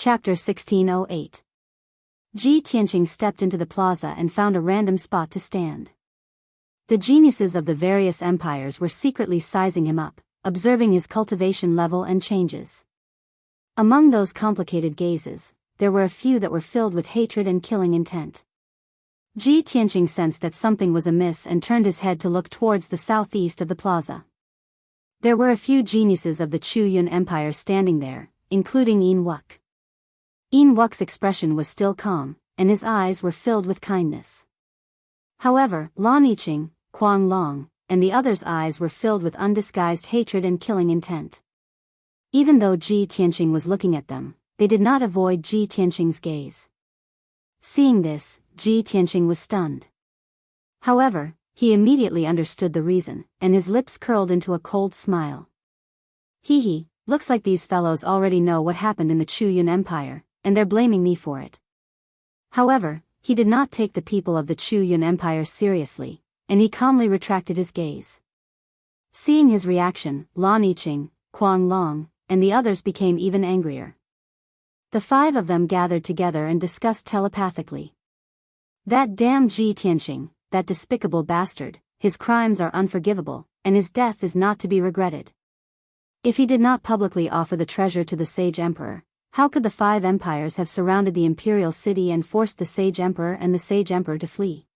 Chapter 1608. Ji Tianqing stepped into the plaza and found a random spot to stand. The geniuses of the various empires were secretly sizing him up, observing his cultivation level and changes. Among those complicated gazes, there were a few that were filled with hatred and killing intent. Ji Tianqing sensed that something was amiss and turned his head to look towards the southeast of the plaza. There were a few geniuses of the Chu Yun Empire standing there, including Yin Wuk. Yin Wuk's expression was still calm, and his eyes were filled with kindness. However, Lan Yiqing, Kuang Long, and the others' eyes were filled with undisguised hatred and killing intent. Even though Ji Tianqing was looking at them, they did not avoid Ji Tianqing's gaze. Seeing this, Ji Tianqing was stunned. However, he immediately understood the reason, and his lips curled into a cold smile. Hee, looks like these fellows already know what happened in the Chu Yun Empire, and they're blaming me for it. However, he did not take the people of the Chu Yun Empire seriously, and he calmly retracted his gaze. Seeing his reaction, Lan Yiqing, Kuang Long, and the others became even angrier. The five of them gathered together and discussed telepathically. That damn Ji Tianqing, that despicable bastard, his crimes are unforgivable, and his death is not to be regretted. If he did not publicly offer the treasure to the Sage Emperor, how could the five empires have surrounded the imperial city and forced the Sage Emperor and the Sage Emperor to flee?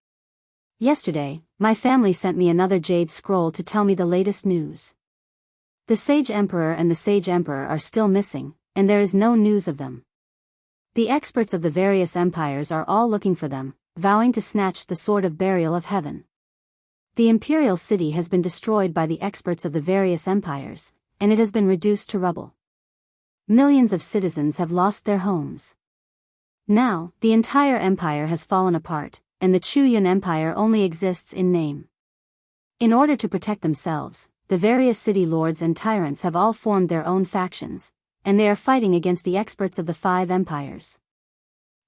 Yesterday, my family sent me another jade scroll to tell me the latest news. The Sage Emperor and the Sage Emperor are still missing, and there is no news of them. The experts of the various empires are all looking for them, vowing to snatch the sword of burial of heaven. The imperial city has been destroyed by the experts of the various empires, and it has been reduced to rubble. Millions of citizens have lost their homes. Now, the entire empire has fallen apart, and the Chu Yun Empire only exists in name. In order to protect themselves, the various city lords and tyrants have all formed their own factions, and they are fighting against the experts of the five empires.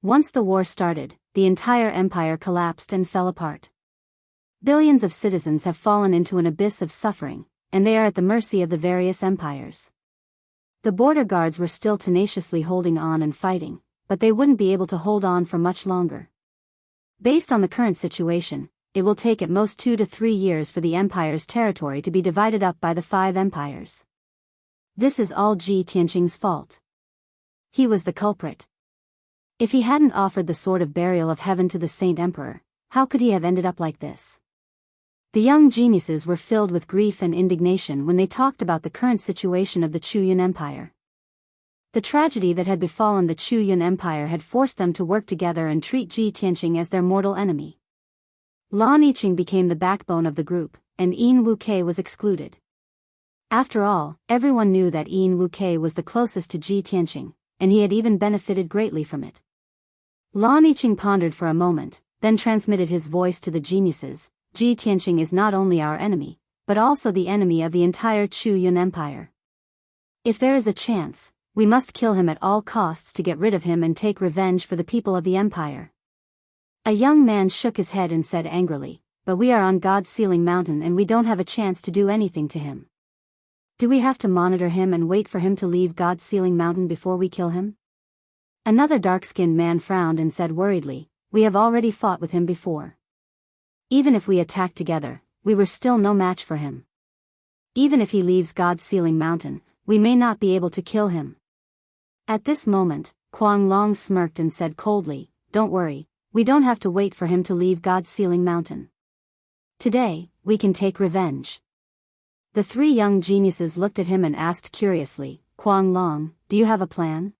Once the war started, the entire empire collapsed and fell apart. Billions of citizens have fallen into an abyss of suffering, and they are at the mercy of the various empires. The border guards were still tenaciously holding on and fighting, but they wouldn't be able to hold on for much longer. Based on the current situation, it will take at most 2 to 3 years for the empire's territory to be divided up by the five empires. This is all Ji Tianqing's fault. He was the culprit. If he hadn't offered the sword of burial of heaven to the Saint Emperor, how could he have ended up like this? The young geniuses were filled with grief and indignation when they talked about the current situation of the Chu Yun Empire. The tragedy that had befallen the Chu Yun Empire had forced them to work together and treat Ji Tianqing as their mortal enemy. Lan Yiqing became the backbone of the group, and Yin Wuke was excluded. After all, everyone knew that Yin Wuke was the closest to Ji Tianqing, and he had even benefited greatly from it. Lan Yiqing pondered for a moment, then transmitted his voice to the geniuses. Ji Tianqing is not only our enemy, but also the enemy of the entire Chu Yun Empire. If there is a chance, we must kill him at all costs to get rid of him and take revenge for the people of the empire. A young man shook his head and said angrily, "But we are on God's Sealing Mountain and we don't have a chance to do anything to him. Do we have to monitor him and wait for him to leave God's Sealing Mountain before we kill him?" Another dark-skinned man frowned and said worriedly, "We have already fought with him before. Even if we attacked together, we were still no match for him. Even if he leaves God's Sealing Mountain, we may not be able to kill him." At this moment, Kuang Long smirked and said coldly, "Don't worry, we don't have to wait for him to leave God's Sealing Mountain. Today, we can take revenge." The three young geniuses looked at him and asked curiously, "Kuang Long, do you have a plan?"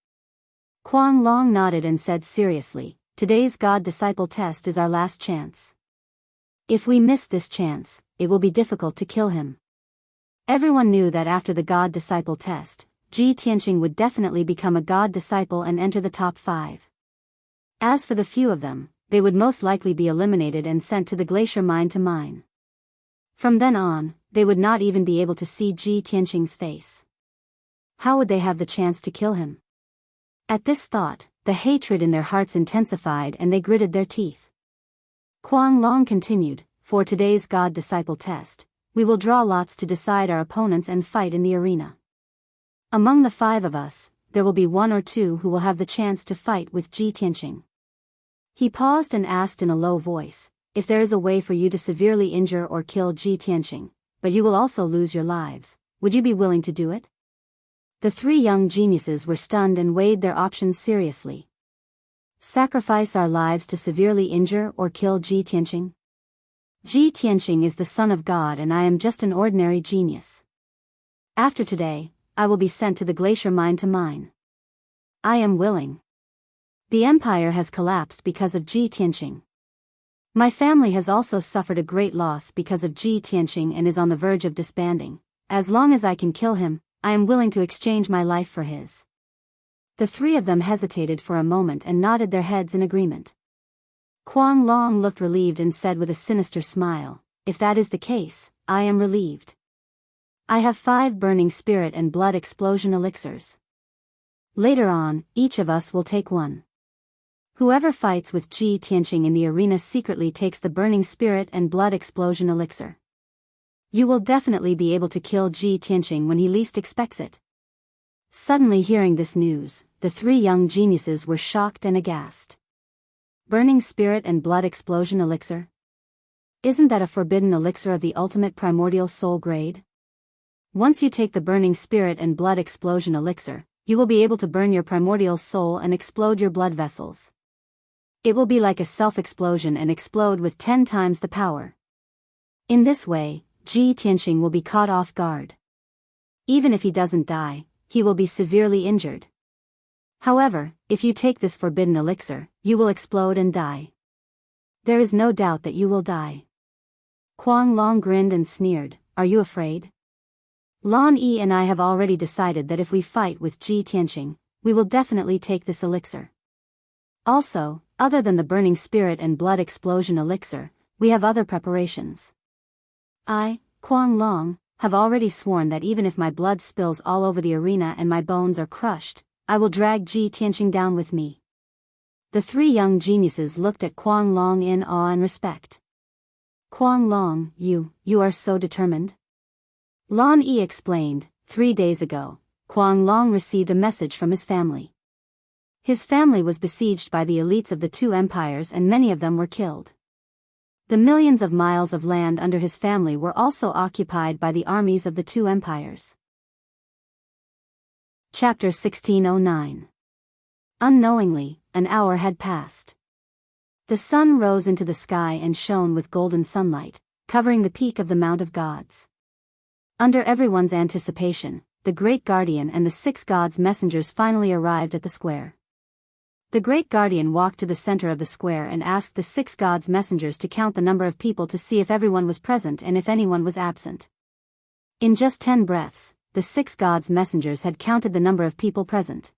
Kuang Long nodded and said seriously, "Today's God-disciple test is our last chance. If we miss this chance, it will be difficult to kill him." Everyone knew that after the God-disciple test, Ji Tianqing would definitely become a God-disciple and enter the top 5. As for the few of them, they would most likely be eliminated and sent to the glacier mine to mine. From then on, they would not even be able to see Ji Tianqing's face. How would they have the chance to kill him? At this thought, the hatred in their hearts intensified and they gritted their teeth. Kuang Long continued, "For today's God-disciple test, we will draw lots to decide our opponents and fight in the arena. Among the 5 of us, there will be one or two who will have the chance to fight with Ji Tianqing. He paused and asked in a low voice, if there is a way for you to severely injure or kill Ji Tianqing, but you will also lose your lives, would you be willing to do it? The three young geniuses were stunned and weighed their options seriously. Sacrifice our lives to severely injure or kill Ji Tianqing? Ji Tianqing is the son of God and I am just an ordinary genius. After today, I will be sent to the glacier mine to mine. I am willing. The empire has collapsed because of Ji Tianqing. My family has also suffered a great loss because of Ji Tianqing and is on the verge of disbanding. As long as I can kill him, I am willing to exchange my life for his. The three of them hesitated for a moment and nodded their heads in agreement. Kuang Long looked relieved and said with a sinister smile, if that is the case, I am relieved. I have 5 burning spirit and blood explosion elixirs. Later on, each of us will take one. Whoever fights with Ji Tianqing in the arena secretly takes the burning spirit and blood explosion elixir. You will definitely be able to kill Ji Tianqing when he least expects it. Suddenly hearing this news, the three young geniuses were shocked and aghast. Burning spirit and blood explosion elixir? Isn't that a forbidden elixir of the ultimate primordial soul grade? Once you take the burning spirit and blood explosion elixir, you will be able to burn your primordial soul and explode your blood vessels. It will be like a self-explosion and explode with 10 times the power. In this way, Ji Tianqing will be caught off guard. Even if he doesn't die, he will be severely injured. However, if you take this forbidden elixir, you will explode and die. There is no doubt that you will die. Kuang Long grinned and sneered, are you afraid? Lan Yi and I have already decided that if we fight with Ji Tianqing, we will definitely take this elixir. Also, other than the burning spirit and blood explosion elixir, we have other preparations. I, Kuang Long, have already sworn that even if my blood spills all over the arena and my bones are crushed, I will drag Ji Tianqing down with me. The three young geniuses looked at Kuang Long in awe and respect. Kuang Long, you are so determined? Lan Yi explained, 3 days ago, Kuang Long received a message from his family. His family was besieged by the elites of the 2 empires and many of them were killed. The millions of miles of land under his family were also occupied by the armies of the 2 empires. Chapter 1609. Unknowingly, an hour had passed. The sun rose into the sky and shone with golden sunlight, covering the peak of the Mount of Gods. Under everyone's anticipation, the Great Guardian and the 6 gods' messengers finally arrived at the square. The Great Guardian walked to the center of the square and asked the 6 gods' messengers to count the number of people to see if everyone was present and if anyone was absent. In just 10 breaths, the 6 gods' messengers had counted the number of people present.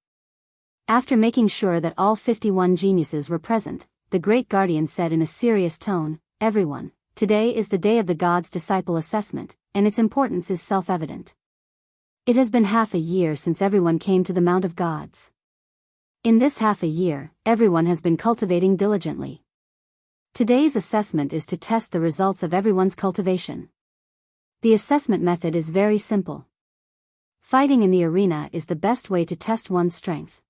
After making sure that all 51 geniuses were present, the Great Guardian said in a serious tone, everyone, today is the day of the gods' disciple assessment, and its importance is self-evident. It has been half a year since everyone came to the Mount of Gods. In this half a year, everyone has been cultivating diligently. Today's assessment is to test the results of everyone's cultivation. The assessment method is very simple. Fighting in the arena is the best way to test one's strength.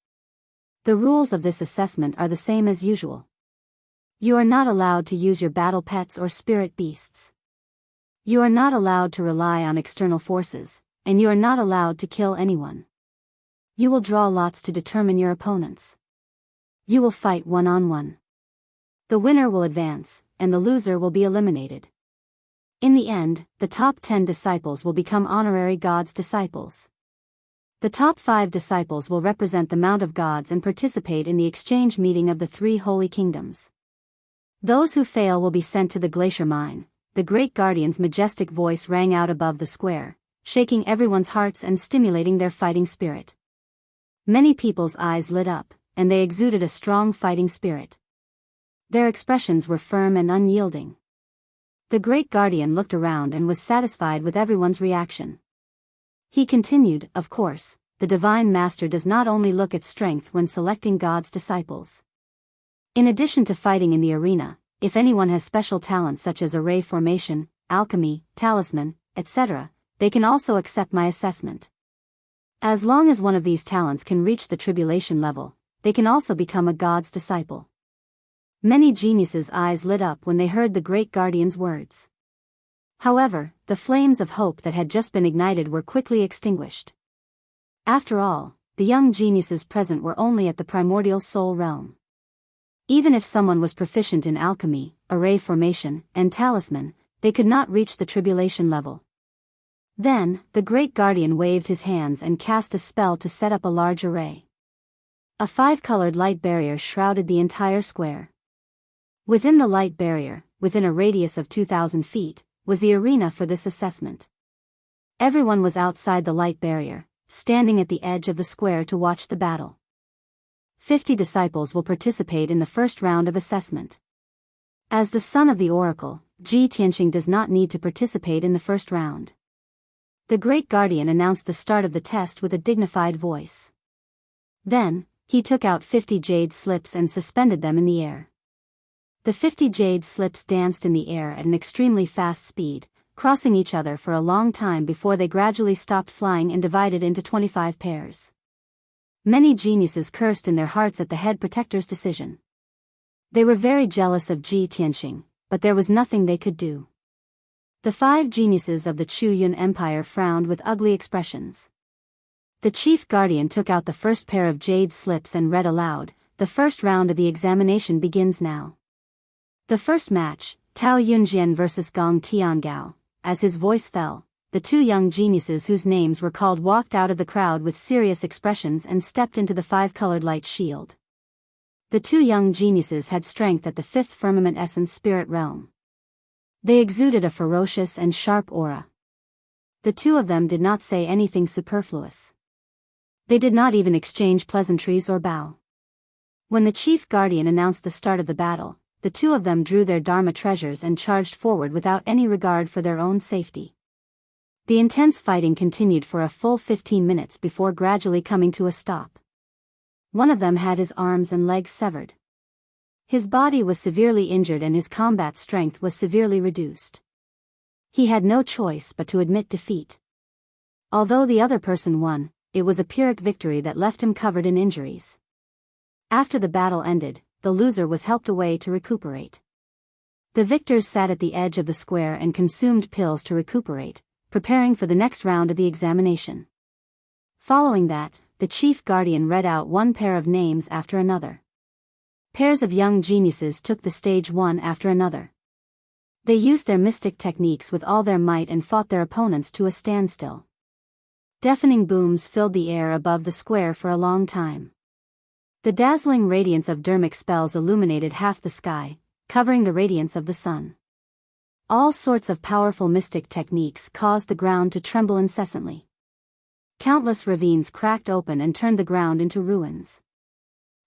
The rules of this assessment are the same as usual. You are not allowed to use your battle pets or spirit beasts. You are not allowed to rely on external forces, and you are not allowed to kill anyone. You will draw lots to determine your opponents. You will fight one-on-one. The winner will advance, and the loser will be eliminated. In the end, the top 10 disciples will become honorary gods' disciples. The top 5 disciples will represent the Mount of Gods and participate in the exchange meeting of the 3 holy kingdoms. Those who fail will be sent to the glacier mine. The Great Guardian's majestic voice rang out above the square, shaking everyone's hearts and stimulating their fighting spirit. Many people's eyes lit up, and they exuded a strong fighting spirit. Their expressions were firm and unyielding. The Great Guardian looked around and was satisfied with everyone's reaction. He continued, of course, the Divine Master does not only look at strength when selecting God's disciples. In addition to fighting in the arena, if anyone has special talents such as array formation, alchemy, talisman, etc., they can also accept my assessment. As long as one of these talents can reach the tribulation level, they can also become a god's disciple. Many geniuses' eyes lit up when they heard the great guardian's words. However, the flames of hope that had just been ignited were quickly extinguished. After all, the young geniuses present were only at the primordial soul realm. Even if someone was proficient in alchemy, array formation, and talisman, they could not reach the tribulation level. Then, the great guardian waved his hands and cast a spell to set up a large array. A 5-colored light barrier shrouded the entire square. Within the light barrier, within a radius of 2,000 feet, was the arena for this assessment. Everyone was outside the light barrier, standing at the edge of the square to watch the battle. 50 disciples will participate in the first round of assessment. As the son of the oracle, Ji Tianqing does not need to participate in the first round. The great guardian announced the start of the test with a dignified voice. Then, he took out 50 jade slips and suspended them in the air. The 50 jade slips danced in the air at an extremely fast speed, crossing each other for a long time before they gradually stopped flying and divided into 25 pairs. Many geniuses cursed in their hearts at the head protector's decision. They were very jealous of Ji Tianqing, but there was nothing they could do. The 5 geniuses of the Chu Yun Empire frowned with ugly expressions. The chief guardian took out the first pair of jade slips and read aloud, "The first round of the examination begins now." The first match, Tao Yunjian vs. Gong Tiangao. As his voice fell, the 2 young geniuses whose names were called walked out of the crowd with serious expressions and stepped into the 5-colored light shield. The 2 young geniuses had strength at the 5th firmament essence spirit realm. They exuded a ferocious and sharp aura. The 2 of them did not say anything superfluous. They did not even exchange pleasantries or bow. When the chief guardian announced the start of the battle, the 2 of them drew their Dharma treasures and charged forward without any regard for their own safety. The intense fighting continued for a full 15 minutes before gradually coming to a stop. One of them had his arms and legs severed. His body was severely injured and his combat strength was severely reduced. He had no choice but to admit defeat. Although the other person won, it was a Pyrrhic victory that left him covered in injuries. After the battle ended, the loser was helped away to recuperate. The victors sat at the edge of the square and consumed pills to recuperate, preparing for the next round of the examination. Following that, the chief guardian read out 1 pair of names after another. Pairs of young geniuses took the stage one after another. They used their mystic techniques with all their might and fought their opponents to a standstill. Deafening booms filled the air above the square for a long time. The dazzling radiance of dermic spells illuminated half the sky, covering the radiance of the sun. All sorts of powerful mystic techniques caused the ground to tremble incessantly. Countless ravines cracked open and turned the ground into ruins.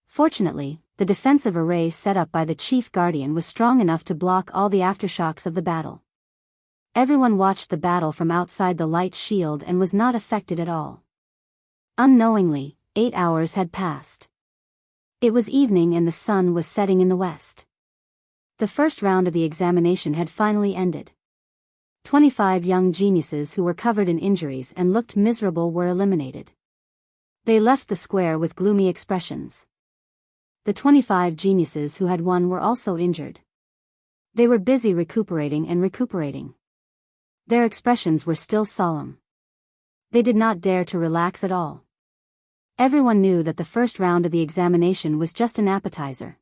Fortunately, the defensive array set up by the chief guardian was strong enough to block all the aftershocks of the battle. Everyone watched the battle from outside the light shield and was not affected at all. Unknowingly, 8 hours had passed. It was evening and the sun was setting in the west. The first round of the examination had finally ended. 25 young geniuses who were covered in injuries and looked miserable were eliminated. They left the square with gloomy expressions. The 25 geniuses who had won were also injured. They were busy recuperating and recuperating. Their expressions were still solemn. They did not dare to relax at all. Everyone knew that the first round of the examination was just an appetizer.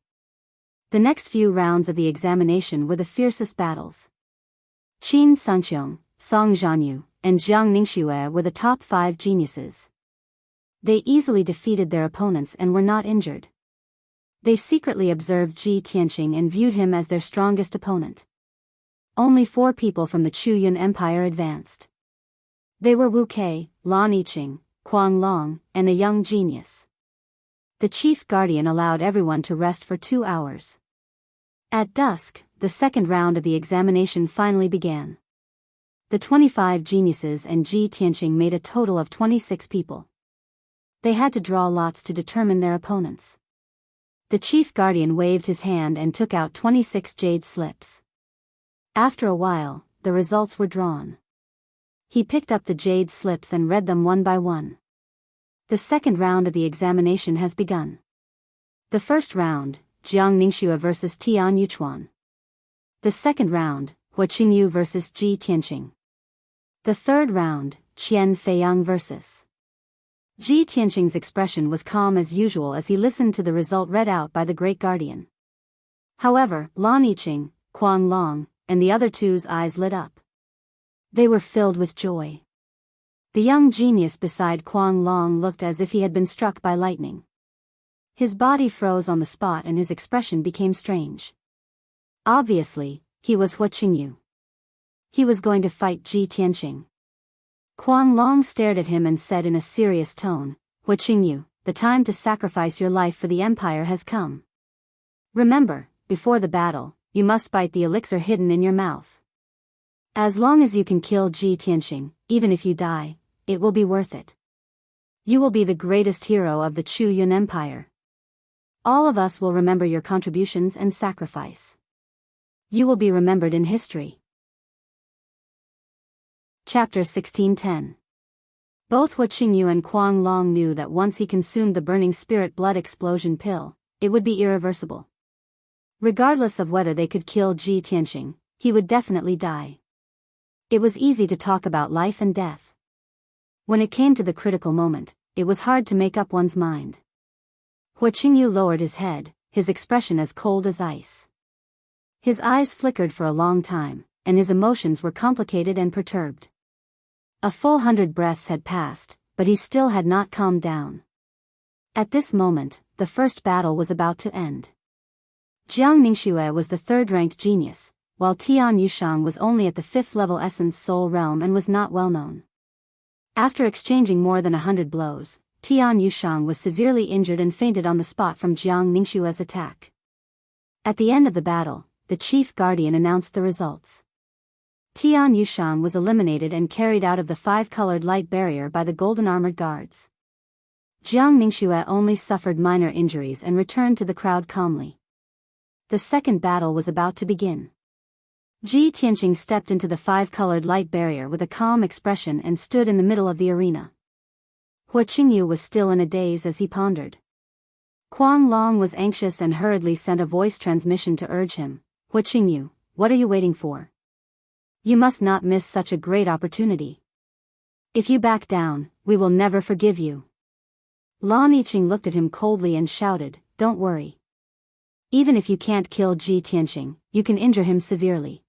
The next few rounds of the examination were the fiercest battles. Qin Sanqiong, Song Zhanyu, and Jiang Ningxue were the top 5 geniuses. They easily defeated their opponents and were not injured. They secretly observed Ji Tianqing and viewed him as their strongest opponent. Only 4 people from the Chu Yun Empire advanced. They were Wu Kei, Lan Yiqing, Kuang Long, and a young genius. The chief guardian allowed everyone to rest for 2 hours. At dusk, the second round of the examination finally began. The 25 geniuses and Ji Tianqing made a total of 26 people. They had to draw lots to determine their opponents. The chief guardian waved his hand and took out 26 jade slips. After a while, the results were drawn. He picked up the jade slips and read them one by one. The second round of the examination has begun. The first round, Jiang Ningxue versus Tian Yuchuan. The second round, Hua Qingyu versus Ji Tianqing. The third round, Qian Feiyang versus. Ji Tianqing's expression was calm as usual as he listened to the result read out by the great guardian. However, Lan Yiqing, Kuang Long, and the other two's eyes lit up. They were filled with joy. The young genius beside Kuang Long looked as if he had been struck by lightning. His body froze on the spot and his expression became strange. Obviously, he was Hua Qingyu. He was going to fight Ji Tianqing. Kuang Long stared at him and said in a serious tone, "Hua Qingyu, the time to sacrifice your life for the empire has come. Remember, before the battle, you must bite the elixir hidden in your mouth. As long as you can kill Ji Tianqing, even if you die, it will be worth it. You will be the greatest hero of the Chu Yun Empire. All of us will remember your contributions and sacrifice. You will be remembered in history." Chapter 16:10. Both Hua Qingyu and Kuang Long knew that once he consumed the burning spirit blood explosion pill, it would be irreversible. Regardless of whether they could kill Ji Tianqing, he would definitely die. It was easy to talk about life and death. When it came to the critical moment, it was hard to make up one's mind. Hua Qingyu lowered his head, his expression as cold as ice. His eyes flickered for a long time, and his emotions were complicated and perturbed. A full 100 breaths had passed, but he still had not calmed down. At this moment, the first battle was about to end. Jiang Ningxue was the third-ranked genius, while Tian Yushang was only at the 5th level Essence Soul Realm and was not well known. After exchanging more than 100 blows, Tian Yushang was severely injured and fainted on the spot from Jiang Ningxue's attack. At the end of the battle, the chief guardian announced the results. Tian Yushang was eliminated and carried out of the 5-colored light barrier by the golden armored guards. Jiang Ningxue only suffered minor injuries and returned to the crowd calmly. The second battle was about to begin. Ji Tianqing stepped into the 5-colored light barrier with a calm expression and stood in the middle of the arena. Hua Qingyu was still in a daze as he pondered. Kuang Long was anxious and hurriedly sent a voice transmission to urge him, "Hua Qingyu, what are you waiting for? You must not miss such a great opportunity. If you back down, we will never forgive you." Lan Yiqing looked at him coldly and shouted, "Don't worry. Even if you can't kill Ji Tianqing, you can injure him severely.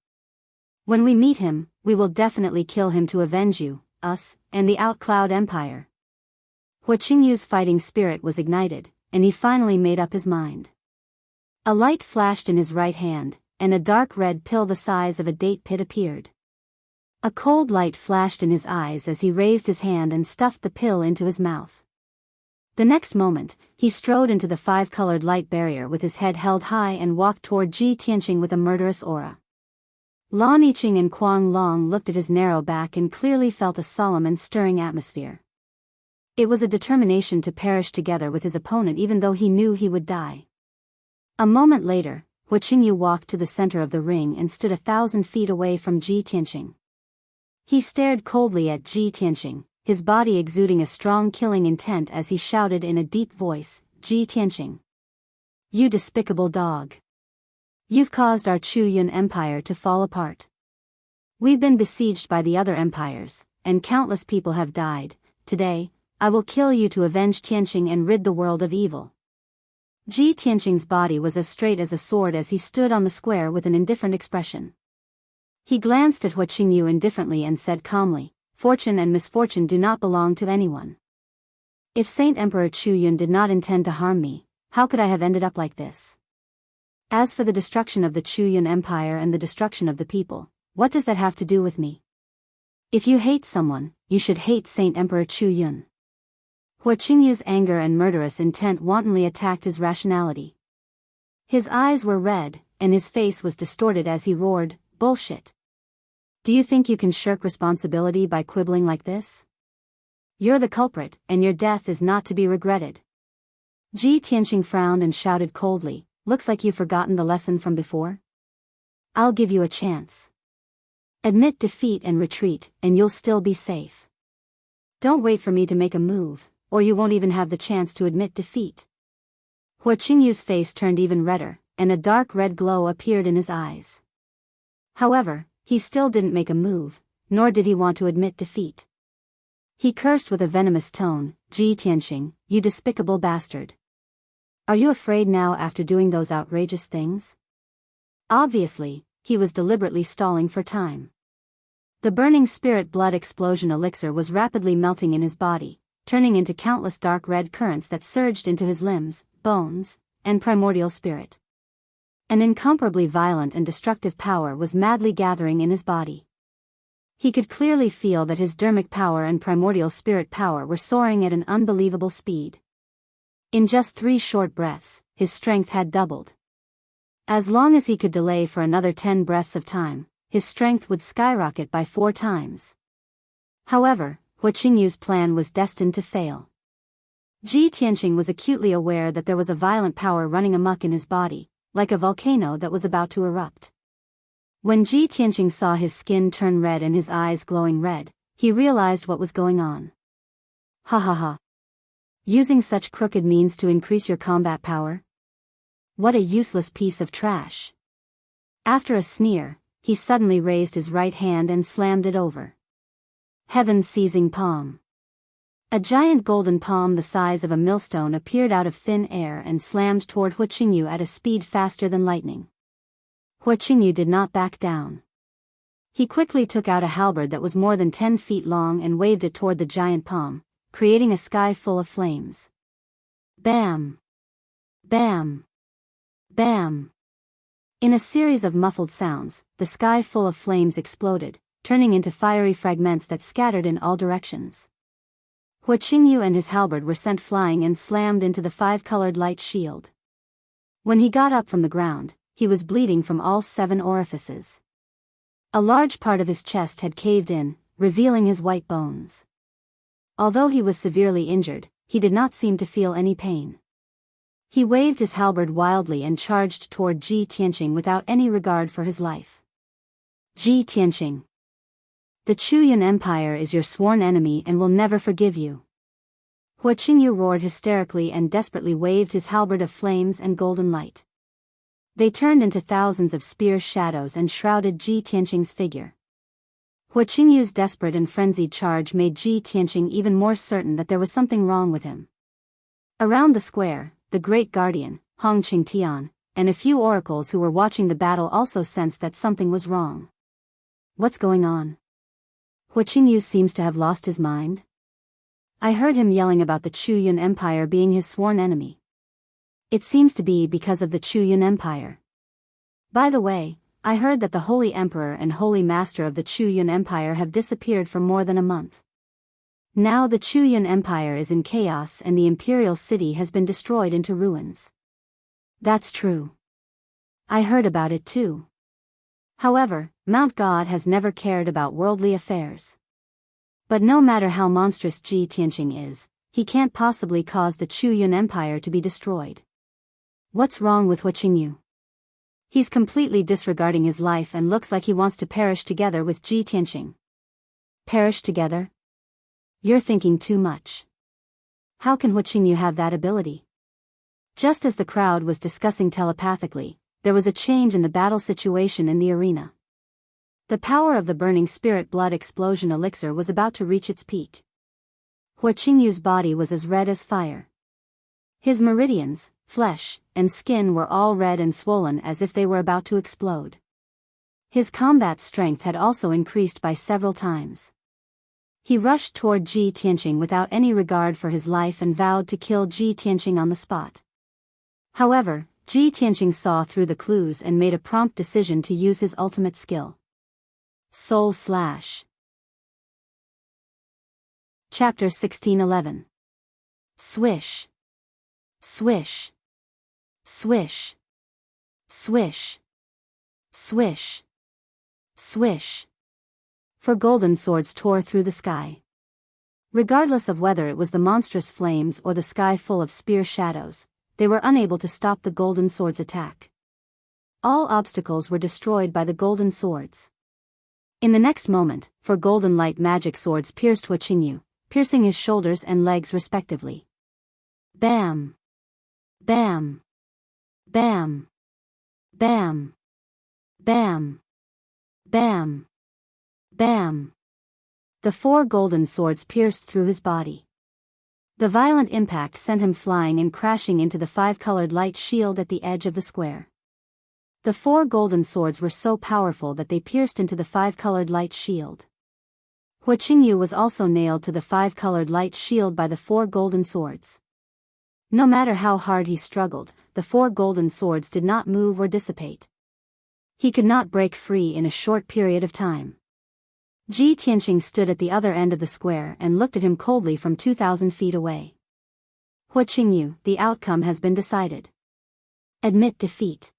When we meet him, we will definitely kill him to avenge you, us, and the Outcloud Empire." Hua Qingyu's fighting spirit was ignited, and he finally made up his mind. A light flashed in his right hand, and a dark red pill the size of a date pit appeared. A cold light flashed in his eyes as he raised his hand and stuffed the pill into his mouth. The next moment, he strode into the 5-colored light barrier with his head held high and walked toward Ji Tianqing with a murderous aura. Lan Yiqing and Kuang Long looked at his narrow back and clearly felt a solemn and stirring atmosphere. It was a determination to perish together with his opponent even though he knew he would die. A moment later, Hua Qingyu walked to the center of the ring and stood 1,000 feet away from Ji Tianqing. He stared coldly at Ji Tianqing, his body exuding a strong killing intent as he shouted in a deep voice, "Ji Tianqing. You despicable dog. You've caused our Chu Yun Empire to fall apart. We've been besieged by the other empires, and countless people have died. Today, I will kill you to avenge Tianqing and rid the world of evil." Ji Tianqing's body was as straight as a sword as he stood on the square with an indifferent expression. He glanced at Hua Qingyu indifferently and said calmly, "Fortune and misfortune do not belong to anyone. If Saint Emperor Chu Yun did not intend to harm me, how could I have ended up like this? As for the destruction of the Chu Yun Empire and the destruction of the people, what does that have to do with me? If you hate someone, you should hate Saint Emperor Chu Yun." Hua Qingyu's anger and murderous intent wantonly attacked his rationality. His eyes were red, and his face was distorted as he roared, "Bullshit. Do you think you can shirk responsibility by quibbling like this? You're the culprit, and your death is not to be regretted." Ji Tianqing frowned and shouted coldly, "Looks like you've forgotten the lesson from before. I'll give you a chance. Admit defeat and retreat, and you'll still be safe. Don't wait for me to make a move, or you won't even have the chance to admit defeat. Hua Qingyu's face turned even redder, and a dark red glow appeared in his eyes. However, he still didn't make a move, nor did he want to admit defeat. He cursed with a venomous tone, "Ji Tianqing, you despicable bastard. Are you afraid now after doing those outrageous things?" Obviously, he was deliberately stalling for time. The burning spirit blood explosion elixir was rapidly melting in his body, turning into countless dark red currents that surged into his limbs, bones, and primordial spirit. An incomparably violent and destructive power was madly gathering in his body. He could clearly feel that his dermic power and primordial spirit power were soaring at an unbelievable speed. In just 3 short breaths, his strength had doubled. As long as he could delay for another 10 breaths of time, his strength would skyrocket by 4 times. However, Hua Qingyu's plan was destined to fail. Ji Tianqing was acutely aware that there was a violent power running amok in his body, like a volcano that was about to erupt. When Ji Tianqing saw his skin turn red and his eyes glowing red, he realized what was going on. Ha ha ha. Using such crooked means to increase your combat power? What a useless piece of trash. After a sneer, he suddenly raised his right hand and slammed it over. Heaven-seizing palm. A giant golden palm the size of a millstone appeared out of thin air and slammed toward Hua Qingyu at a speed faster than lightning. Hua Qingyu did not back down. He quickly took out a halberd that was more than 10 feet long and waved it toward the giant palm, creating a sky full of flames. Bam! Bam! Bam! In a series of muffled sounds, the sky full of flames exploded, turning into fiery fragments that scattered in all directions. Hua Qingyu and his halberd were sent flying and slammed into the 5-colored light shield. When he got up from the ground, he was bleeding from all 7 orifices. A large part of his chest had caved in, revealing his white bones. Although he was severely injured, he did not seem to feel any pain. He waved his halberd wildly and charged toward Ji Tianqing without any regard for his life. Ji Tianqing. The Chuyun Empire is your sworn enemy and will never forgive you. Hua Qingyu roared hysterically and desperately waved his halberd of flames and golden light. They turned into thousands of spear shadows and shrouded Ji Tianqing's figure. Hua Qingyu's desperate and frenzied charge made Ji Tianqing even more certain that there was something wrong with him. Around the square, the great guardian, Hong Qingtian, and a few oracles who were watching the battle also sensed that something was wrong. What's going on? Hua Qingyu seems to have lost his mind. I heard him yelling about the Chuyun Empire being his sworn enemy. It seems to be because of the Chuyun Empire. By the way, I heard that the Holy Emperor and Holy Master of the Chuyun Empire have disappeared for more than a month. Now the Chuyun Empire is in chaos and the imperial city has been destroyed into ruins. That's true. I heard about it too. However, Mount God has never cared about worldly affairs. But no matter how monstrous Ji Tianqing is, he can't possibly cause the Chuyun Empire to be destroyed. What's wrong with Hua Qingyu? He's completely disregarding his life and looks like he wants to perish together with Ji Tianqing. Perish together? You're thinking too much. How can Hua Qingyu have that ability? Just as the crowd was discussing telepathically, there was a change in the battle situation in the arena. The power of the burning spirit blood explosion elixir was about to reach its peak. Hua Qingyu's body was as red as fire. His meridians, flesh, and skin were all red and swollen as if they were about to explode. His combat strength had also increased by several times. He rushed toward Ji Tianqing without any regard for his life and vowed to kill Ji Tianqing on the spot. However, Ji Tianqing saw through the clues and made a prompt decision to use his ultimate skill. Soul Slash. Chapter 1611. Swish. Swish. Swish. Swish. Swish. Swish. 4 golden swords tore through the sky. Regardless of whether it was the monstrous flames or the sky full of spear shadows, they were unable to stop the golden swords' attack. All obstacles were destroyed by the golden swords. In the next moment, 4 golden light magic swords pierced Hua Qingyu, piercing his shoulders and legs respectively. Bam! Bam! Bam! Bam! Bam! Bam! Bam! The 4 golden swords pierced through his body. The violent impact sent him flying and crashing into the 5-colored light shield at the edge of the square. The 4 golden swords were so powerful that they pierced into the 5-colored light shield. Hua Qingyu was also nailed to the 5-colored light shield by the 4 golden swords. No matter how hard he struggled, the 4 golden swords did not move or dissipate. He could not break free in a short period of time. Ji Tianqing stood at the other end of the square and looked at him coldly from 2,000 feet away. Hua Qingyu, the outcome has been decided. Admit defeat.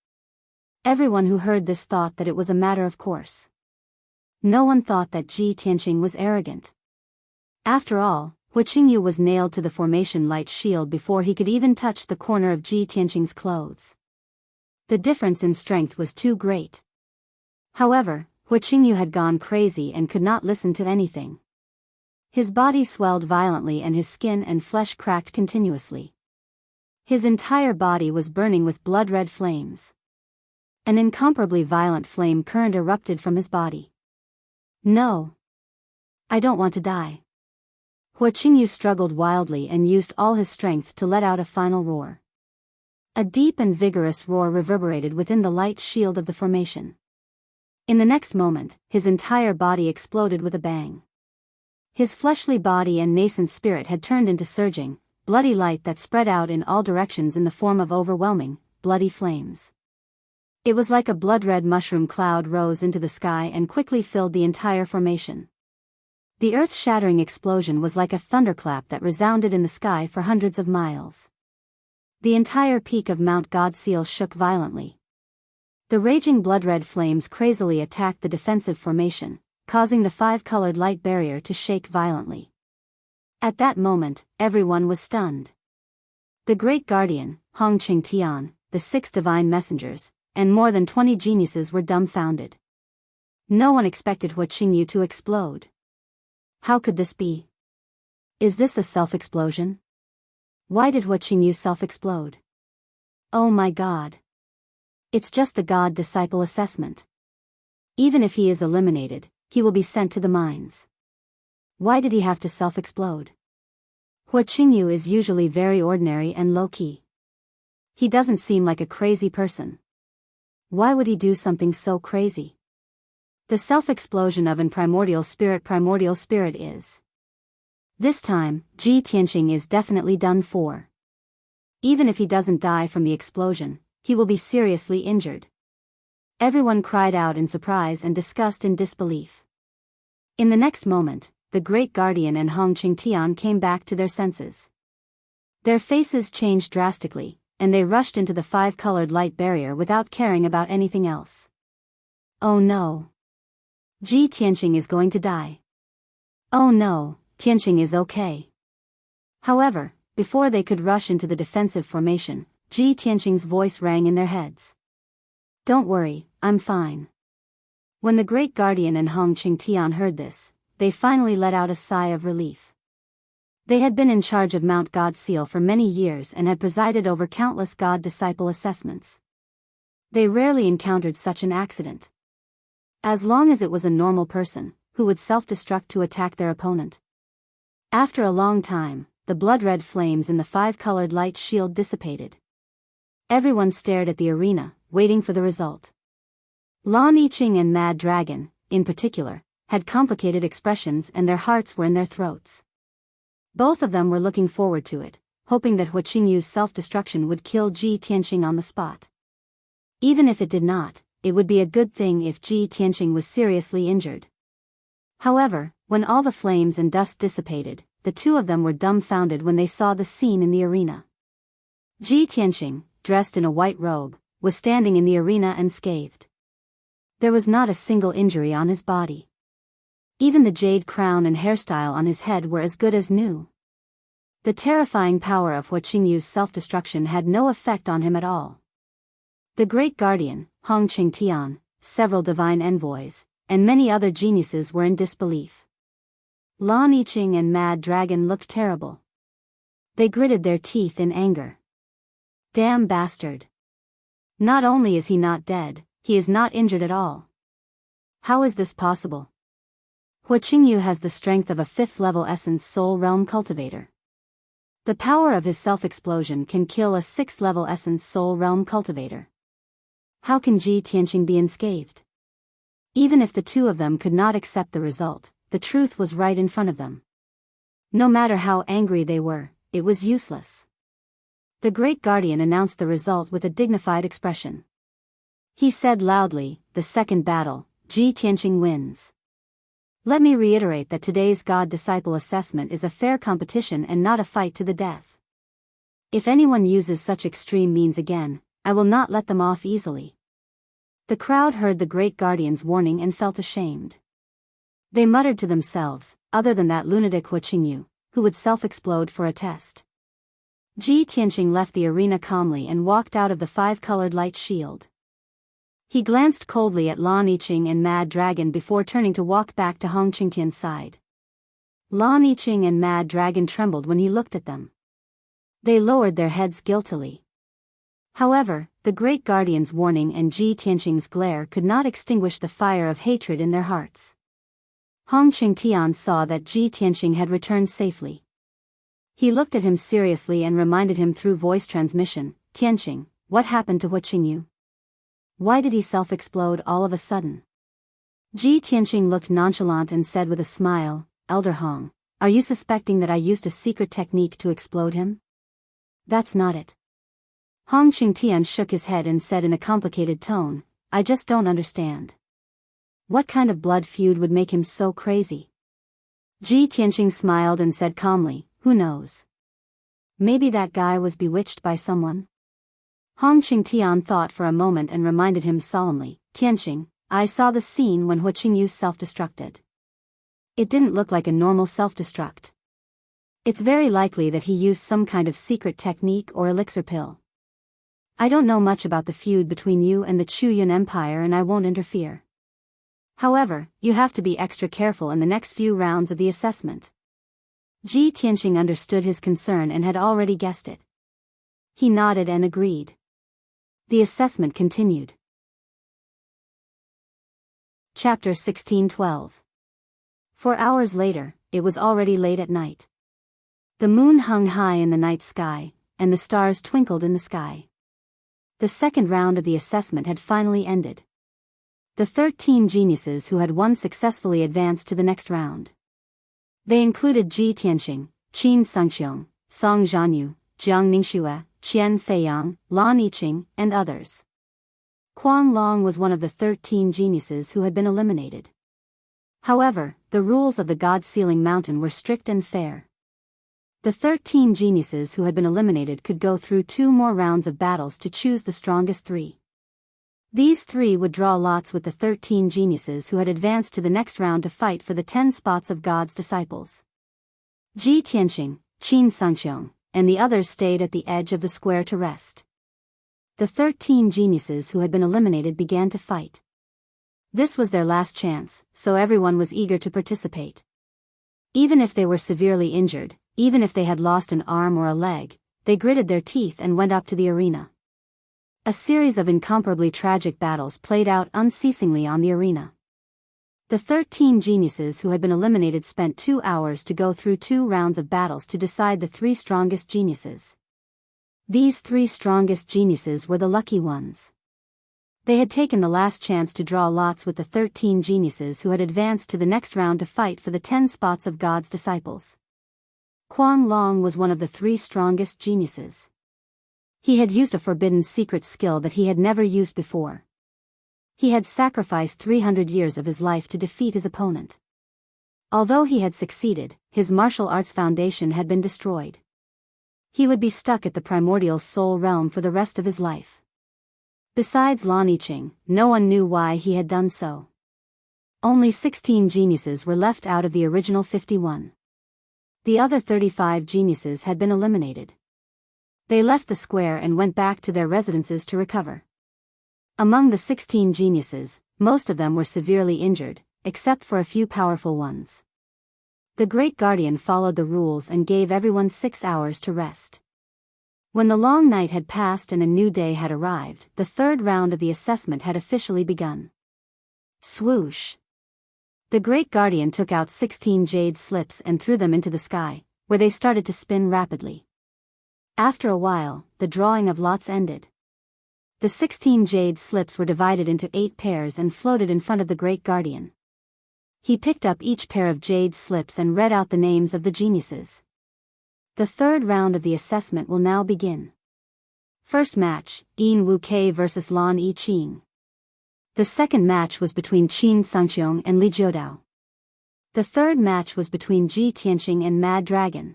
Everyone who heard this thought that it was a matter of course. No one thought that Ji Tianqing was arrogant. After all, Hua Qingyu was nailed to the formation light shield before he could even touch the corner of Ji Tianqing's clothes. The difference in strength was too great. However, Hua Qingyu had gone crazy and could not listen to anything. His body swelled violently and his skin and flesh cracked continuously. His entire body was burning with blood-red flames. An incomparably violent flame current erupted from his body. No. I don't want to die. Hua Qingyu struggled wildly and used all his strength to let out a final roar. A deep and vigorous roar reverberated within the light shield of the formation. In the next moment, his entire body exploded with a bang. His fleshly body and nascent spirit had turned into surging, bloody light that spread out in all directions in the form of overwhelming, bloody flames. It was like a blood-red mushroom cloud rose into the sky and quickly filled the entire formation. The earth-shattering explosion was like a thunderclap that resounded in the sky for hundreds of miles. The entire peak of Mount Godseal shook violently. The raging blood-red flames crazily attacked the defensive formation, causing the 5-colored light barrier to shake violently. At that moment, everyone was stunned. The Great Guardian, Hongqing Tian, the 6 divine messengers, and more than 20 geniuses were dumbfounded. No one expected Hua Qingyu to explode. How could this be? Is this a self-explosion? Why did Hua Qingyu self-explode? Oh my God. It's just the God-disciple assessment. Even if he is eliminated, he will be sent to the mines. Why did he have to self-explode? Hua Qingyu is usually very ordinary and low-key. He doesn't seem like a crazy person. Why would he do something so crazy? The self-explosion of an primordial spirit is. This time, Ji Tianqing is definitely done for. Even if he doesn't die from the explosion, he will be seriously injured. Everyone cried out in surprise and disgust and disbelief. In the next moment, the Great Guardian and Hongqing Tian came back to their senses. Their faces changed drastically, and they rushed into the 5-colored light barrier without caring about anything else. Oh no. Ji Tianqing is going to die. Oh no, Tianqing is okay. However, before they could rush into the defensive formation, Ji Tianqing's voice rang in their heads. Don't worry, I'm fine. When the Great Guardian and Hongqing Tian heard this, they finally let out a sigh of relief. They had been in charge of Mount Godseal for many years and had presided over countless God-disciple assessments. They rarely encountered such an accident. As long as it was a normal person, who would self-destruct to attack their opponent. After a long time, the blood-red flames in the 5-colored light shield dissipated. Everyone stared at the arena, waiting for the result. Lan Yiqing and Mad Dragon, in particular, had complicated expressions and their hearts were in their throats. Both of them were looking forward to it, hoping that Hua Qingyu's self-destruction would kill Ji Tianqing on the spot. Even if it did not, it would be a good thing if Ji Tianqing was seriously injured. However, when all the flames and dust dissipated, the two of them were dumbfounded when they saw the scene in the arena. Ji Tianqing, dressed in a white robe, was standing in the arena unscathed. There was not a single injury on his body. Even the jade crown and hairstyle on his head were as good as new. The terrifying power of Hua Qingyu's self-destruction had no effect on him at all. The Great Guardian, Hongqing Tian, several divine envoys, and many other geniuses were in disbelief. Lan Yiqing and Mad Dragon looked terrible. They gritted their teeth in anger. Damn bastard. Not only is he not dead, he is not injured at all. How is this possible? Hua Qingyu has the strength of a 5th-level Essence Soul Realm cultivator. The power of his self-explosion can kill a 6th-level Essence Soul Realm cultivator. How can Ji Tianqing be unscathed? Even if the two of them could not accept the result, the truth was right in front of them. No matter how angry they were, it was useless. The Great Guardian announced the result with a dignified expression. He said loudly, "The second battle, Ji Tianqing wins." Let me reiterate that today's God-disciple assessment is a fair competition and not a fight to the death. If anyone uses such extreme means again, I will not let them off easily. The crowd heard the Great Guardian's warning and felt ashamed. They muttered to themselves, other than that lunatic Hua Qingyu, who would self-explode for a test. Ji Tianqing left the arena calmly and walked out of the 5-colored light shield. He glanced coldly at Lan Yiqing and Mad Dragon before turning to walk back to Hong Qingtian's side. Lan Yiqing and Mad Dragon trembled when he looked at them. They lowered their heads guiltily. However, the Great Guardian's warning and Ji Tianqing's glare could not extinguish the fire of hatred in their hearts. Hong Qingtian saw that Ji Tianqing had returned safely. He looked at him seriously and reminded him through voice transmission, "Tianqing, what happened to Hua Qingyu? Why did he self-explode all of a sudden?" Ji Tianqing looked nonchalant and said with a smile, "Elder Hong, are you suspecting that I used a secret technique to explode him?" "That's not it." Hong Qingtian shook his head and said in a complicated tone, "I just don't understand. What kind of blood feud would make him so crazy?" Ji Tianqing smiled and said calmly, "Who knows? Maybe that guy was bewitched by someone." Hong Qingtian thought for a moment and reminded him solemnly, "Tianqing, I saw the scene when Hua Qingyu self-destructed. It didn't look like a normal self-destruct. It's very likely that he used some kind of secret technique or elixir pill. I don't know much about the feud between you and the Chuyun Empire and I won't interfere. However, you have to be extra careful in the next few rounds of the assessment." Ji Tianqing understood his concern and had already guessed it. He nodded and agreed. The assessment continued. Chapter 16:12. 4 hours later, it was already late at night. The moon hung high in the night sky, and the stars twinkled in the sky. The second round of the assessment had finally ended. The 13 geniuses who had won successfully advanced to the next round. They included Ji Tianqing, Qin Sengxiong, Song Zhanyu, Jiang Ningxue, Qian Feiyang, Lan Yiqing, and others. Kuang Long was one of the 13 geniuses who had been eliminated. However, the rules of the God-Sealing Mountain were strict and fair. The 13 geniuses who had been eliminated could go through 2 more rounds of battles to choose the strongest 3. These 3 would draw lots with the 13 geniuses who had advanced to the next round to fight for the 10 spots of God's disciples. Ji Tianqing, Qin Sengxiong, and the others stayed at the edge of the square to rest. The 13 geniuses who had been eliminated began to fight. This was their last chance, so everyone was eager to participate. Even if they were severely injured, even if they had lost an arm or a leg, they gritted their teeth and went up to the arena. A series of incomparably tragic battles played out unceasingly on the arena. The 13 geniuses who had been eliminated spent 2 hours to go through 2 rounds of battles to decide the 3 strongest geniuses. These 3 strongest geniuses were the lucky ones. They had taken the last chance to draw lots with the 13 geniuses who had advanced to the next round to fight for the 10 spots of God's disciples. Kuang Long was one of the 3 strongest geniuses. He had used a forbidden secret skill that he had never used before. He had sacrificed 300 years of his life to defeat his opponent. Although he had succeeded, his martial arts foundation had been destroyed. He would be stuck at the primordial soul realm for the rest of his life. Besides Lan Yiqing, no one knew why he had done so. Only 16 geniuses were left out of the original 51. The other 35 geniuses had been eliminated. They left the square and went back to their residences to recover. Among the 16 geniuses, most of them were severely injured, except for a few powerful ones. The Great Guardian followed the rules and gave everyone 6 hours to rest. When the long night had passed and a new day had arrived, the third round of the assessment had officially begun. Swoosh! The Great Guardian took out 16 jade slips and threw them into the sky, where they started to spin rapidly. After a while, the drawing of lots ended. The 16 jade slips were divided into 8 pairs and floated in front of the Great Guardian. He picked up each pair of jade slips and read out the names of the geniuses. The third round of the assessment will now begin. First match, Yin Wuke vs Lan Yiqing. The second match was between Qin Sangqiong and Li Jiudao. The third match was between Ji Tianqing and Mad Dragon.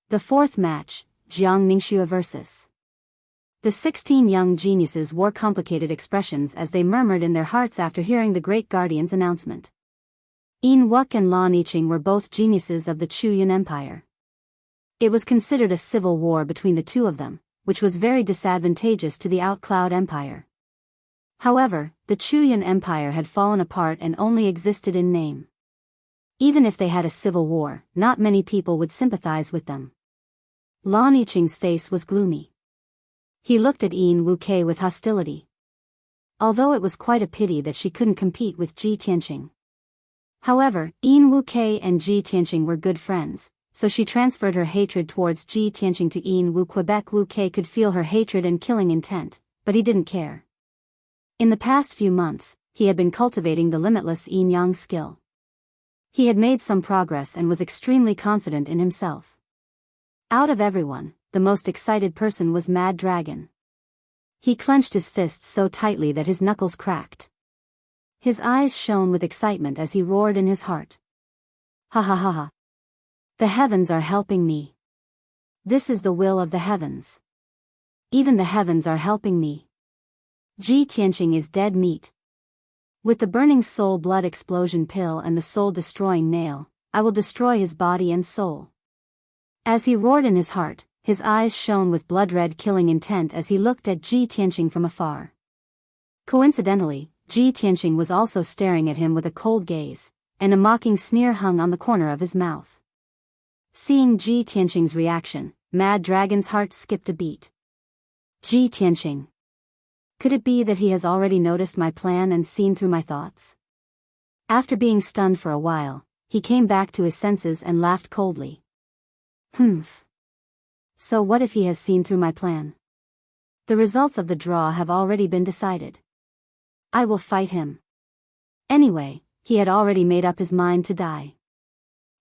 The fourth match, Jiang Mingxue vs. The 16 young geniuses wore complicated expressions as they murmured in their hearts after hearing the Great Guardian's announcement. Yin Wuke and Lan Yiqing were both geniuses of the Chuyun Empire. It was considered a civil war between the two of them, which was very disadvantageous to the Outcloud Empire. However, the Chuyun Empire had fallen apart and only existed in name. Even if they had a civil war, not many people would sympathize with them. Lan Yiqing's face was gloomy. He looked at Yin Wuke with hostility. Although it was quite a pity that she couldn't compete with Ji Tianqing. However, Yin Wuke and Ji Tianqing were good friends, so she transferred her hatred towards Ji Tianqing to Yin Wuke. Wuke could feel her hatred and killing intent, but he didn't care. In the past few months, he had been cultivating the limitless yin-yang skill. He had made some progress and was extremely confident in himself. Out of everyone, the most excited person was Mad Dragon. He clenched his fists so tightly that his knuckles cracked. His eyes shone with excitement as he roared in his heart. Ha ha ha ha. The heavens are helping me. This is the will of the heavens. Even the heavens are helping me. Ji Tianqing is dead meat. With the burning soul blood explosion pill and the soul-destroying nail, I will destroy his body and soul. As he roared in his heart, his eyes shone with blood-red killing intent as he looked at Ji Tianqing from afar. Coincidentally, Ji Tianqing was also staring at him with a cold gaze, and a mocking sneer hung on the corner of his mouth. Seeing Ji Tianqing's reaction, Mad Dragon's heart skipped a beat. Ji Tianqing. Could it be that he has already noticed my plan and seen through my thoughts? After being stunned for a while, he came back to his senses and laughed coldly. Humph. So what if he has seen through my plan? The results of the draw have already been decided. I will fight him. Anyway, he had already made up his mind to die.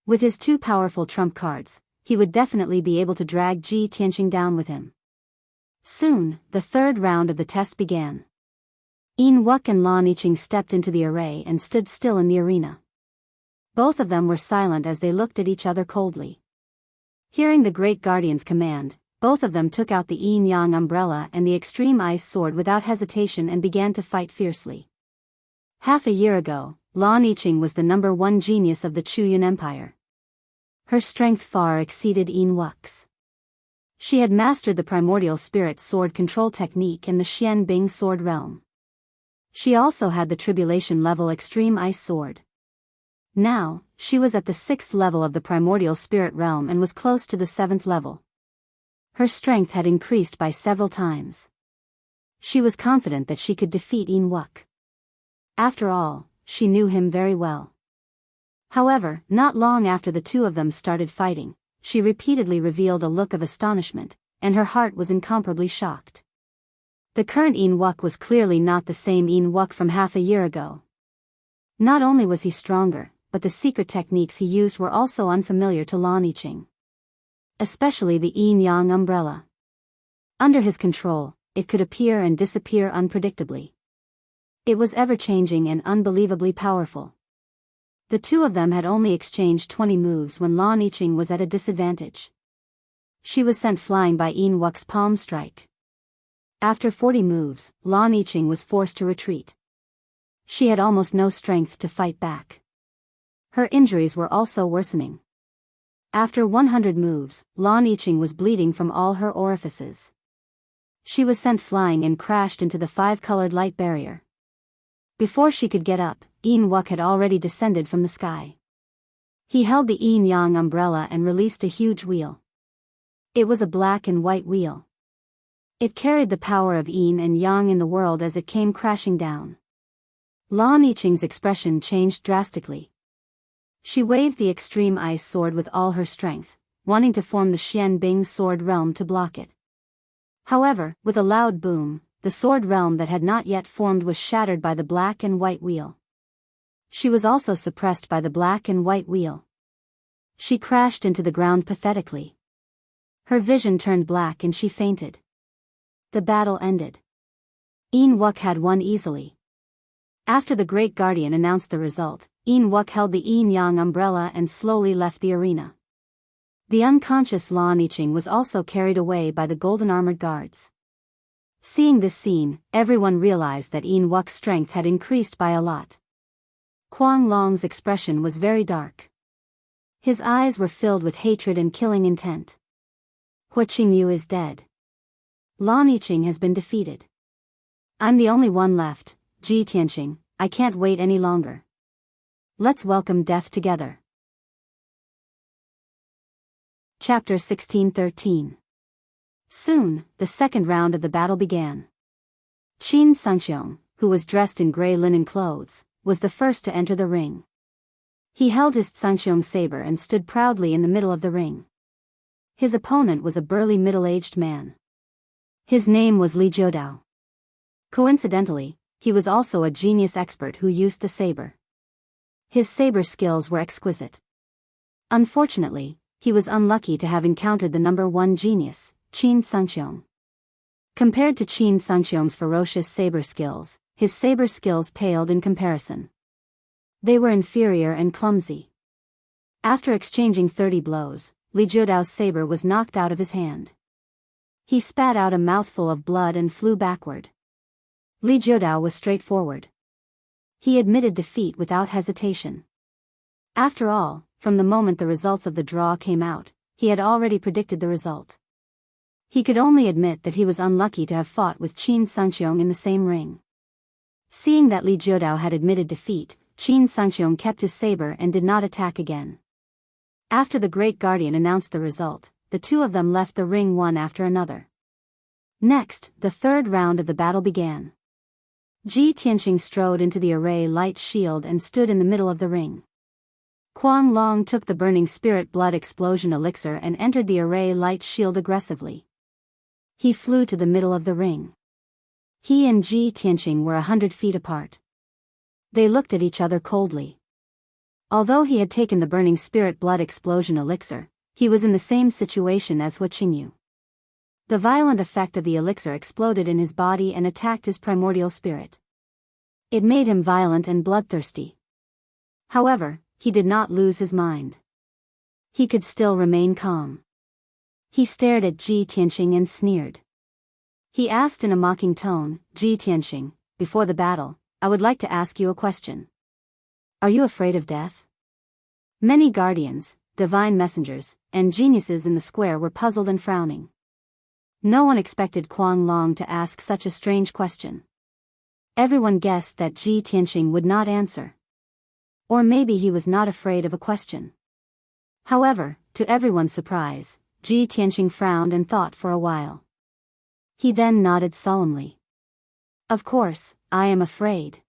With his 2 powerful trump cards, he would definitely be able to drag Ji Tianqing down with him. Soon, the third round of the test began. Yin Wuke and Lan Yiqing stepped into the array and stood still in the arena. Both of them were silent as they looked at each other coldly. Hearing the Great Guardian's command, both of them took out the yin-yang umbrella and the extreme ice sword without hesitation and began to fight fiercely. Half a year ago, Lan Yiqing was the #1 genius of the Chuyun Empire. Her strength far exceeded Yin Wuke's. She had mastered the primordial spirit sword control technique and the Xian Bing sword realm. She also had the tribulation level extreme ice sword. Now, she was at the 6th level of the primordial spirit realm and was close to the 7th level. Her strength had increased by several times. She was confident that she could defeat Yin Wuke. After all, she knew him very well. However, not long after the two of them started fighting, she repeatedly revealed a look of astonishment, and her heart was incomparably shocked. The current Yin Wuke was clearly not the same Yin Wuke from half a year ago. Not only was he stronger, but the secret techniques he used were also unfamiliar to Lan Yiqing. Especially the yin-yang umbrella. Under his control, it could appear and disappear unpredictably. It was ever-changing and unbelievably powerful. The two of them had only exchanged 20 moves when Lan Yiqing was at a disadvantage. She was sent flying by Yin Wuke's palm strike. After 40 moves, Lan Yiqing was forced to retreat. She had almost no strength to fight back. Her injuries were also worsening. After 100 moves, Lan Yiqing was bleeding from all her orifices. She was sent flying and crashed into the 5-colored light barrier. Before she could get up, Yin Wuke had already descended from the sky. He held the yin-yang umbrella and released a huge wheel. It was a black and white wheel. It carried the power of yin and yang in the world as it came crashing down. Lan Yiqing's expression changed drastically. She waved the extreme ice sword with all her strength, wanting to form the Xian Bing sword realm to block it. However, with a loud boom, the sword realm that had not yet formed was shattered by the black and white wheel. She was also suppressed by the black and white wheel. She crashed into the ground pathetically. Her vision turned black and she fainted. The battle ended. Yin Wuk had won easily. After the Great Guardian announced the result, Yin Wuk held the yin-yang umbrella and slowly left the arena. The unconscious Lan Yiqing was also carried away by the golden armored guards. Seeing this scene, everyone realized that Yin Wuk's strength had increased by a lot. Kuang Long's expression was very dark. His eyes were filled with hatred and killing intent. Hu Qingyu is dead. Lan Yiqing has been defeated. I'm the only one left, Ji Tianqing, I can't wait any longer. Let's welcome death together. Chapter 16:13. Soon, the second round of the battle began. Qin Sangxiong, who was dressed in gray linen clothes, was the first to enter the ring. He held his Sangxiong saber and stood proudly in the middle of the ring. His opponent was a burly middle-aged man. His name was Li Jiudao. Coincidentally, he was also a genius expert who used the saber. His saber skills were exquisite. Unfortunately, he was unlucky to have encountered the number one genius, Qin Sangxiong. Compared to Qin Sangxiong's ferocious saber skills, his saber skills paled in comparison. They were inferior and clumsy. After exchanging 30 blows, Li Jiudao's saber was knocked out of his hand. He spat out a mouthful of blood and flew backward. Li Jiudao was straightforward. He admitted defeat without hesitation. After all, from the moment the results of the draw came out, he had already predicted the result. He could only admit that he was unlucky to have fought with Qin Sangxiong in the same ring. Seeing that Li Jiudao had admitted defeat, Qin Sangxiong kept his saber and did not attack again. After the Great Guardian announced the result, the two of them left the ring one after another. Next, the third round of the battle began. Ji Tianqing strode into the array light shield and stood in the middle of the ring. Kuang Long took the burning spirit blood explosion elixir and entered the array light shield aggressively. He flew to the middle of the ring. He and Ji Tianqing were 100 feet apart. They looked at each other coldly. Although he had taken the burning spirit blood explosion elixir, he was in the same situation as Hu Qingyu. The violent effect of the elixir exploded in his body and attacked his primordial spirit. It made him violent and bloodthirsty. However, he did not lose his mind. He could still remain calm. He stared at Ji Tianqing and sneered. He asked in a mocking tone, Ji Tianqing, before the battle, I would like to ask you a question. Are you afraid of death? Many guardians, divine messengers, and geniuses in the square were puzzled and frowning. No one expected Kuang Long to ask such a strange question. Everyone guessed that Ji Tianqing would not answer. Or maybe he was not afraid of a question. However, to everyone's surprise, Ji Tianqing frowned and thought for a while. He then nodded solemnly. Of course, I am afraid.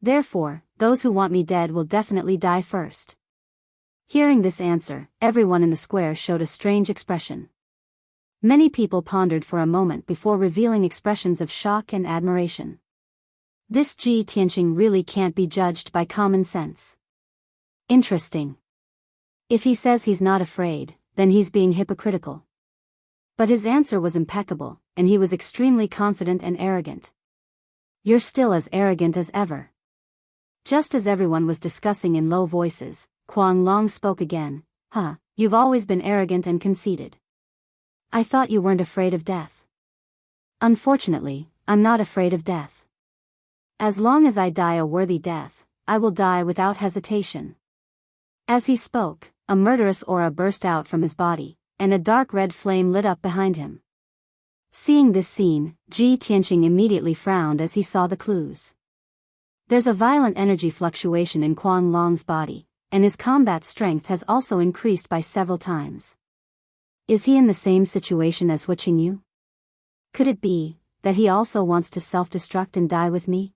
Therefore, those who want me dead will definitely die first. Hearing this answer, everyone in the square showed a strange expression. Many people pondered for a moment before revealing expressions of shock and admiration. This Ji Tianqing really can't be judged by common sense. Interesting. If he says he's not afraid, then he's being hypocritical. But his answer was impeccable, and he was extremely confident and arrogant. You're still as arrogant as ever. Just as everyone was discussing in low voices, Kuang Long spoke again. You've always been arrogant and conceited. I thought you weren't afraid of death. Unfortunately, I'm not afraid of death. As long as I die a worthy death, I will die without hesitation. As he spoke, a murderous aura burst out from his body, and a dark red flame lit up behind him. Seeing this scene, Ji Tianqing immediately frowned as he saw the clues. There's a violent energy fluctuation in Kuang Long's body, and his combat strength has also increased by several times. Is he in the same situation as Wuxia? Could it be that he also wants to self-destruct and die with me?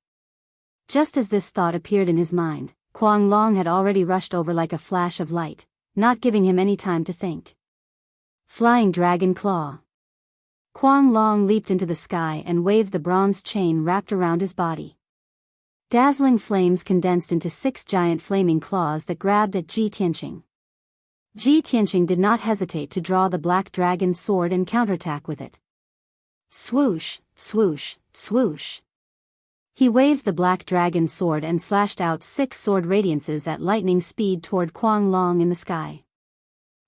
Just as this thought appeared in his mind, Kuang Long had already rushed over like a flash of light, not giving him any time to think. Flying Dragon Claw. Kuang Long leaped into the sky and waved the bronze chain wrapped around his body. Dazzling flames condensed into 6 giant flaming claws that grabbed at Ji Tianqing. Ji Tianqing did not hesitate to draw the black dragon sword and counterattack with it. Swoosh, swoosh, swoosh. He waved the black dragon sword and slashed out 6 sword radiances at lightning speed toward Kuang Long in the sky.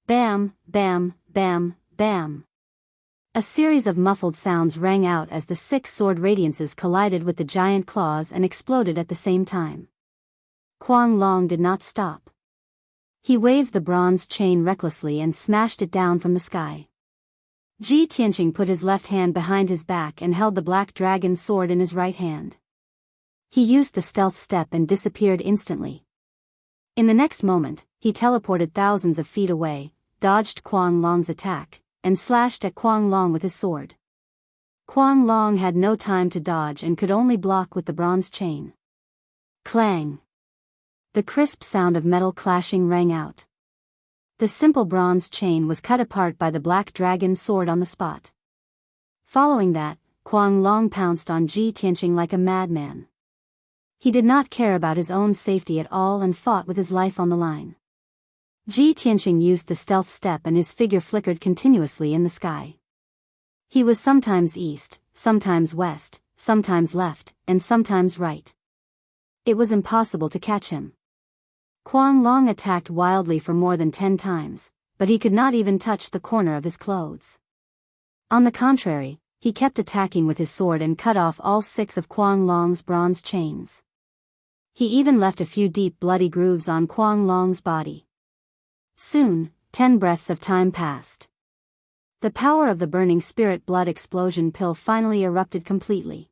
Bam, bam, bam, bam. A series of muffled sounds rang out as the 6 sword radiances collided with the giant claws and exploded at the same time. Kuang Long did not stop. He waved the bronze chain recklessly and smashed it down from the sky. Ji Tianqing put his left hand behind his back and held the black dragon sword in his right hand. He used the stealth step and disappeared instantly. In the next moment, he teleported thousands of feet away, dodged Kuang Long's attack, and slashed at Kuang Long with his sword. Kuang Long had no time to dodge and could only block with the bronze chain. Clang! The crisp sound of metal clashing rang out. The simple bronze chain was cut apart by the black dragon sword on the spot. Following that, Kuang Long pounced on Ji Tianqing like a madman. He did not care about his own safety at all and fought with his life on the line. Ji Tianqing used the stealth step and his figure flickered continuously in the sky. He was sometimes east, sometimes west, sometimes left, and sometimes right. It was impossible to catch him. Kuang Long attacked wildly for more than 10 times, but he could not even touch the corner of his clothes. On the contrary, he kept attacking with his sword and cut off all 6 of Kuang Long's bronze chains. He even left a few deep bloody grooves on Kuang Long's body. Soon, 10 breaths of time passed. The power of the burning spirit blood explosion pill finally erupted completely.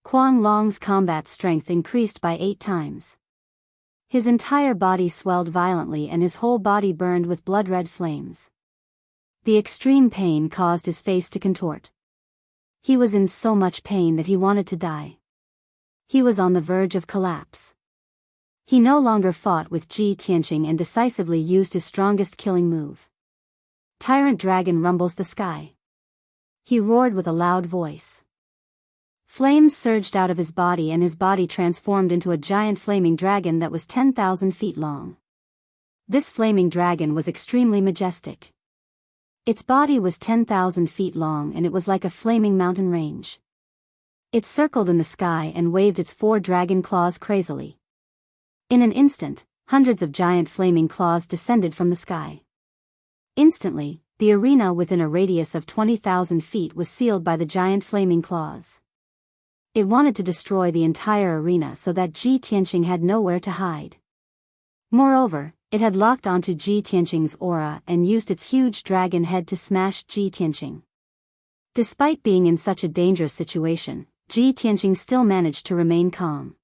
Kuang Long's combat strength increased by 8 times. His entire body swelled violently and his whole body burned with blood-red flames. The extreme pain caused his face to contort. He was in so much pain that he wanted to die. He was on the verge of collapse. He no longer fought with Ji Tianqing and decisively used his strongest killing move. Tyrant Dragon rumbles the sky. He roared with a loud voice. Flames surged out of his body and his body transformed into a giant flaming dragon that was 10,000 feet long. This flaming dragon was extremely majestic. Its body was 10,000 feet long and it was like a flaming mountain range. It circled in the sky and waved its 4 dragon claws crazily. In an instant, hundreds of giant flaming claws descended from the sky. Instantly, the arena within a radius of 20,000 feet was sealed by the giant flaming claws. It wanted to destroy the entire arena so that Ji Tianqing had nowhere to hide. Moreover, it had locked onto Ji Tianqing's aura and used its huge dragon head to smash Ji Tianqing. Despite being in such a dangerous situation, Ji Tianqing still managed to remain calm.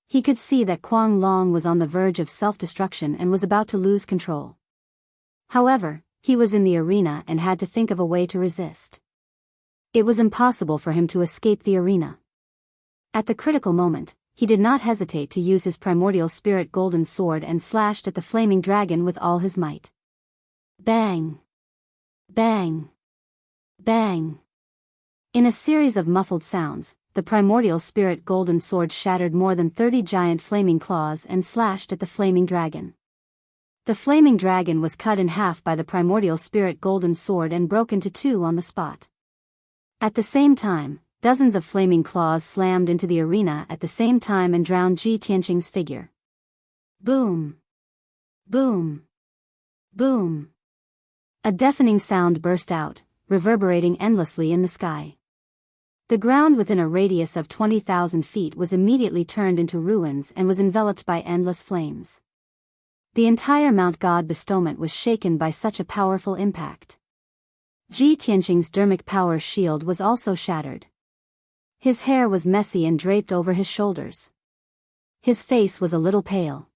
He could see that Kuang Long was on the verge of self-destruction and was about to lose control. However, he was in the arena and had to think of a way to resist. It was impossible for him to escape the arena. At the critical moment, he did not hesitate to use his primordial spirit golden sword and slashed at the flaming dragon with all his might. Bang! Bang! Bang! In a series of muffled sounds, the primordial spirit golden sword shattered more than 30 giant flaming claws and slashed at the flaming dragon. The flaming dragon was cut in half by the primordial spirit golden sword and broke into 2 on the spot. At the same time, dozens of flaming claws slammed into the arena at the same time and drowned Ji Tianqing's figure. Boom! Boom! Boom! A deafening sound burst out, reverberating endlessly in the sky. The ground within a radius of 20,000 feet was immediately turned into ruins and was enveloped by endless flames. The entire Mount God bestowment was shaken by such a powerful impact. Ji Tianqing's dermic power shield was also shattered. His hair was messy and draped over his shoulders. His face was a little pale.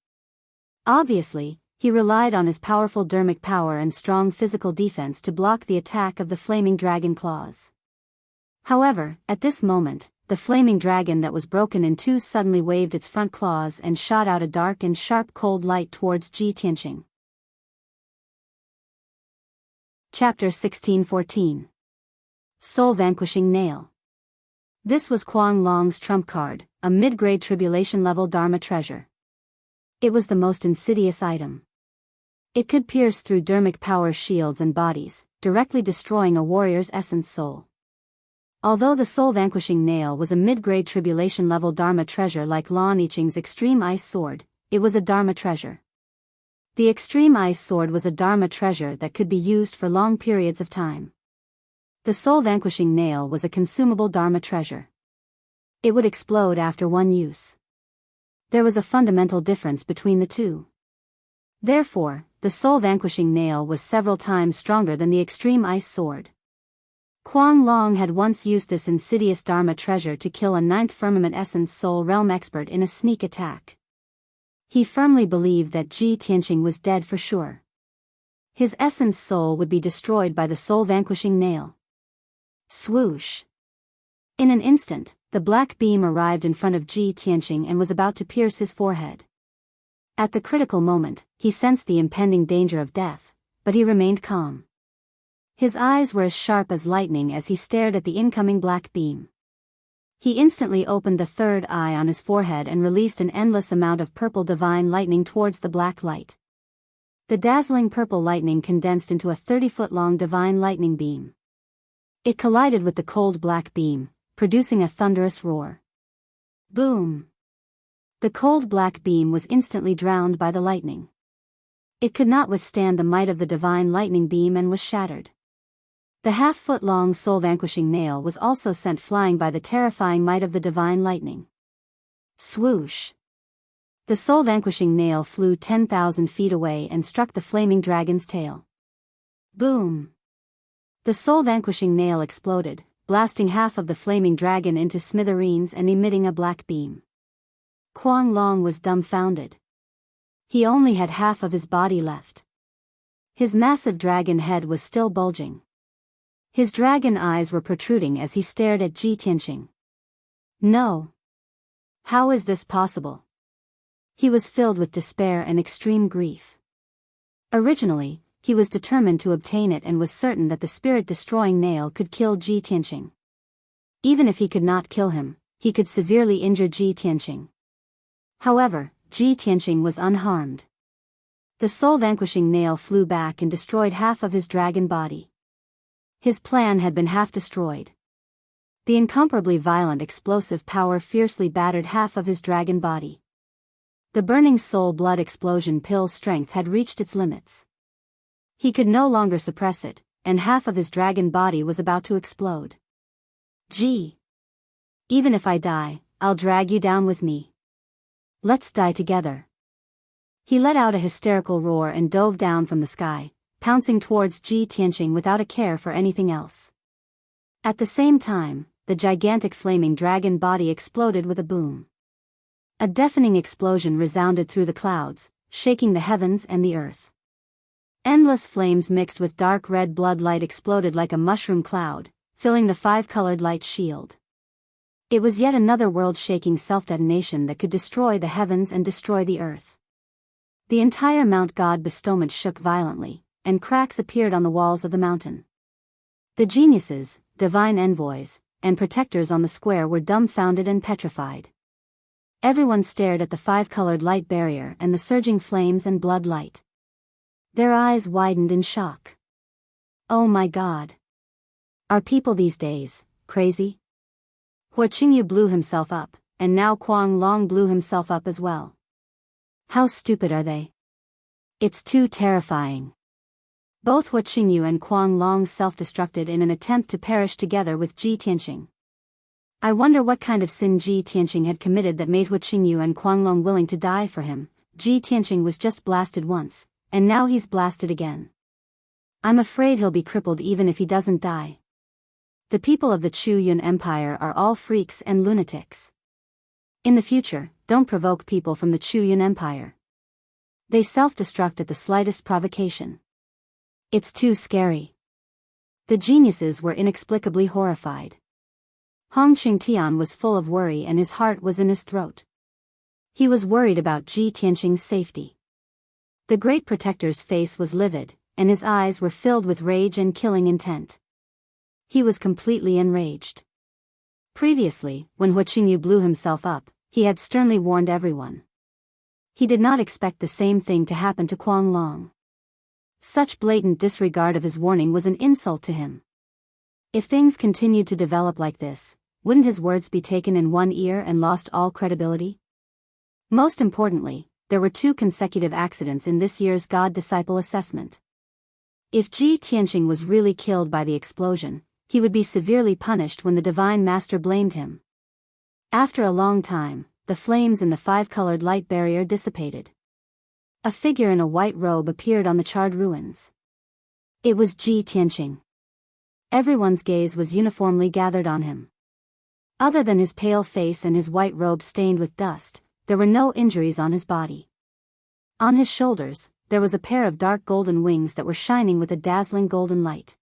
Obviously, he relied on his powerful dermic power and strong physical defense to block the attack of the flaming dragon claws. However, at this moment, the flaming dragon that was broken in two suddenly waved its front claws and shot out a dark and sharp cold light towards Ji Tianqing. Chapter 1614. Soul Vanquishing Nail. This was Kuang Long's trump card, a mid-grade tribulation-level Dharma treasure. It was the most insidious item. It could pierce through dermic power shields and bodies, directly destroying a warrior's essence soul. Although the soul-vanquishing nail was a mid-grade tribulation-level Dharma treasure like Lan Yiqing's Extreme Ice Sword, it was a Dharma treasure. The Extreme Ice Sword was a Dharma treasure that could be used for long periods of time. The soul-vanquishing nail was a consumable Dharma treasure. It would explode after one use. There was a fundamental difference between the two. Therefore, the soul-vanquishing nail was several times stronger than the Extreme Ice Sword. Kuang Long had once used this insidious Dharma treasure to kill a 9th Firmament Essence Soul Realm expert in a sneak attack. He firmly believed that Ji Tianqing was dead for sure. His essence soul would be destroyed by the soul-vanquishing nail. Swoosh! In an instant, the black beam arrived in front of Ji Tianqing and was about to pierce his forehead. At the critical moment, he sensed the impending danger of death, but he remained calm. His eyes were as sharp as lightning as he stared at the incoming black beam. He instantly opened the third eye on his forehead and released an endless amount of purple divine lightning towards the black light. The dazzling purple lightning condensed into a 30-foot-long divine lightning beam. It collided with the cold black beam, producing a thunderous roar. Boom! The cold black beam was instantly drowned by the lightning. It could not withstand the might of the divine lightning beam and was shattered. The half-foot-long soul-vanquishing nail was also sent flying by the terrifying might of the divine lightning. Swoosh! The soul-vanquishing nail flew 10,000 feet away and struck the flaming dragon's tail. Boom! The soul-vanquishing nail exploded, blasting half of the flaming dragon into smithereens and emitting a black beam. Kuang Long was dumbfounded. He only had half of his body left. His massive dragon head was still bulging. His dragon eyes were protruding as he stared at Ji Tianqing. No! How is this possible? He was filled with despair and extreme grief. Originally, he was determined to obtain it and was certain that the spirit-destroying nail could kill Ji Tianqing. Even if he could not kill him, he could severely injure Ji Tianqing. However, Ji Tianqing was unharmed. The soul-vanquishing nail flew back and destroyed half of his dragon body. His plan had been half destroyed. The incomparably violent explosive power fiercely battered half of his dragon body. The burning soul blood explosion pill's strength had reached its limits. He could no longer suppress it, and half of his dragon body was about to explode. Ji! Even if I die, I'll drag you down with me. Let's die together. He let out a hysterical roar and dove down from the sky, pouncing towards Ji Tianqing without a care for anything else. At the same time, the gigantic flaming dragon body exploded with a boom. A deafening explosion resounded through the clouds, shaking the heavens and the earth. Endless flames mixed with dark red blood light exploded like a mushroom cloud, filling the five-colored light shield. It was yet another world-shaking self-detonation that could destroy the heavens and destroy the earth. The entire Mount God bestowment shook violently, and cracks appeared on the walls of the mountain. The geniuses, divine envoys, and protectors on the square were dumbfounded and petrified. Everyone stared at the five-colored light barrier and the surging flames and blood light. Their eyes widened in shock. Oh my God! Are people these days crazy? Hua Qingyu blew himself up, and now Kuang Long blew himself up as well. How stupid are they? It's too terrifying. Both Hua Qingyu and Kuang Long self-destructed in an attempt to perish together with Ji Tianqing. I wonder what kind of sin Ji Tianqing had committed that made Hua Qingyu and Kuang Long willing to die for him. Ji Tianqing was just blasted once, and now he's blasted again. I'm afraid he'll be crippled even if he doesn't die. The people of the Chu Yun Empire are all freaks and lunatics. In the future, don't provoke people from the Chu Yun Empire. They self-destruct at the slightest provocation. It's too scary. The geniuses were inexplicably horrified. Hong Qingtian was full of worry and his heart was in his throat. He was worried about Ji Tianqing's safety. The Great Protector's face was livid, and his eyes were filled with rage and killing intent. He was completely enraged. Previously, when Wuxia blew himself up, he had sternly warned everyone. He did not expect the same thing to happen to Quang Long. Such blatant disregard of his warning was an insult to him. If things continued to develop like this, wouldn't his words be taken in one ear and lost all credibility? Most importantly, there were 2 consecutive accidents in this year's God-Disciple assessment. If Ji Tianqing was really killed by the explosion, he would be severely punished when the Divine Master blamed him. After a long time, the flames in the 5-colored light barrier dissipated. A figure in a white robe appeared on the charred ruins. It was Ji Tianqing. Everyone's gaze was uniformly gathered on him. Other than his pale face and his white robe stained with dust, there were no injuries on his body. On his shoulders, there was a pair of dark golden wings that were shining with a dazzling golden light.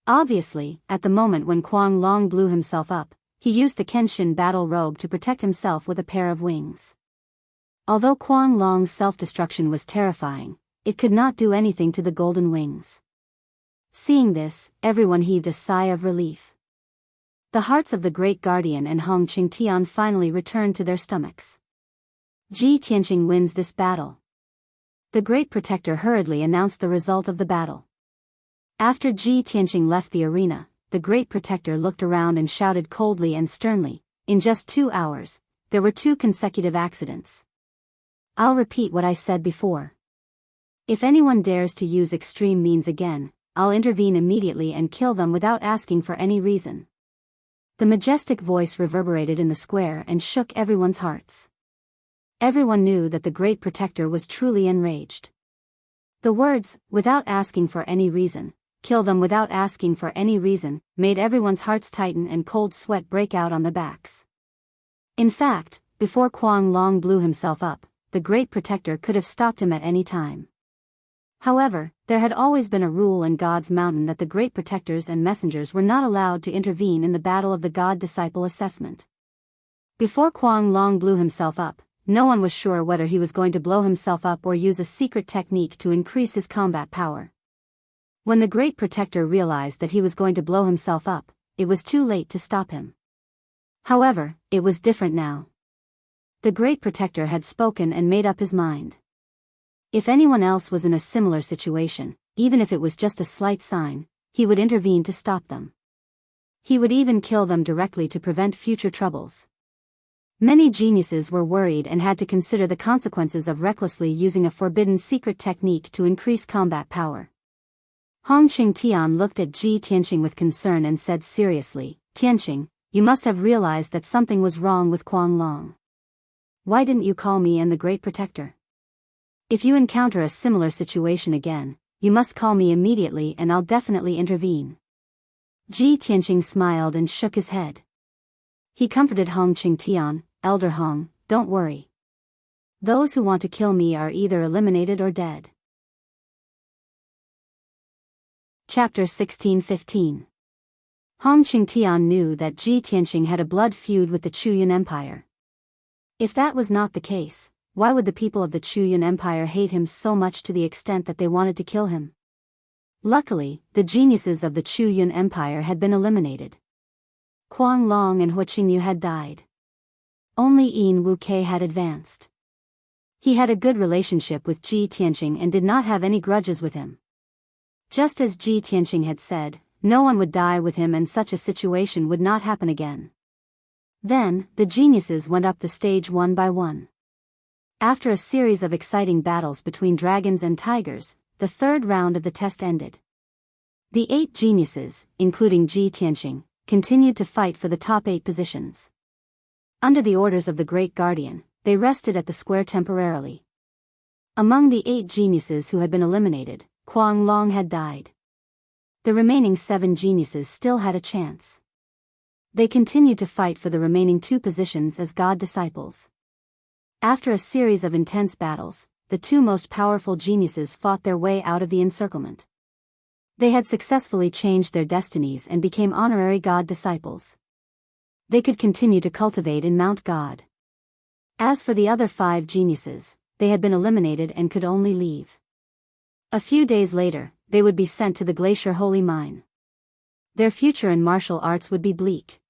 Obviously, at the moment when Quang Long blew himself up, he used the Kenshin battle robe to protect himself with a pair of wings. Although Quang Long's self-destruction was terrifying, it could not do anything to the golden wings. Seeing this, everyone heaved a sigh of relief. The hearts of the Great Guardian and Hong Qingtian finally returned to their stomachs. Ji Tianqing wins this battle. The Great Protector hurriedly announced the result of the battle. After Ji Tianqing left the arena, the Great Protector looked around and shouted coldly and sternly, "In just 2 hours, there were 2 consecutive accidents. I'll repeat what I said before. If anyone dares to use extreme means again, I'll intervene immediately and kill them without asking for any reason." The majestic voice reverberated in the square and shook everyone's hearts. Everyone knew that the Great Protector was truly enraged. The words, "without asking for any reason, kill them without asking for any reason," made everyone's hearts tighten and cold sweat break out on their backs. In fact, before Quang Long blew himself up, the Great Protector could have stopped him at any time. However, there had always been a rule in God's Mountain that the Great Protectors and messengers were not allowed to intervene in the battle of the God-Disciple assessment. Before Quang Long blew himself up, no one was sure whether he was going to blow himself up or use a secret technique to increase his combat power. When the Great Protector realized that he was going to blow himself up, it was too late to stop him. However, it was different now. The Great Protector had spoken and made up his mind. If anyone else was in a similar situation, even if it was just a slight sign, he would intervene to stop them. He would even kill them directly to prevent future troubles. Many geniuses were worried and had to consider the consequences of recklessly using a forbidden secret technique to increase combat power. Hong Qingtian looked at Ji Tianqing with concern and said seriously, "Tianqing, you must have realized that something was wrong with Quang Long. Why didn't you call me and the Great Protector? If you encounter a similar situation again, you must call me immediately and I'll definitely intervene." Ji Tianqing smiled and shook his head. He comforted Hong Qingtian, "Elder Hong, don't worry. Those who want to kill me are either eliminated or dead." Chapter 16-15. Hong Qingtian knew that Ji Tianqing had a blood feud with the Chuyun Empire. If that was not the case, why would the people of the Chuyun Empire hate him so much to the extent that they wanted to kill him? Luckily, the geniuses of the Chuyun Empire had been eliminated. Quang Long and Wuxia had died. Only Yin Wuke had advanced. He had a good relationship with Ji Tianqing and did not have any grudges with him. Just as Ji Tianqing had said, no one would die with him and such a situation would not happen again. Then, the geniuses went up the stage one by one. After a series of exciting battles between dragons and tigers, the 3rd round of the test ended. The 8 geniuses, including Ji Tianqing, continued to fight for the top 8 positions. Under the orders of the Great Guardian, they rested at the square temporarily. Among the 8 geniuses who had been eliminated, Quang Long had died. The remaining 7 geniuses still had a chance. They continued to fight for the remaining 2 positions as God disciples. After a series of intense battles, the two most powerful geniuses fought their way out of the encirclement. They had successfully changed their destinies and became honorary God disciples. They could continue to cultivate in Mount God. As for the other 5 geniuses, they had been eliminated and could only leave. A few days later, they would be sent to the Glacier Holy Mine. Their future in martial arts would be bleak.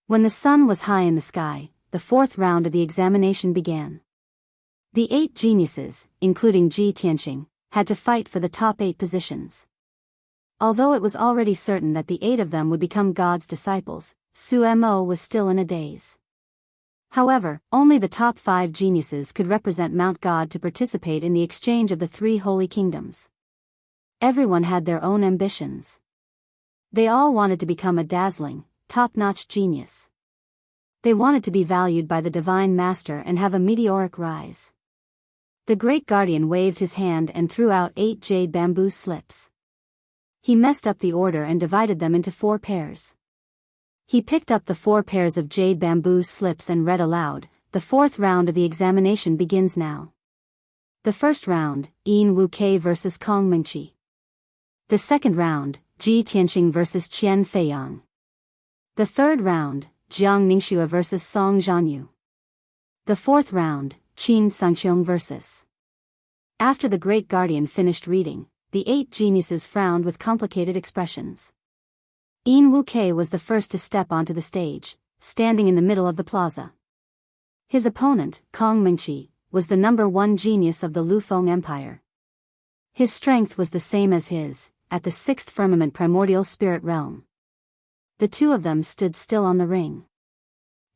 When the sun was high in the sky, the 4th round of the examination began. The 8 geniuses, including Ji Tianqing, had to fight for the top 8 positions. Although it was already certain that the 8 of them would become God's disciples, Su Mo was still in a daze. However, only the top 5 geniuses could represent Mount God to participate in the exchange of the 3 holy kingdoms. Everyone had their own ambitions. They all wanted to become a dazzling, top-notch genius. They wanted to be valued by the Divine Master and have a meteoric rise. The Great Guardian waved his hand and threw out 8 jade bamboo slips. He messed up the order and divided them into 4 pairs. He picked up the 4 pairs of jade bamboo slips and read aloud, "The 4th round of the examination begins now. The first round, Yin Wuke vs. Kong Mingqi. The second round, Ji Tianqing vs. Qian Feiyang. The third round, Jiang Ningxue vs. Song Zhanyu. The 4th round, Qin Sangqiong vs." After the Great Guardian finished reading, the 8 geniuses frowned with complicated expressions. Yin Wuke was the first to step onto the stage, standing in the middle of the plaza. His opponent, Kong Mingqi, was the number 1 genius of the Lufeng Empire. His strength was the same as his, at the 6th firmament primordial spirit realm. The two of them stood still on the ring.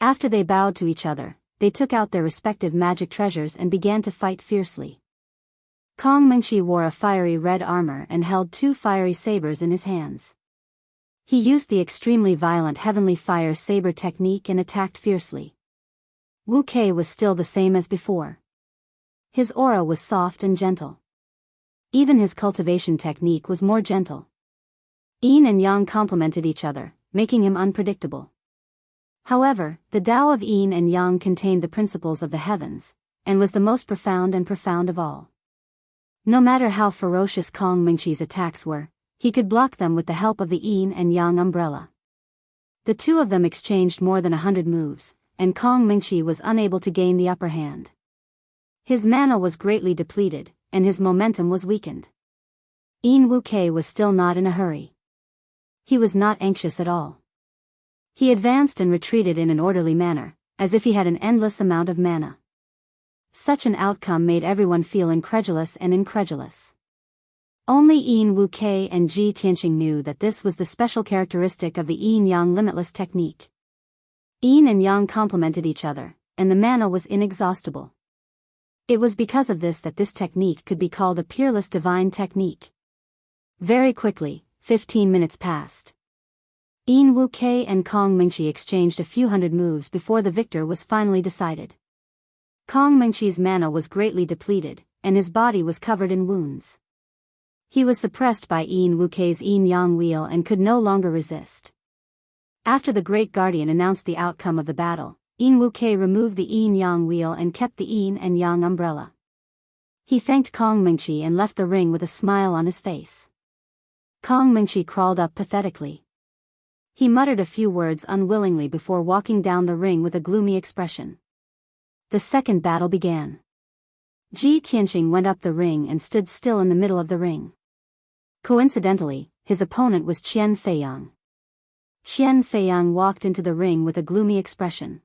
After they bowed to each other, they took out their respective magic treasures and began to fight fiercely. Kong Mingqi wore a fiery red armor and held 2 fiery sabers in his hands. He used the extremely violent heavenly fire saber technique and attacked fiercely. Wu Kei was still the same as before. His aura was soft and gentle. Even his cultivation technique was more gentle. Yin and Yang complemented each other, making him unpredictable. However, the Tao of Yin and Yang contained the principles of the heavens, and was the most profound of all. No matter how ferocious Kong Mingqi's attacks were, he could block them with the help of the Yin and Yang umbrella. The two of them exchanged more than 100 moves, and Kong Mingqi was unable to gain the upper hand. His mana was greatly depleted, and his momentum was weakened. Yin Wuke was still not in a hurry. He was not anxious at all. He advanced and retreated in an orderly manner, as if he had an endless amount of mana. Such an outcome made everyone feel incredulous. Only Yin Wuke and Ji Tianqing knew that this was the special characteristic of the Yin-Yang limitless technique. Yin and Yang complemented each other, and the mana was inexhaustible. It was because of this that this technique could be called a peerless divine technique. Very quickly, 15 minutes passed. Yin Wuke and Kong Mingqi exchanged a few hundred moves before the victor was finally decided. Kong Mingqi's mana was greatly depleted, and his body was covered in wounds. He was suppressed by Yin Wuke's yin-yang wheel and could no longer resist. After the Great Guardian announced the outcome of the battle, Yin Wuke removed the yin-yang wheel and kept the yin and yang umbrella. He thanked Kong Mingqi and left the ring with a smile on his face. Kong Mingqi crawled up pathetically. He muttered a few words unwillingly before walking down the ring with a gloomy expression. The second battle began. Ji Tianqing went up the ring and stood still in the middle of the ring. Coincidentally, his opponent was Qian Feiyang. Qian Feiyang walked into the ring with a gloomy expression.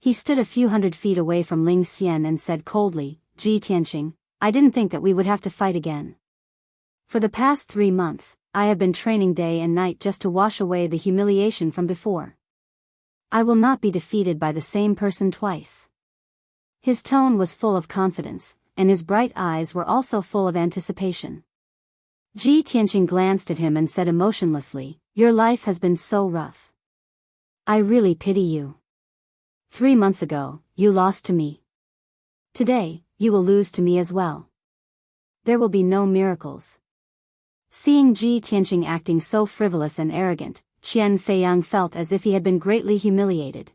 He stood a few hundred feet away from Ling Xian and said coldly, "Ji Tianqing, I didn't think that we would have to fight again. For the past 3 months, I have been training day and night just to wash away the humiliation from before. I will not be defeated by the same person twice." His tone was full of confidence, and his bright eyes were also full of anticipation. Ji Tianqing glanced at him and said emotionlessly, "Your life has been so rough. I really pity you. 3 months ago, you lost to me. Today, you will lose to me as well. There will be no miracles." Seeing Ji Tianqing acting so frivolous and arrogant, Qian Feiyang felt as if he had been greatly humiliated.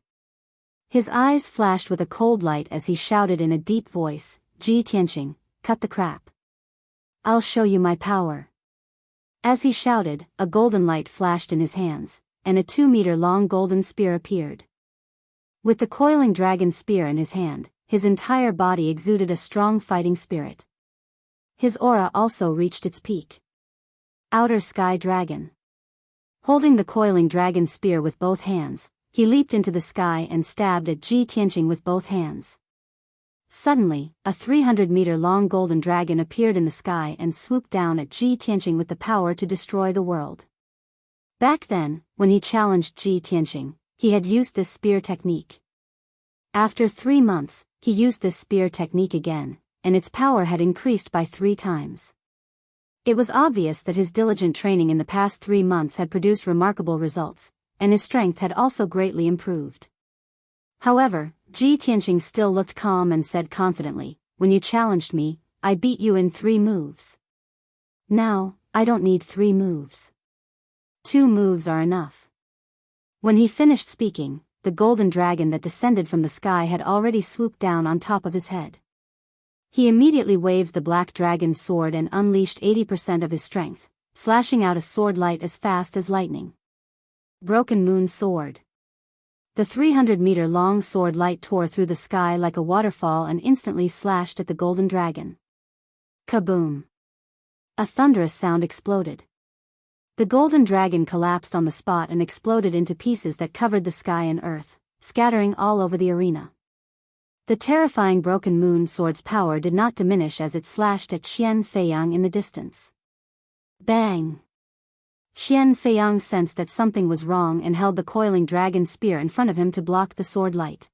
His eyes flashed with a cold light as he shouted in a deep voice, "Ji Tianqing, cut the crap. I'll show you my power." As he shouted, a golden light flashed in his hands, and a 2-meter-long golden spear appeared. With the coiling dragon spear in his hand, his entire body exuded a strong fighting spirit. His aura also reached its peak. Outer Sky Dragon. Holding the coiling dragon spear with both hands, he leaped into the sky and stabbed at Ji Tianqing with both hands. Suddenly, a 300-meter-long golden dragon appeared in the sky and swooped down at Ji Tianqing with the power to destroy the world. Back then, when he challenged Ji Tianqing, he had used this spear technique. After 3 months, he used this spear technique again, and its power had increased by 3 times. It was obvious that his diligent training in the past 3 months had produced remarkable results, and his strength had also greatly improved. However, Ji Tianqing still looked calm and said confidently, "When you challenged me, I beat you in 3 moves. Now, I don't need 3 moves. 2 moves are enough." When he finished speaking, the golden dragon that descended from the sky had already swooped down on top of his head. He immediately waved the black dragon's sword and unleashed 80% of his strength, slashing out a sword light as fast as lightning. Broken Moon Sword. The 300-meter-long sword light tore through the sky like a waterfall and instantly slashed at the golden dragon. Kaboom! A thunderous sound exploded. The golden dragon collapsed on the spot and exploded into pieces that covered the sky and earth, scattering all over the arena. The terrifying Broken Moon Sword's power did not diminish as it slashed at Qian Feiyang in the distance. Bang! Qian Feiyang sensed that something was wrong and held the coiling dragon spear in front of him to block the sword light.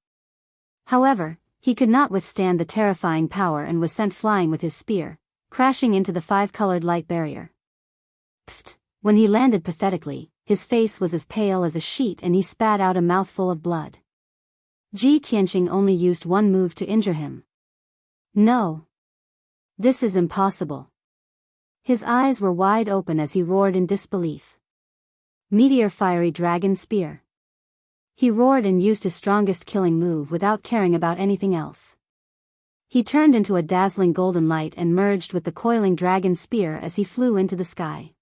However, he could not withstand the terrifying power and was sent flying with his spear, crashing into the 5-colored light barrier. Pfft! When he landed pathetically, his face was as pale as a sheet and he spat out a mouthful of blood. Ji Tianqing only used 1 move to injure him. No! This is impossible. His eyes were wide open as he roared in disbelief. Meteor Fiery Dragon Spear. He roared and used his strongest killing move without caring about anything else. He turned into a dazzling golden light and merged with the coiling dragon spear as he flew into the sky.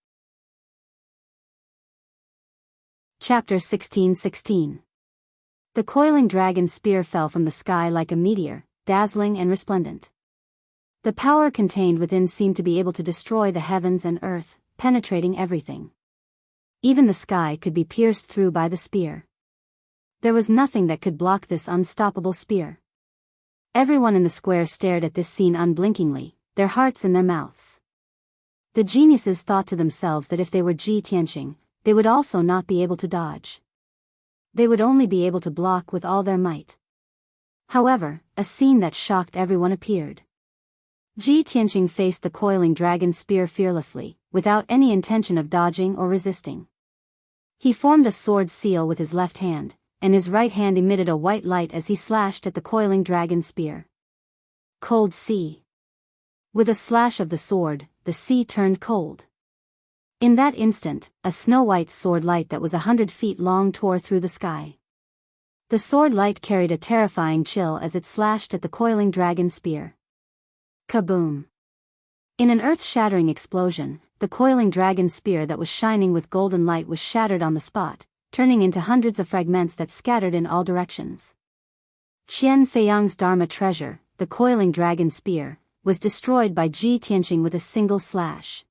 Chapter 16:16. The coiling dragon spear fell from the sky like a meteor, dazzling and resplendent. The power contained within seemed to be able to destroy the heavens and earth, penetrating everything. Even the sky could be pierced through by the spear. There was nothing that could block this unstoppable spear. Everyone in the square stared at this scene unblinkingly, their hearts in their mouths. The geniuses thought to themselves that if they were Ji Tianqing, they would also not be able to dodge. They would only be able to block with all their might. However, a scene that shocked everyone appeared. Ji Tianqing faced the coiling dragon spear fearlessly, without any intention of dodging or resisting. He formed a sword seal with his left hand, and his right hand emitted a white light as he slashed at the coiling dragon spear. Cold Sea. With a slash of the sword, the sea turned cold. In that instant, a snow-white sword light that was 100 feet long tore through the sky. The sword light carried a terrifying chill as it slashed at the coiling dragon spear. Kaboom! In an earth-shattering explosion, the coiling dragon spear that was shining with golden light was shattered on the spot, turning into hundreds of fragments that scattered in all directions. Qian Feiyang's Dharma treasure, the coiling dragon spear, was destroyed by Ji Tianqing with a single slash.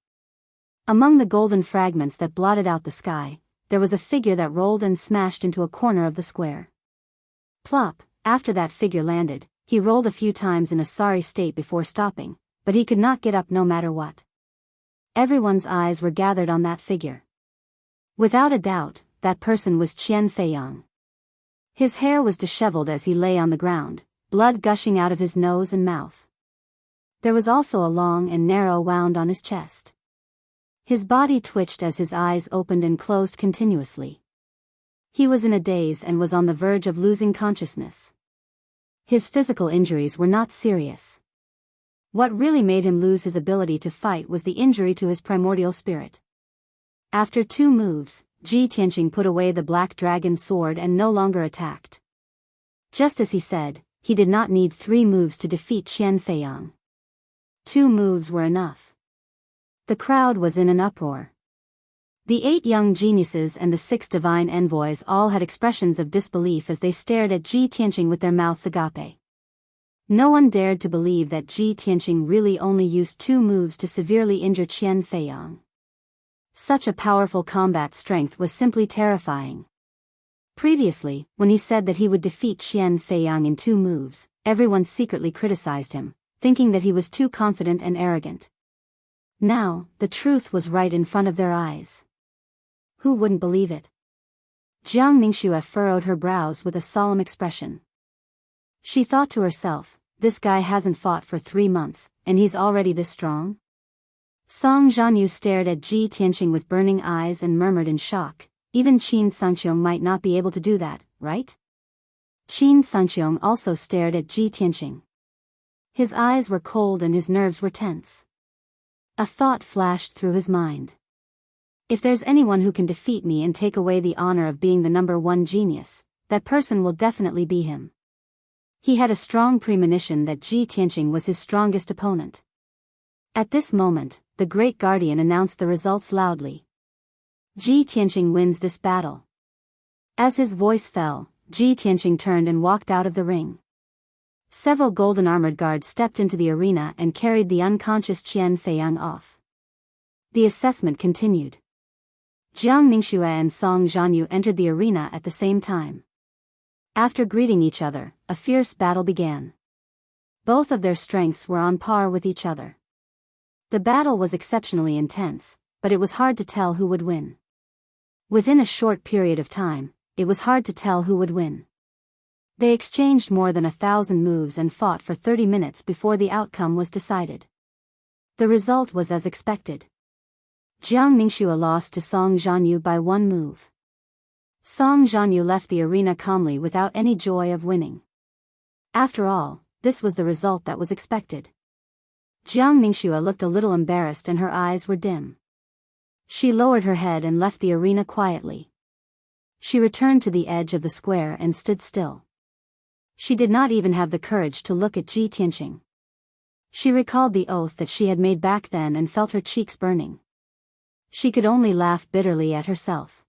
Among the golden fragments that blotted out the sky, there was a figure that rolled and smashed into a corner of the square. Plop! After that figure landed, he rolled a few times in a sorry state before stopping, but he could not get up no matter what. Everyone's eyes were gathered on that figure. Without a doubt, that person was Qian Feiyang. His hair was disheveled as he lay on the ground, blood gushing out of his nose and mouth. There was also a long and narrow wound on his chest. His body twitched as his eyes opened and closed continuously. He was in a daze and was on the verge of losing consciousness. His physical injuries were not serious. What really made him lose his ability to fight was the injury to his primordial spirit. After 2 moves, Ji Tianqing put away the black dragon sword and no longer attacked. Just as he said, he did not need 3 moves to defeat Qian Feiyang. 2 moves were enough. The crowd was in an uproar. The 8 young geniuses and the 6 divine envoys all had expressions of disbelief as they stared at Ji Tianqing with their mouths agape. No one dared to believe that Ji Tianqing really only used 2 moves to severely injure Qian Feiyang. Such a powerful combat strength was simply terrifying. Previously, when he said that he would defeat Qian Feiyang in 2 moves, everyone secretly criticized him, thinking that he was too confident and arrogant. Now, the truth was right in front of their eyes. Who wouldn't believe it? Jiang Mingxue furrowed her brows with a solemn expression. She thought to herself, this guy hasn't fought for 3 months, and he's already this strong? Song Zhanyu stared at Ji Tianqing with burning eyes and murmured in shock, even Qin Sangqiong might not be able to do that, right? Qin Sangqiong also stared at Ji Tianqing. His eyes were cold and his nerves were tense. A thought flashed through his mind. If there's anyone who can defeat me and take away the honor of being the #1 genius, that person will definitely be him. He had a strong premonition that Ji Tianqing was his strongest opponent. At this moment, the Great Guardian announced the results loudly. Ji Tianqing wins this battle. As his voice fell, Ji Tianqing turned and walked out of the ring. Several golden armored guards stepped into the arena and carried the unconscious Qian Feiyang off. The assessment continued. Jiang Mingxue and Song Zhanyu entered the arena at the same time. After greeting each other, a fierce battle began. Both of their strengths were on par with each other. The battle was exceptionally intense, but it was hard to tell who would win. Within a short period of time, it was hard to tell who would win. They exchanged more than 1,000 moves and fought for 30 minutes before the outcome was decided. The result was as expected. Jiang Mingxue lost to Song Zhanyu by 1 move. Song Zhanyu left the arena calmly without any joy of winning. After all, this was the result that was expected. Jiang Mingxue looked a little embarrassed and her eyes were dim. She lowered her head and left the arena quietly. She returned to the edge of the square and stood still. She did not even have the courage to look at Ji Tianqing. She recalled the oath that she had made back then and felt her cheeks burning. She could only laugh bitterly at herself.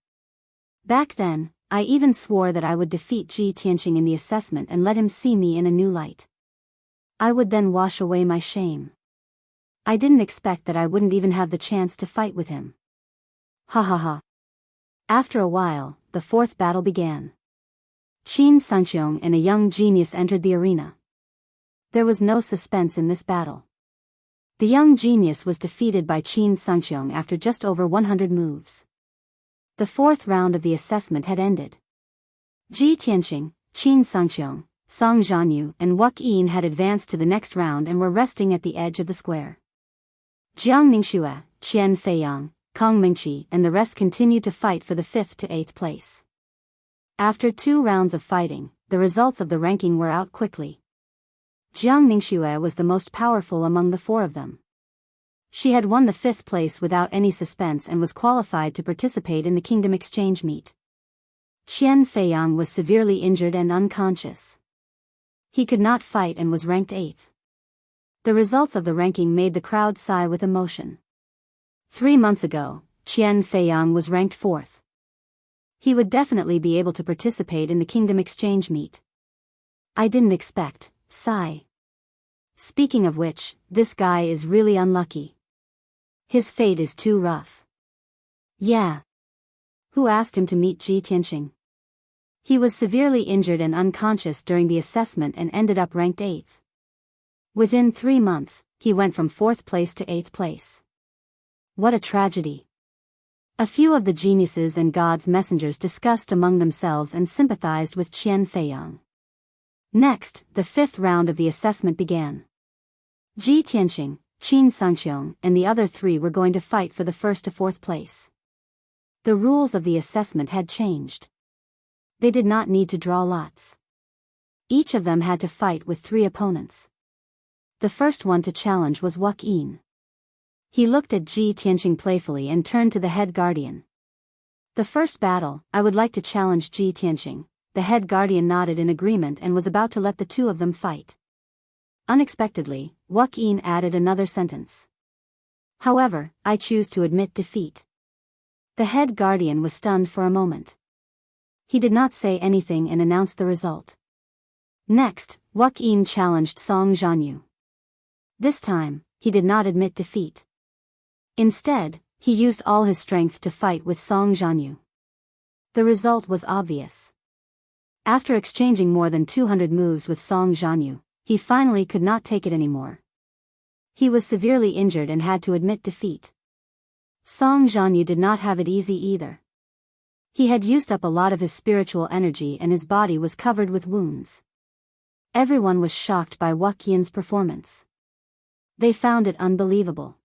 Back then, I even swore that I would defeat Ji Tianqing in the assessment and let him see me in a new light. I would then wash away my shame. I didn't expect that I wouldn't even have the chance to fight with him. Ha ha ha. After a while, the 4th battle began. Qin Sangqiong and a young genius entered the arena. There was no suspense in this battle. The young genius was defeated by Qin Sangqiong after just over 100 moves. The 4th round of the assessment had ended. Ji Tianqing, Qin Sangqiong, Song Zhanyu and Wuxia Yin had advanced to the next round and were resting at the edge of the square. Jiang Mingxue, Qian Feiyang, Kong Mingqi and the rest continued to fight for the 5th to 8th place. After 2 rounds of fighting, the results of the ranking were out quickly. Jiang Mingxue was the most powerful among the 4 of them. She had won the 5th place without any suspense and was qualified to participate in the Kingdom Exchange meet. Qian Feiyang was severely injured and unconscious. He could not fight and was ranked 8th. The results of the ranking made the crowd sigh with emotion. 3 months ago, Qian Feiyang was ranked 4th. He would definitely be able to participate in the Kingdom Exchange meet. I didn't expect, sigh. Speaking of which, this guy is really unlucky. His fate is too rough. Yeah. Who asked him to meet Ji Tianqing? He was severely injured and unconscious during the assessment and ended up ranked 8th. Within 3 months, he went from 4th place to 8th place. What a tragedy. A few of the geniuses and God's messengers discussed among themselves and sympathized with Qian Feiyang. Next, the 5th round of the assessment began. Ji Tianqing, Qin Sangqiong and the other 3 were going to fight for the 1st to 4th place. The rules of the assessment had changed. They did not need to draw lots. Each of them had to fight with 3 opponents. The first one to challenge was Wuxia Yin. He looked at Ji Tianqing playfully and turned to the head guardian. The first battle, I would like to challenge Ji Tianqing, the head guardian nodded in agreement and was about to let the two of them fight. Unexpectedly, Wuxia added another sentence. However, I choose to admit defeat. The head guardian was stunned for a moment. He did not say anything and announced the result. Next, Wuxia challenged Song Jianghu. This time, he did not admit defeat. Instead, he used all his strength to fight with Song Jianghu. The result was obvious. After exchanging more than 200 moves with Song Jianghu, he finally could not take it anymore. He was severely injured and had to admit defeat. Song Jianghu did not have it easy either. He had used up a lot of his spiritual energy and his body was covered with wounds. Everyone was shocked by Wuxia's performance. They found it unbelievable.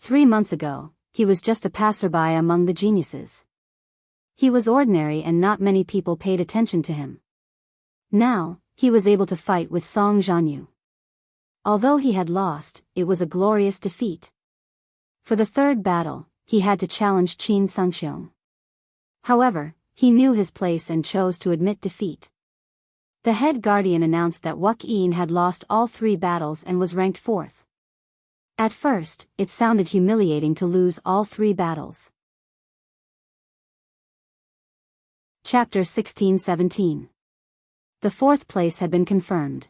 3 months ago, he was just a passerby among the geniuses. He was ordinary and not many people paid attention to him. Now, he was able to fight with Song Jianghu. Although he had lost, it was a glorious defeat. For the third battle, he had to challenge Qin Sangxiong. However, he knew his place and chose to admit defeat. The head guardian announced that Wuxia had lost all 3 battles and was ranked 4th. At first, it sounded humiliating to lose all 3 battles. Chapter 16-17. The 4th place had been confirmed.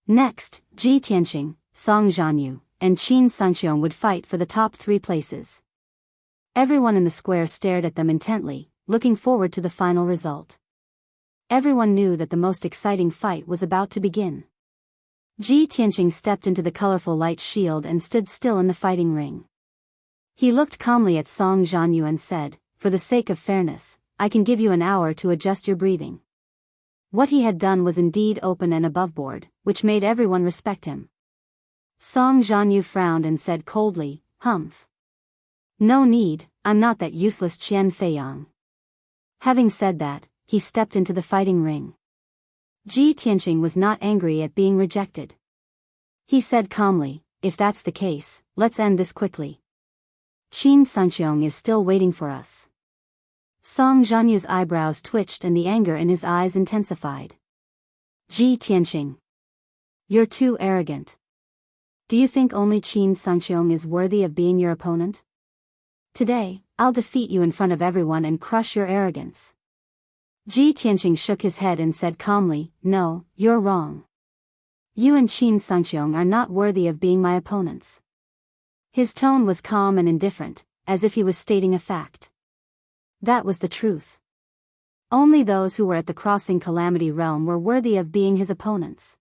Next, Ji Tianqing, Song Jianghu, and Qin Sangxiong would fight for the top 3 places. Everyone in the square stared at them intently, looking forward to the final result. Everyone knew that the most exciting fight was about to begin. Ji Tianqing stepped into the colorful light shield and stood still in the fighting ring. He looked calmly at Song Jianghu and said, "For the sake of fairness, I can give you an hour to adjust your breathing." What he had done was indeed open and aboveboard, which made everyone respect him. Song Jianghu frowned and said coldly, "Humph. No need, I'm not that useless Qian Feiyang." Having said that, he stepped into the fighting ring. Ji Tianqing was not angry at being rejected. He said calmly, "If that's the case, let's end this quickly. Qin Sangxiong is still waiting for us." Song Jianghu's eyebrows twitched and the anger in his eyes intensified. "Ji Tianqing. You're too arrogant. Do you think only Qin Sangxiong is worthy of being your opponent? Today, I'll defeat you in front of everyone and crush your arrogance." Ji Tianqing shook his head and said calmly, "No, you're wrong. You and Qin Sangxiong are not worthy of being my opponents." His tone was calm and indifferent, as if he was stating a fact. That was the truth. Only those who were at the crossing calamity realm were worthy of being his opponents.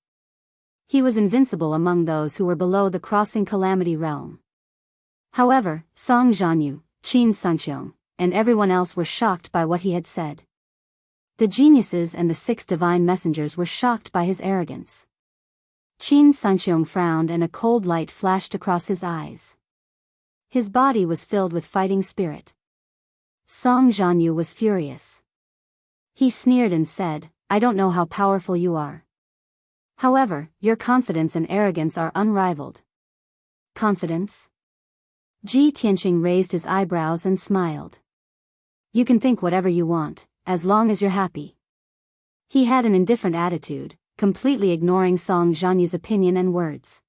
He was invincible among those who were below the crossing calamity realm. However, Song Jianghu, Qin Sangxiong, and everyone else were shocked by what he had said. The geniuses and the 6 divine messengers were shocked by his arrogance. Qin Sangxiong frowned and a cold light flashed across his eyes. His body was filled with fighting spirit. Song Jianghu was furious. He sneered and said, "I don't know how powerful you are. However, your confidence and arrogance are unrivaled." Confidence? Ji Tianqing raised his eyebrows and smiled. "You can think whatever you want, as long as you're happy." He had an indifferent attitude, completely ignoring Song Jianghu's opinion and words.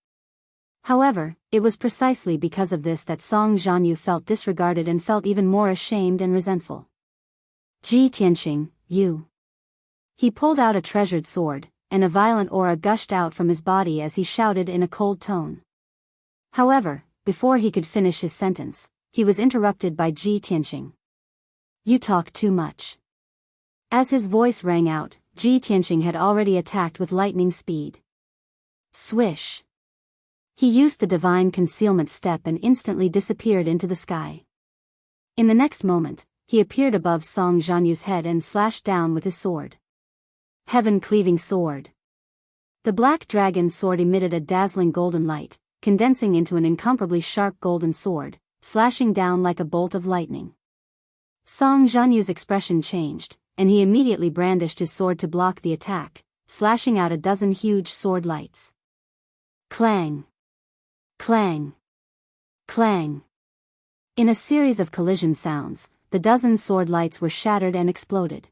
However, it was precisely because of this that Song Jianghu felt disregarded and felt even more ashamed and resentful. "Ji Tianqing, you." He pulled out a treasured sword, and a violent aura gushed out from his body as he shouted in a cold tone. However, before he could finish his sentence, he was interrupted by Ji Tianqing. "You talk too much." As his voice rang out, Ji Tianqing had already attacked with lightning speed. Swish! He used the divine concealment step and instantly disappeared into the sky. In the next moment, he appeared above Song Jianghu's head and slashed down with his sword. Heaven-cleaving sword. The black dragon sword emitted a dazzling golden light, condensing into an incomparably sharp golden sword, slashing down like a bolt of lightning. Song Jianghu's expression changed, and he immediately brandished his sword to block the attack, slashing out a dozen huge sword lights. Clang! Clang! Clang! In a series of collision sounds, the dozen sword lights were shattered and exploded.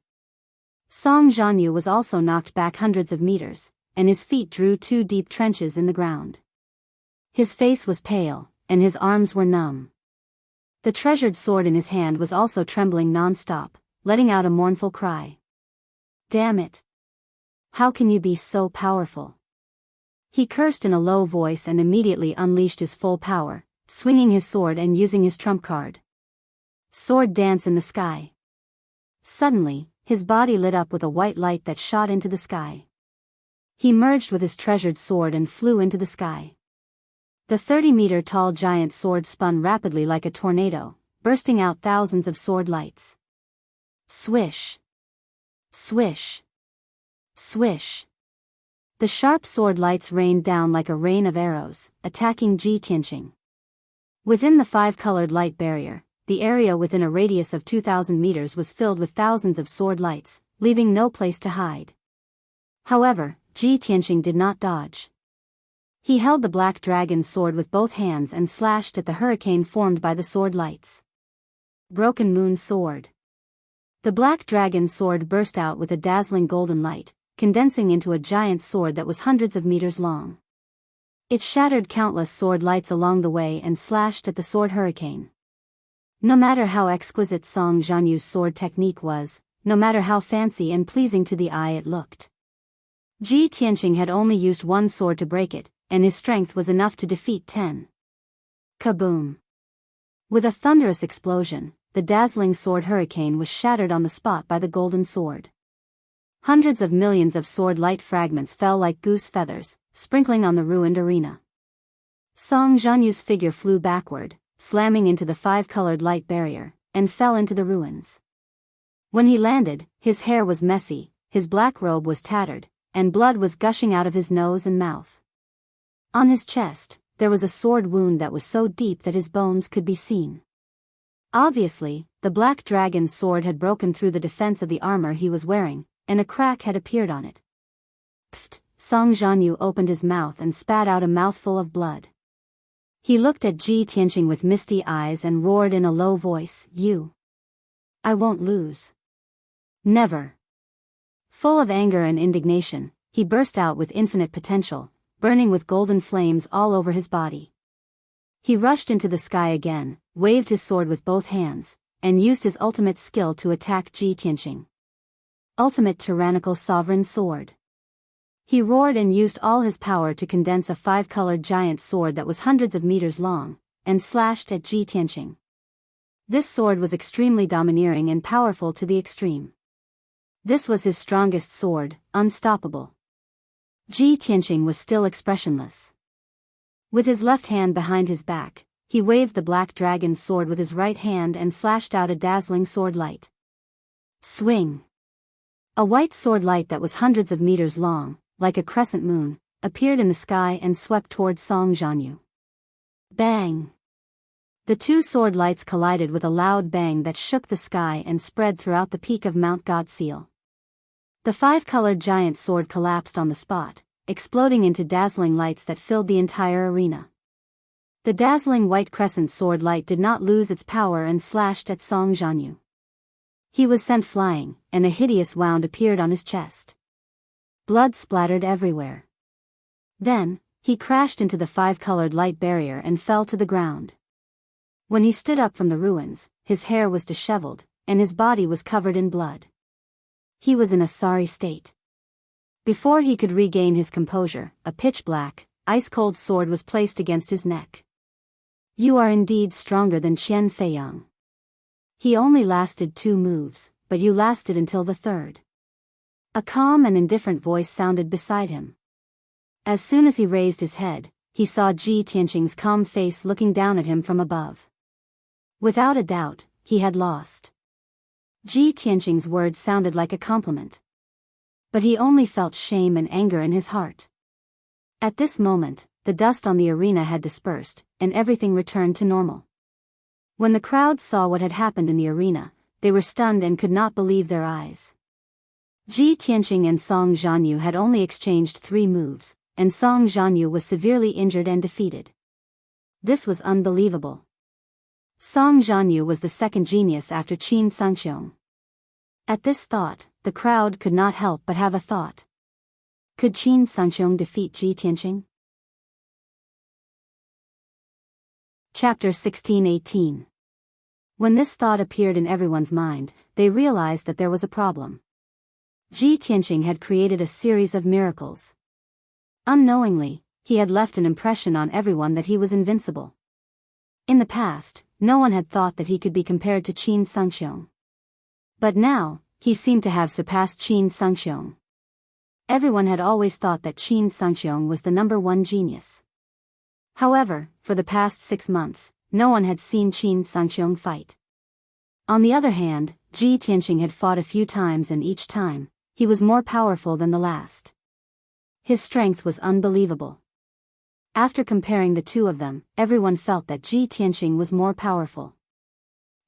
Song Jianghu was also knocked back hundreds of meters, and his feet drew 2 deep trenches in the ground. His face was pale, and his arms were numb. The treasured sword in his hand was also trembling non-stop, letting out a mournful cry. Damn it! How can you be so powerful? He cursed in a low voice and immediately unleashed his full power, swinging his sword and using his trump card. Sword dance in the sky. Suddenly, his body lit up with a white light that shot into the sky. He merged with his treasured sword and flew into the sky. The 30-meter-tall giant sword spun rapidly like a tornado, bursting out thousands of sword lights. Swish! Swish! Swish! The sharp sword lights rained down like a rain of arrows, attacking Ji Tianqing. Within the 5-colored light barrier, the area within a radius of 2,000 meters was filled with thousands of sword lights, leaving no place to hide. However, Ji Tianqing did not dodge. He held the black dragon's sword with both hands and slashed at the hurricane formed by the sword lights. Broken Moon Sword. The black dragon's sword burst out with a dazzling golden light, condensing into a giant sword that was hundreds of meters long. It shattered countless sword lights along the way and slashed at the sword hurricane. No matter how exquisite Song Jianghu's sword technique was, no matter how fancy and pleasing to the eye it looked, Ji Tianqing had only used one sword to break it, and his strength was enough to defeat 10. Kaboom! With a thunderous explosion, the dazzling sword hurricane was shattered on the spot by the golden sword. Hundreds of millions of sword light fragments fell like goose feathers, sprinkling on the ruined arena. Song Jianghu's figure flew backward, slamming into the 5-colored light barrier, and fell into the ruins. When he landed, his hair was messy, his black robe was tattered, and blood was gushing out of his nose and mouth. On his chest, there was a sword wound that was so deep that his bones could be seen. Obviously, the black dragon's sword had broken through the defense of the armor he was wearing, and a crack had appeared on it. Pfft! Song Jianghu opened his mouth and spat out a mouthful of blood. He looked at Ji Tianqing with misty eyes and roared in a low voice, "You! I won't lose. Never!" Full of anger and indignation, he burst out with infinite potential, burning with golden flames all over his body. He rushed into the sky again, waved his sword with both hands, and used his ultimate skill to attack Ji Tianqing. Ultimate Tyrannical Sovereign Sword. He roared and used all his power to condense a 5-colored giant sword that was hundreds of meters long, and slashed at Ji Tianqing. This sword was extremely domineering and powerful to the extreme. This was his strongest sword, unstoppable. Ji Tianqing was still expressionless. With his left hand behind his back, he waved the black dragon's sword with his right hand and slashed out a dazzling sword light. Swing! A white sword light that was hundreds of meters long, like a crescent moon, appeared in the sky and swept towards Song Jianghu. Bang! The 2 sword lights collided with a loud bang that shook the sky and spread throughout the peak of Mount Godseal. The 5-colored giant sword collapsed on the spot, exploding into dazzling lights that filled the entire arena. The dazzling white crescent sword light did not lose its power and slashed at Song Jianghu. He was sent flying, and a hideous wound appeared on his chest. Blood splattered everywhere. Then, he crashed into the 5-colored light barrier and fell to the ground. When he stood up from the ruins, his hair was disheveled, and his body was covered in blood. He was in a sorry state. Before he could regain his composure, a pitch-black, ice-cold sword was placed against his neck. You are indeed stronger than Qian Feiyang. He only lasted 2 moves, but you lasted until the 3rd. A calm and indifferent voice sounded beside him. As soon as he raised his head, he saw Ji Tianqing's calm face looking down at him from above. Without a doubt, he had lost. Ji Tianqing's words sounded like a compliment. But he only felt shame and anger in his heart. At this moment, the dust on the arena had dispersed, and everything returned to normal. When the crowd saw what had happened in the arena, they were stunned and could not believe their eyes. Ji Tianqing and Song Jianghu had only exchanged 3 moves, and Song Jianghu was severely injured and defeated. This was unbelievable. Song Jianghu was the second genius after Qin Sangqiong. At this thought, the crowd could not help but have a thought. Could Qin Sangxiong defeat Ji Tianqing? Chapter 16:18. When this thought appeared in everyone's mind, they realized that there was a problem. Ji Tianqing had created a series of miracles. Unknowingly, he had left an impression on everyone that he was invincible. In the past, no one had thought that he could be compared to Qin Sangxiong. But now, he seemed to have surpassed Qin Sangxiong. Everyone had always thought that Qin Sangxiong was the number one genius. However, for the past 6 months, no one had seen Qin Sangxiong fight. On the other hand, Ji Tianqing had fought a few times, and each time, he was more powerful than the last. His strength was unbelievable. After comparing the two of them, everyone felt that Ji Tianqing was more powerful.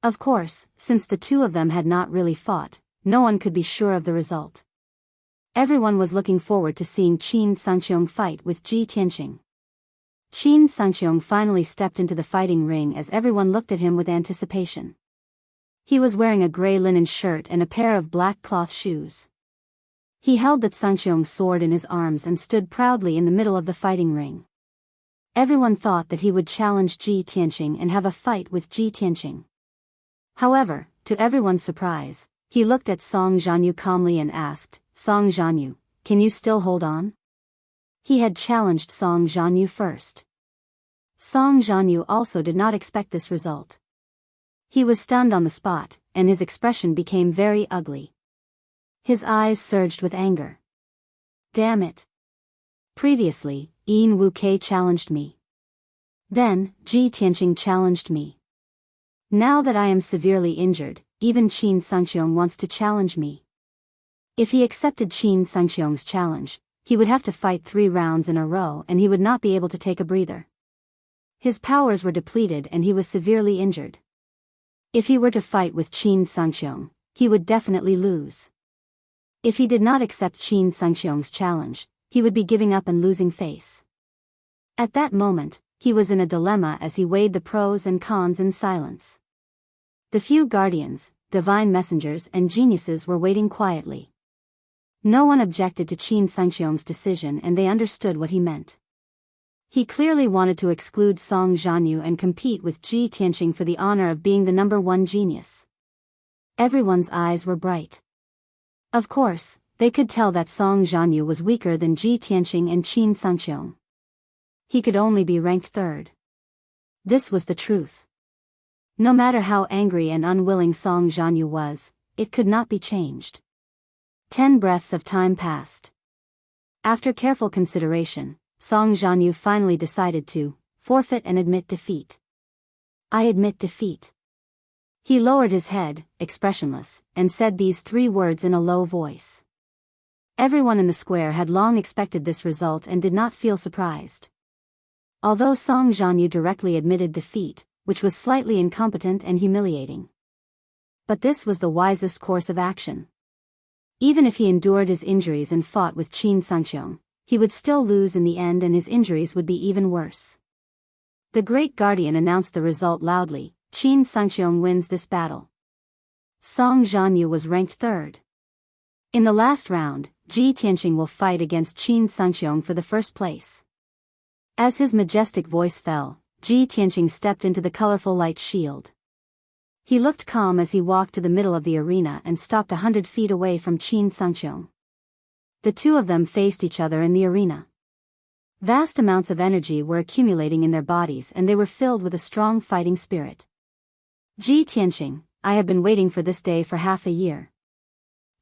Of course, since the two of them had not really fought, no one could be sure of the result. Everyone was looking forward to seeing Qin Sangxiong fight with Ji Tianqing. Qin Sangxiong finally stepped into the fighting ring as everyone looked at him with anticipation. He was wearing a gray linen shirt and a pair of black cloth shoes. He held the Sangxiong sword in his arms and stood proudly in the middle of the fighting ring. Everyone thought that he would challenge Ji Tianqing and have a fight with Ji Tianqing. However, to everyone's surprise, he looked at Song Jianghu calmly and asked, "Song Jianghu, can you still hold on?" He had challenged Song Jianghu first. Song Jianghu also did not expect this result. He was stunned on the spot, and his expression became very ugly. His eyes surged with anger. Damn it! Previously, Yin Wuke challenged me. Then, Ji Tianqing challenged me. Now that I am severely injured, even Qin Sangxiong wants to challenge me. If he accepted Qin Sangxiong's challenge, he would have to fight 3 rounds in a row and he would not be able to take a breather. His powers were depleted and he was severely injured. If he were to fight with Qin Sangxiong, he would definitely lose. If he did not accept Qin Sangxiong's challenge, he would be giving up and losing face. At that moment, he was in a dilemma as he weighed the pros and cons in silence. The few guardians, divine messengers and geniuses were waiting quietly. No one objected to Qin Sangxiong's decision and they understood what he meant. He clearly wanted to exclude Song Jianghu and compete with Ji Tianqing for the honor of being the number one genius. Everyone's eyes were bright. Of course, they could tell that Song Jianghu was weaker than Ji Tianqing and Qin Sangxiong. He could only be ranked 3rd. This was the truth. No matter how angry and unwilling Song Jianghu was, it could not be changed. 10 breaths of time passed. After careful consideration, Song Jianghu finally decided to forfeit and admit defeat. "I admit defeat." He lowered his head, expressionless, and said these 3 words in a low voice. Everyone in the square had long expected this result and did not feel surprised. Although Song Jianghu directly admitted defeat, which was slightly incompetent and humiliating. But this was the wisest course of action. Even if he endured his injuries and fought with Qin Sangxiong, he would still lose in the end and his injuries would be even worse. The great guardian announced the result loudly: Qin Sangxiong wins this battle. Song Jianghu was ranked 3rd. In the last round, Ji Tianqing will fight against Qin Sangxiong for the first place. As his majestic voice fell, Ji Tianqing stepped into the colorful light shield. He looked calm as he walked to the middle of the arena and stopped 100 feet away from Qin Sangxiong. The two of them faced each other in the arena. Vast amounts of energy were accumulating in their bodies and they were filled with a strong fighting spirit. "Ji Tianqing, I have been waiting for this day for half a year."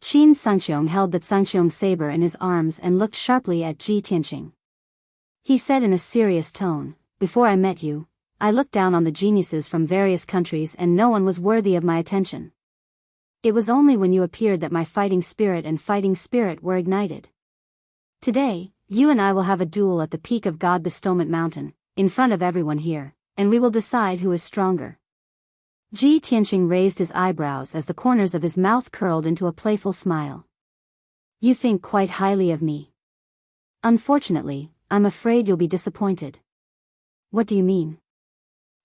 Qin Sangxiong held the Sangxiong saber in his arms and looked sharply at Ji Tianqing. He said in a serious tone, "Before I met you, I looked down on the geniuses from various countries and no one was worthy of my attention. It was only when you appeared that my fighting spirit were ignited. Today, you and I will have a duel at the peak of God Bestowment Mountain, in front of everyone here, and we will decide who is stronger." Ji Tianqing raised his eyebrows as the corners of his mouth curled into a playful smile. "You think quite highly of me. Unfortunately, I'm afraid you'll be disappointed." "What do you mean?"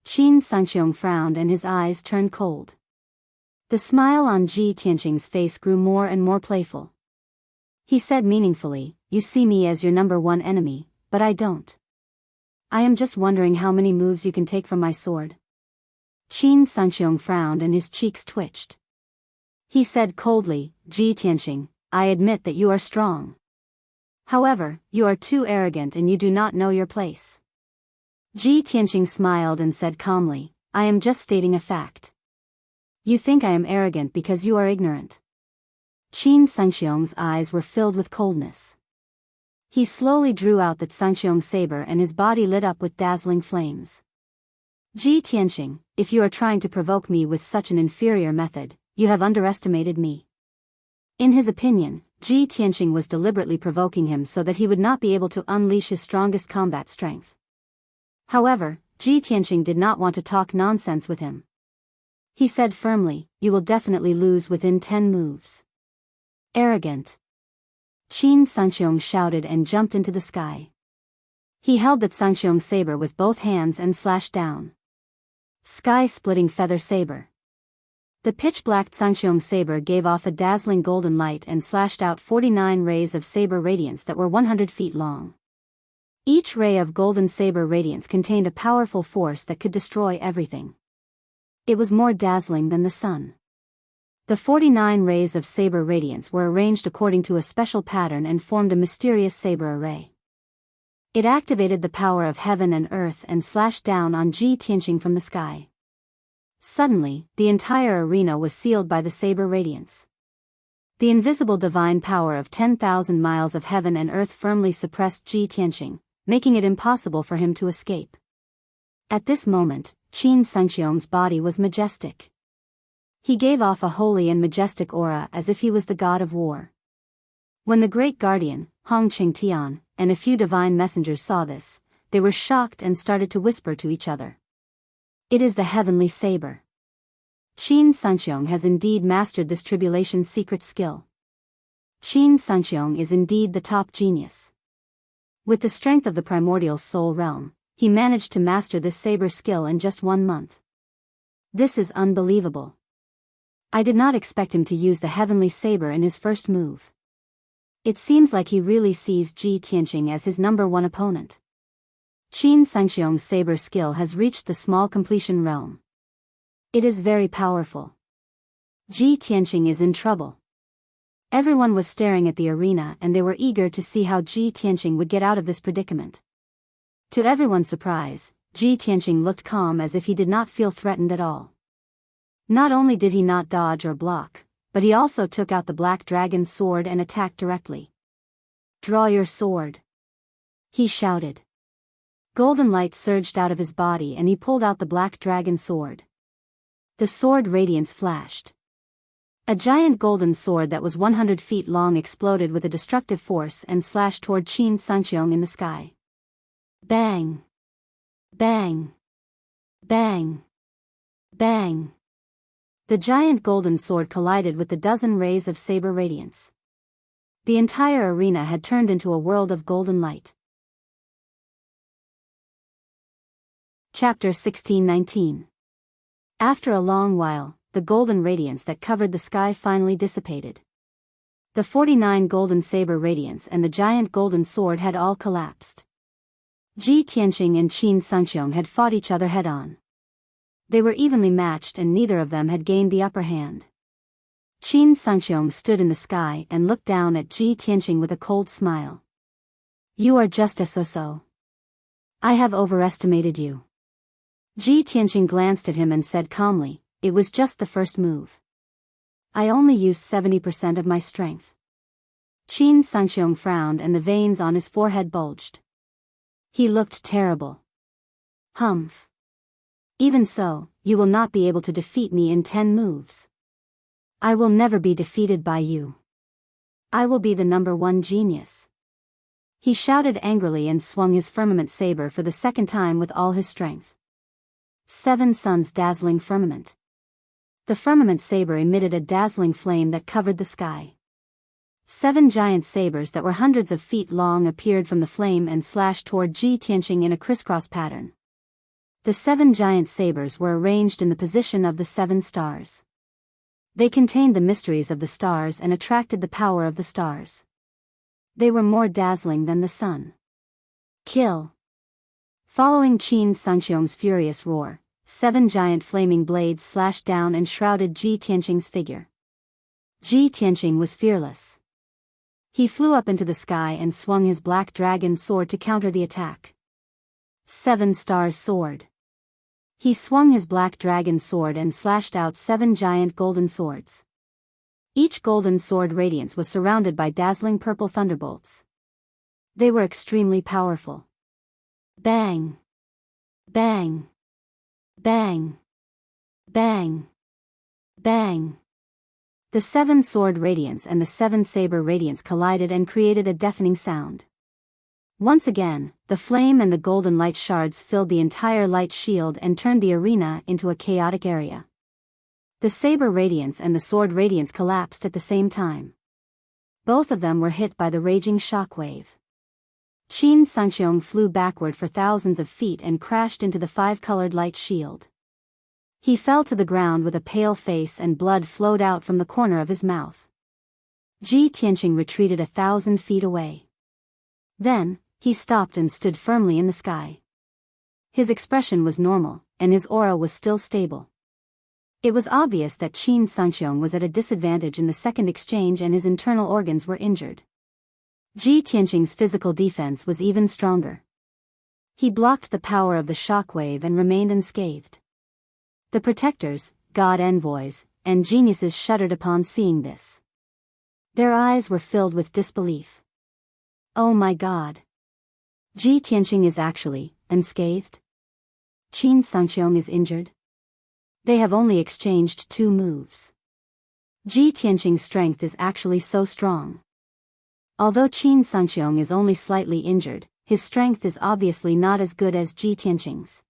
Qin Sangxiong frowned and his eyes turned cold. The smile on Ji Tianqing's face grew more and more playful. He said meaningfully, "You see me as your number one enemy, but I don't. I am just wondering how many moves you can take from my sword." Qin Sanxiong frowned and his cheeks twitched. He said coldly, "Ji Tianqing, I admit that you are strong. However, you are too arrogant and you do not know your place." Ji Tianqing smiled and said calmly, "I am just stating a fact. You think I am arrogant because you are ignorant." Qin Sanxiong's eyes were filled with coldness. He slowly drew out the Sanxiong saber and his body lit up with dazzling flames. "Ji Tianqing, if you are trying to provoke me with such an inferior method, you have underestimated me." In his opinion, Ji Tianqing was deliberately provoking him so that he would not be able to unleash his strongest combat strength. However, Ji Tianqing did not want to talk nonsense with him. He said firmly, "You will definitely lose within 10 moves." "Arrogant!" Qin Sanxiong shouted and jumped into the sky. He held the Sanxiong saber with both hands and slashed down. Sky-splitting feather saber. The pitch-black Sanxiong saber gave off a dazzling golden light and slashed out 49 rays of saber radiance that were 100 feet long. Each ray of golden saber radiance contained a powerful force that could destroy everything. It was more dazzling than the sun. The 49 rays of saber radiance were arranged according to a special pattern and formed a mysterious saber array. It activated the power of heaven and earth and slashed down on Ji Tianqing from the sky. Suddenly, the entire arena was sealed by the saber radiance. The invisible divine power of 10,000 miles of heaven and earth firmly suppressed Ji Tianqing, making it impossible for him to escape. At this moment, Qin Sanxiong's body was majestic. He gave off a holy and majestic aura as if he was the god of war. When the great guardian, Hong Qingtian, and a few divine messengers saw this, they were shocked and started to whisper to each other. "It is the heavenly saber. Qin Sanxiong has indeed mastered this tribulation secret skill. Qin Sanxiong is indeed the top genius. With the strength of the primordial soul realm, he managed to master this saber skill in just 1 month. This is unbelievable. I did not expect him to use the heavenly saber in his first move. It seems like he really sees Ji Tianqing as his number one opponent. Qin Sanxiong's saber skill has reached the small completion realm. It is very powerful. Ji Tianqing is in trouble." Everyone was staring at the arena and they were eager to see how Ji Tianqing would get out of this predicament. To everyone's surprise, Ji Tianqing looked calm as if he did not feel threatened at all. Not only did he not dodge or block, but he also took out the black dragon's sword and attacked directly. "Draw your sword," he shouted. Golden light surged out of his body and he pulled out the black dragon sword. The sword radiance flashed. A giant golden sword that was 100 feet long exploded with a destructive force and slashed toward Qin Sanxiong in the sky. Bang! Bang! Bang! Bang! The giant golden sword collided with the dozen rays of saber radiance. The entire arena had turned into a world of golden light. Chapter 16-19. After a long while, the golden radiance that covered the sky finally dissipated. The 49 golden saber radiance and the giant golden sword had all collapsed. Ji Tianqing and Qin Sanxiong had fought each other head-on. They were evenly matched and neither of them had gained the upper hand. Qin Sanxiong stood in the sky and looked down at Ji Tianqing with a cold smile. "You are just a so-so. I have overestimated you." Ji Tianqing glanced at him and said calmly, "It was just the first move. I only used 70% of my strength." Qin Sanxiong frowned and the veins on his forehead bulged. He looked terrible. "Humph. Even so, you will not be able to defeat me in 10 moves. I will never be defeated by you. I will be the number one genius." He shouted angrily and swung his firmament saber for the second time with all his strength. 7 suns dazzling firmament. The firmament saber emitted a dazzling flame that covered the sky. 7 giant sabers that were hundreds of feet long appeared from the flame and slashed toward Ji Tianqing in a crisscross pattern. The 7 giant sabers were arranged in the position of the 7 stars. They contained the mysteries of the stars and attracted the power of the stars. They were more dazzling than the sun. Kill! Following Qin Sangxiong's furious roar, 7 giant flaming blades slashed down and shrouded Ji Tianqing's figure. Ji Tianqing was fearless. He flew up into the sky and swung his black dragon sword to counter the attack. 7 Stars Sword. He swung his black dragon sword and slashed out 7 giant golden swords. Each golden sword radiance was surrounded by dazzling purple thunderbolts. They were extremely powerful. Bang! Bang! Bang! Bang! Bang! The 7 sword radiance and the 7 saber radiance collided and created a deafening sound. Once again, the flame and the golden light shards filled the entire light shield and turned the arena into a chaotic area. The saber radiance and the sword radiance collapsed at the same time. Both of them were hit by the raging shockwave. Qin Sangxiong flew backward for thousands of feet and crashed into the 5-colored light shield. He fell to the ground with a pale face and blood flowed out from the corner of his mouth. Ji Tianqing retreated 1,000 feet away. Then, he stopped and stood firmly in the sky. His expression was normal, and his aura was still stable. It was obvious that Qin Sangxiong was at a disadvantage in the second exchange and his internal organs were injured. Ji Tianqing's physical defense was even stronger. He blocked the power of the shockwave and remained unscathed. The protectors, god envoys, and geniuses shuddered upon seeing this. Their eyes were filled with disbelief. Oh my god! Ji Tianqing is actually unscathed? Qin Sangxiong is injured? They have only exchanged 2 moves. Ji Tianqing's strength is actually so strong. Although Qin Sangxiong is only slightly injured, his strength is obviously not as good as Ji Tianqing's.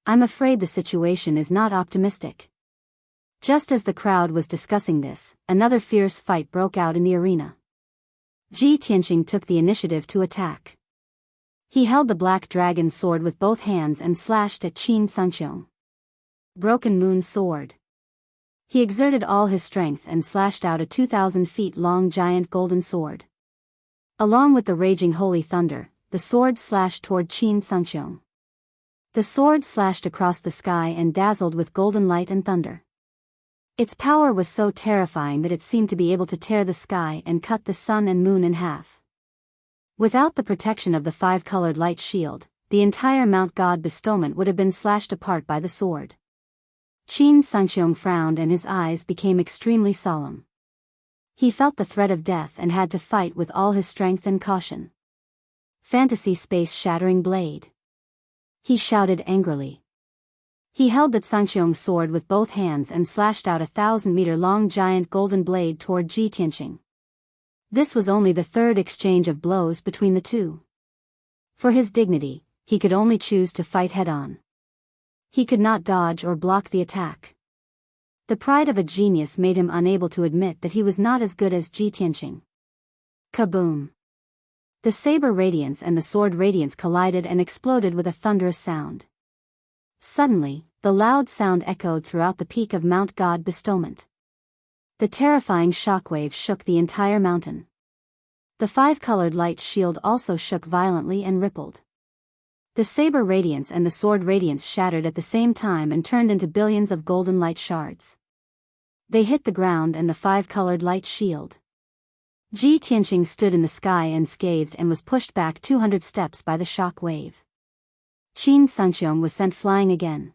I'm afraid the situation is not optimistic. Just as the crowd was discussing this, another fierce fight broke out in the arena. Ji Tianqing took the initiative to attack. He held the black dragon sword with both hands and slashed at Qin Sangxiong. Broken Moon Sword. He exerted all his strength and slashed out a 2,000 feet long giant golden sword. Along with the raging holy thunder, the sword slashed toward Qin Sangxiong. The sword slashed across the sky and dazzled with golden light and thunder. Its power was so terrifying that it seemed to be able to tear the sky and cut the sun and moon in half. Without the protection of the 5-colored light shield, the entire Mount God bestowment would have been slashed apart by the sword. Qin Sangxiong frowned and his eyes became extremely solemn. He felt the threat of death and had to fight with all his strength and caution. Fantasy space-shattering blade. He shouted angrily. He held the Sangxiong's sword with both hands and slashed out a 1,000-meter-long giant golden blade toward Ji Tianqing. This was only the 3rd exchange of blows between the two. For his dignity, he could only choose to fight head-on. He could not dodge or block the attack. The pride of a genius made him unable to admit that he was not as good as Ji Tianqing. Kaboom! The saber radiance and the sword radiance collided and exploded with a thunderous sound. Suddenly, the loud sound echoed throughout the peak of Mount God bestowment. The terrifying shockwave shook the entire mountain. The 5-colored light shield also shook violently and rippled. The saber radiance and the sword radiance shattered at the same time and turned into billions of golden light shards. They hit the ground and the 5-colored light shield. Ji Tianqing stood in the sky unscathed and was pushed back 200 steps by the shock wave. Qin Sangxiong was sent flying again.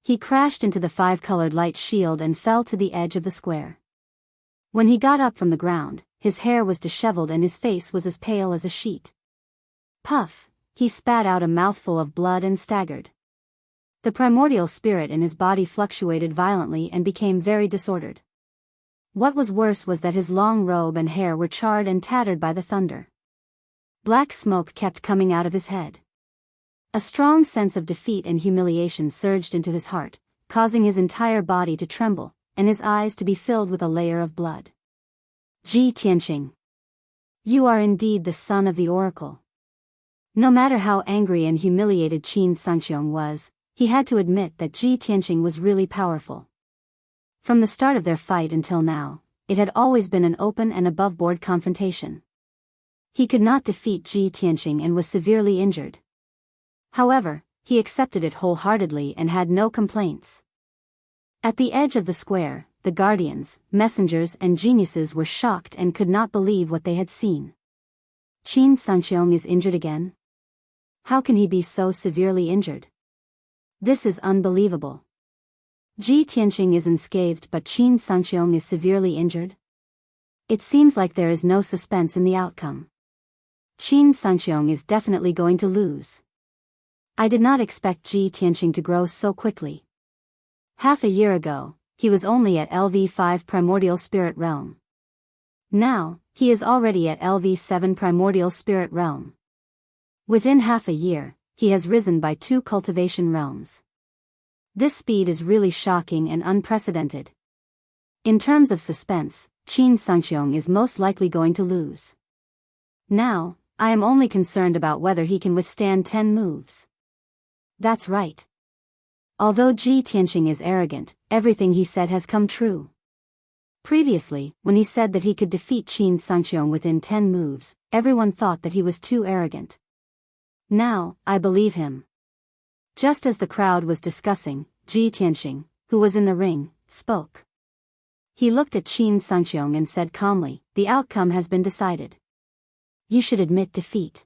He crashed into the 5-colored light shield and fell to the edge of the square. When he got up from the ground, his hair was disheveled and his face was as pale as a sheet. Puff! He spat out a mouthful of blood and staggered. The primordial spirit in his body fluctuated violently and became very disordered. What was worse was that his long robe and hair were charred and tattered by the thunder. Black smoke kept coming out of his head. A strong sense of defeat and humiliation surged into his heart, causing his entire body to tremble, and his eyes to be filled with a layer of blood. Ji Tianqing! You are indeed the son of the oracle. No matter how angry and humiliated Qin Sangxiong was, he had to admit that Ji Tianqing was really powerful. From the start of their fight until now, it had always been an open and above-board confrontation. He could not defeat Ji Tianqing and was severely injured. However, he accepted it wholeheartedly and had no complaints. At the edge of the square, the guardians, messengers and geniuses were shocked and could not believe what they had seen. Qin Sanxiong is injured again? How can he be so severely injured? This is unbelievable. Ji Tianqing is unscathed but Qin Sanxiong is severely injured? It seems like there is no suspense in the outcome. Qin Sanxiong is definitely going to lose. I did not expect Ji Tianqing to grow so quickly. Half a year ago, he was only at LV5 Primordial Spirit Realm. Now, he is already at LV7 Primordial Spirit Realm. Within half a year, he has risen by 2 cultivation realms. This speed is really shocking and unprecedented. In terms of suspense, Qin Sanxiong is most likely going to lose. Now, I am only concerned about whether he can withstand 10 moves. That's right. Although Ji Tianqing is arrogant, everything he said has come true. Previously, when he said that he could defeat Qin Sanxiong within 10 moves, everyone thought that he was too arrogant. Now, I believe him. Just as the crowd was discussing, Ji Tianqing, who was in the ring, spoke. He looked at Qin Sanxiong and said calmly, "The outcome has been decided. You should admit defeat."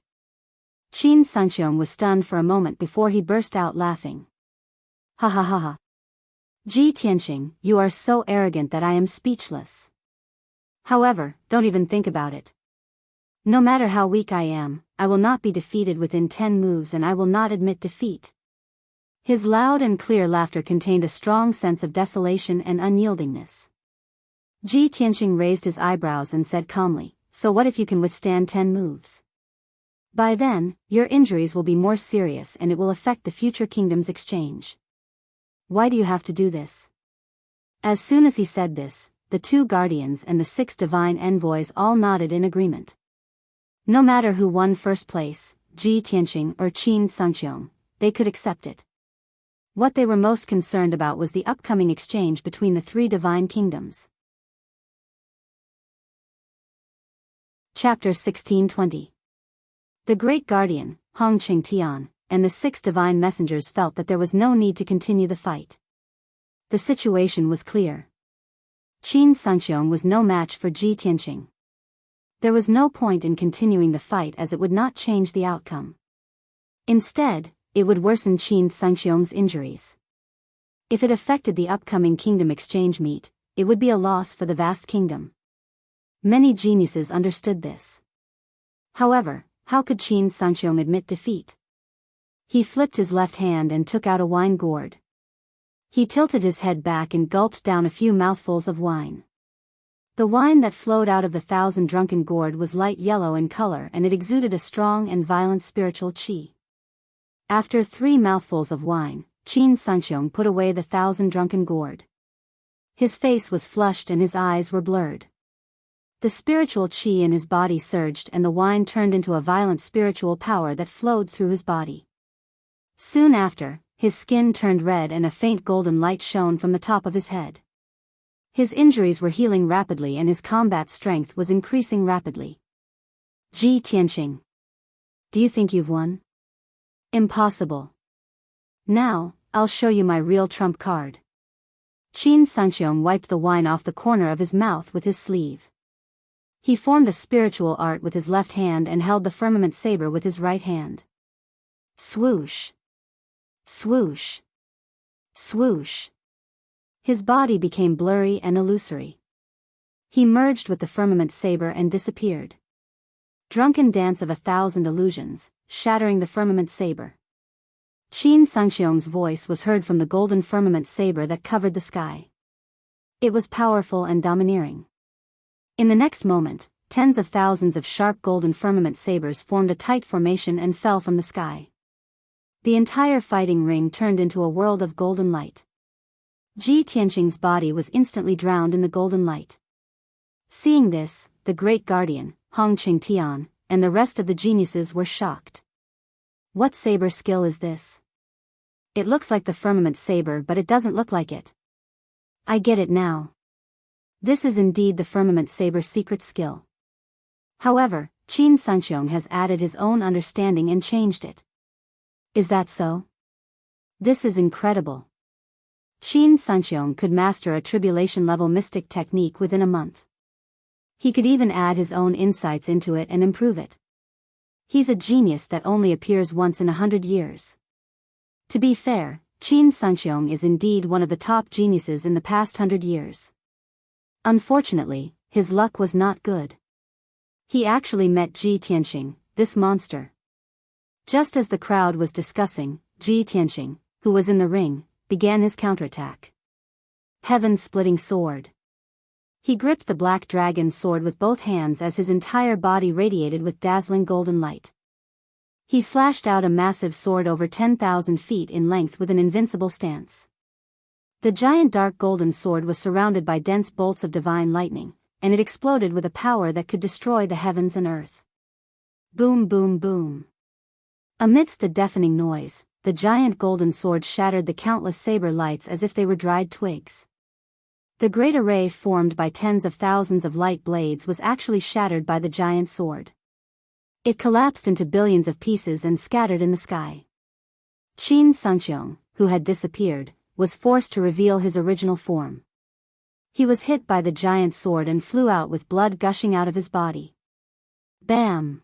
Qin Sanxiong was stunned for a moment before he burst out laughing. Ha ha ha ha. Ji Tianqing, you are so arrogant that I am speechless. However, don't even think about it. No matter how weak I am, I will not be defeated within 10 moves and I will not admit defeat. His loud and clear laughter contained a strong sense of desolation and unyieldingness. Ji Tianqing raised his eyebrows and said calmly, "So what if you can withstand 10 moves? By then, your injuries will be more serious and it will affect the future kingdom's exchange. Why do you have to do this?" As soon as he said this, the 2 guardians and the 6 divine envoys all nodded in agreement. No matter who won first place, Ji Tianqing or Qin Sanxiong, they could accept it. What they were most concerned about was the upcoming exchange between the 3 divine kingdoms. Chapter 1620. The Great Guardian, Hong Qingtian, and the 6 divine messengers felt that there was no need to continue the fight. The situation was clear. Qin Sanxiong was no match for Ji Tianqing. There was no point in continuing the fight as it would not change the outcome. Instead, it would worsen Qin Sanxiong's injuries. If it affected the upcoming kingdom exchange meet, it would be a loss for the vast kingdom. Many geniuses understood this. However, how could Qin Sanxiong admit defeat? He flipped his left hand and took out a wine gourd. He tilted his head back and gulped down a few mouthfuls of wine. The wine that flowed out of the 1,000 drunken gourd was light yellow in color and it exuded a strong and violent spiritual qi. After 3 mouthfuls of wine, Qin Sanxiong put away the 1,000 drunken gourd. His face was flushed and his eyes were blurred. The spiritual qi in his body surged and the wine turned into a violent spiritual power that flowed through his body. Soon after, his skin turned red and a faint golden light shone from the top of his head. His injuries were healing rapidly and his combat strength was increasing rapidly. Ji Tianqing. Do you think you've won? Impossible. Now, I'll show you my real trump card. Qin Sanxiong wiped the wine off the corner of his mouth with his sleeve. He formed a spiritual art with his left hand and held the firmament saber with his right hand. Swoosh. Swoosh. Swoosh. His body became blurry and illusory. He merged with the firmament saber and disappeared. Drunken dance of 1,000 illusions, shattering the firmament saber. Qin Sanxiong's voice was heard from the golden firmament saber that covered the sky. It was powerful and domineering. In the next moment, tens of thousands of sharp golden firmament sabers formed a tight formation and fell from the sky. The entire fighting ring turned into a world of golden light. Ji Tianqing's body was instantly drowned in the golden light. Seeing this, the great guardian, Hong Qingtian, and the rest of the geniuses were shocked. What saber skill is this? It looks like the firmament saber but it doesn't look like it. I get it now. This is indeed the firmament saber's secret skill. However, Qin Sanxiong has added his own understanding and changed it. Is that so? This is incredible. Qin Sanxiong could master a tribulation-level mystic technique within a month. He could even add his own insights into it and improve it. He's a genius that only appears once in 100 years. To be fair, Qin Sanxiong is indeed one of the top geniuses in the past 100 years. Unfortunately, his luck was not good. He actually met Ji Tianxing, this monster. Just as the crowd was discussing, Ji Tianxing, who was in the ring, began his counterattack. Heaven-splitting sword. He gripped the black dragon's sword with both hands as his entire body radiated with dazzling golden light. He slashed out a massive sword over 10,000 feet in length with an invincible stance. The giant dark golden sword was surrounded by dense bolts of divine lightning, and it exploded with a power that could destroy the heavens and earth. Boom, boom, boom. Amidst the deafening noise, the giant golden sword shattered the countless saber lights as if they were dried twigs. The great array formed by tens of thousands of light blades was actually shattered by the giant sword. It collapsed into billions of pieces and scattered in the sky. Qin Sanxiong, who had disappeared, was forced to reveal his original form. He was hit by the giant sword and flew out with blood gushing out of his body. Bam!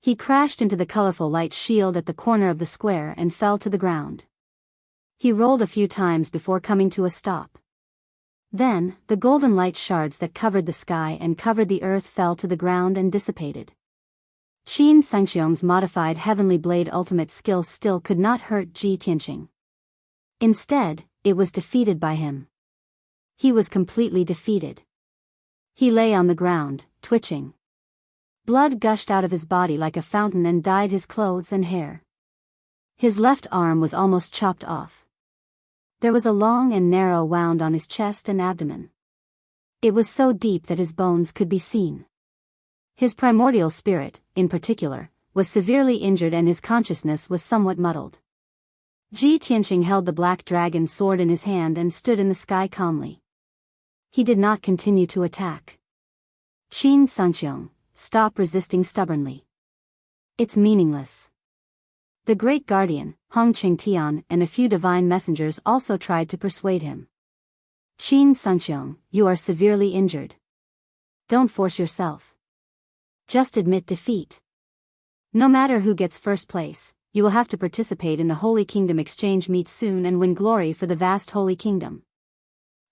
He crashed into the colorful light shield at the corner of the square and fell to the ground. He rolled a few times before coming to a stop. Then, the golden light shards that covered the sky and covered the earth fell to the ground and dissipated. Qin Sanxiong's modified Heavenly Blade ultimate skill still could not hurt Ji Tianxing. Instead, it was defeated by him. He was completely defeated. He lay on the ground, twitching. Blood gushed out of his body like a fountain and dyed his clothes and hair. His left arm was almost chopped off. There was a long and narrow wound on his chest and abdomen. It was so deep that his bones could be seen. His primordial spirit, in particular, was severely injured and his consciousness was somewhat muddled. Ji Tianxing held the black dragon sword in his hand and stood in the sky calmly. He did not continue to attack. Qin Sanxiong, stop resisting stubbornly. It's meaningless. The great guardian, Hong Qingtian, and a few divine messengers also tried to persuade him. Qin Sanxiong, you are severely injured. Don't force yourself. Just admit defeat. No matter who gets first place, you will have to participate in the Holy Kingdom exchange meet soon and win glory for the vast Holy Kingdom.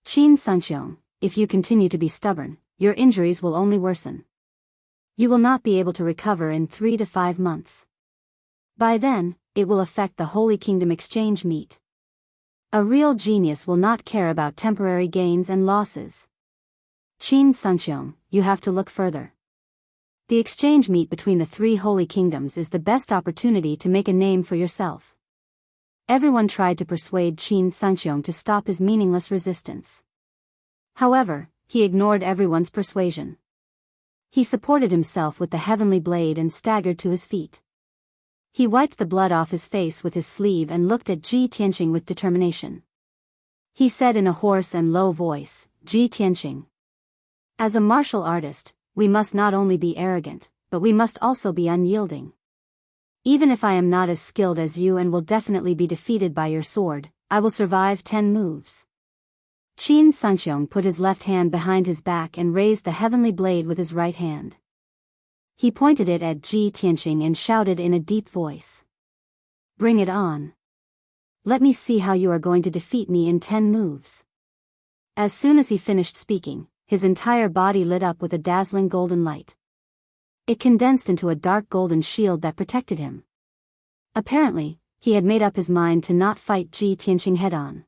Qin Sanxiong, if you continue to be stubborn, your injuries will only worsen. You will not be able to recover in 3 to 5 months. By then, it will affect the Holy Kingdom exchange meet. A real genius will not care about temporary gains and losses. Qin Sanxiong, you have to look further. The exchange meet between the 3 holy kingdoms is the best opportunity to make a name for yourself. Everyone tried to persuade Qin Sanxiong to stop his meaningless resistance. However, he ignored everyone's persuasion. He supported himself with the heavenly blade and staggered to his feet. He wiped the blood off his face with his sleeve and looked at Ji Tianxing with determination. He said in a hoarse and low voice, Ji Tianxing. As a martial artist, we must not only be arrogant, but we must also be unyielding. Even if I am not as skilled as you and will definitely be defeated by your sword, I will survive 10 moves. Qin Sanxiong put his left hand behind his back and raised the heavenly blade with his right hand. He pointed it at Ji Tianxing and shouted in a deep voice. Bring it on. Let me see how you are going to defeat me in 10 moves. As soon as he finished speaking, his entire body lit up with a dazzling golden light. It condensed into a dark golden shield that protected him. Apparently, he had made up his mind to not fight Ji Tianxing head-on.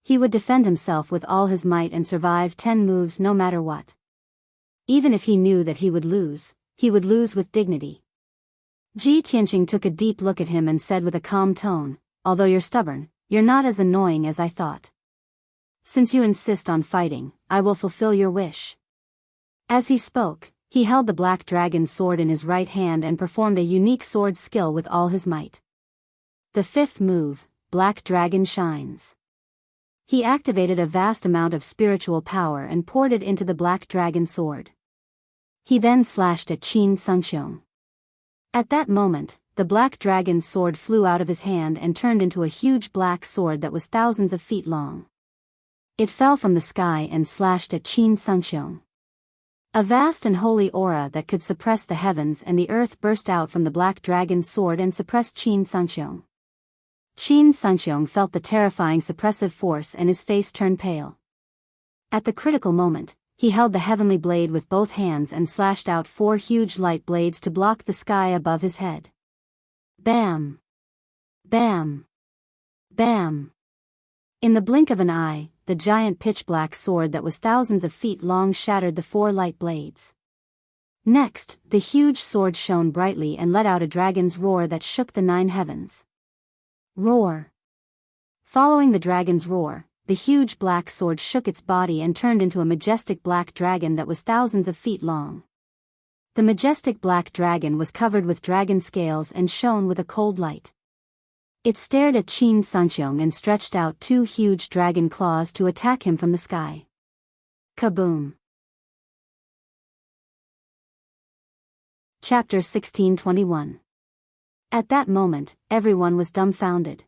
He would defend himself with all his might and survive 10 moves no matter what. Even if he knew that he would lose with dignity. Ji Tianxing took a deep look at him and said with a calm tone, although you're stubborn, you're not as annoying as I thought. Since you insist on fighting, I will fulfill your wish. As he spoke, he held the black dragon's sword in his right hand and performed a unique sword skill with all his might. The 5th move, Black Dragon Shines. He activated a vast amount of spiritual power and poured it into the black dragon sword. He then slashed at Qin Sungxiong. At that moment, the black dragon's sword flew out of his hand and turned into a huge black sword that was thousands of feet long. It fell from the sky and slashed at Qin Sungxiong. A vast and holy aura that could suppress the heavens and the earth burst out from the black dragon's sword and suppressed Qin Sungxiong. Qin Sungxiong felt the terrifying suppressive force and his face turned pale. At the critical moment, he held the heavenly blade with both hands and slashed out 4 huge light blades to block the sky above his head. Bam! Bam! Bam! In the blink of an eye, the giant pitch-black sword that was thousands of feet long shattered the 4 light blades. Next, the huge sword shone brightly and let out a dragon's roar that shook the 9 heavens. Roar! Following the dragon's roar, the huge black sword shook its body and turned into a majestic black dragon that was thousands of feet long. The majestic black dragon was covered with dragon scales and shone with a cold light. It stared at Qin Sungxiong and stretched out 2 huge dragon claws to attack him from the sky. Kaboom! Chapter 1621. At that moment, everyone was dumbfounded.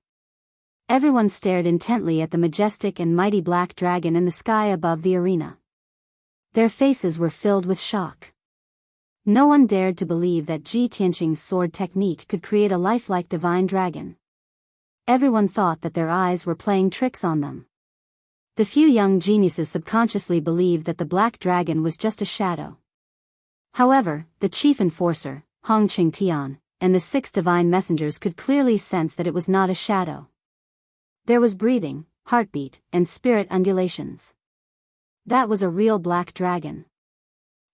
Everyone stared intently at the majestic and mighty black dragon in the sky above the arena. Their faces were filled with shock. No one dared to believe that Ji Tianqing's sword technique could create a lifelike divine dragon. Everyone thought that their eyes were playing tricks on them. The few young geniuses subconsciously believed that the black dragon was just a shadow. However, the chief enforcer, Hong Qingtian, and the 6 divine messengers could clearly sense that it was not a shadow. There was breathing, heartbeat, and spirit undulations. That was a real black dragon.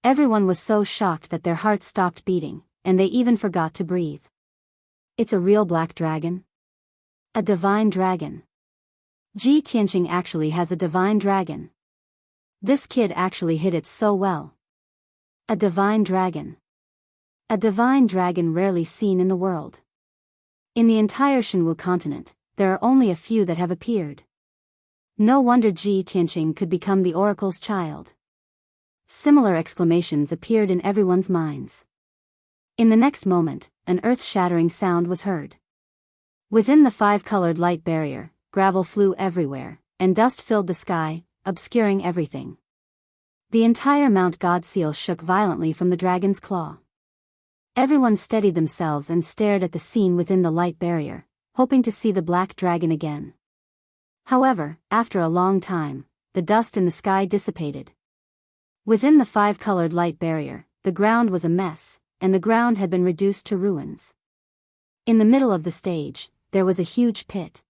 Everyone was so shocked that their hearts stopped beating, and they even forgot to breathe. It's a real black dragon? A divine dragon. Ji Tianqing actually has a divine dragon. This kid actually hit it so well. A divine dragon. A divine dragon rarely seen in the world. In the entire Shenwu continent, there are only a few that have appeared. No wonder Ji Tianqing could become the oracle's child. Similar exclamations appeared in everyone's minds. In the next moment, an earth-shattering sound was heard. Within the 5-colored light barrier, gravel flew everywhere, and dust filled the sky, obscuring everything. The entire Mount God Seal shook violently from the dragon's claw. Everyone steadied themselves and stared at the scene within the light barrier, hoping to see the black dragon again. However, after a long time, the dust in the sky dissipated. Within the 5-colored light barrier, the ground was a mess, and the ground had been reduced to ruins. In the middle of the stage, there was a huge pit.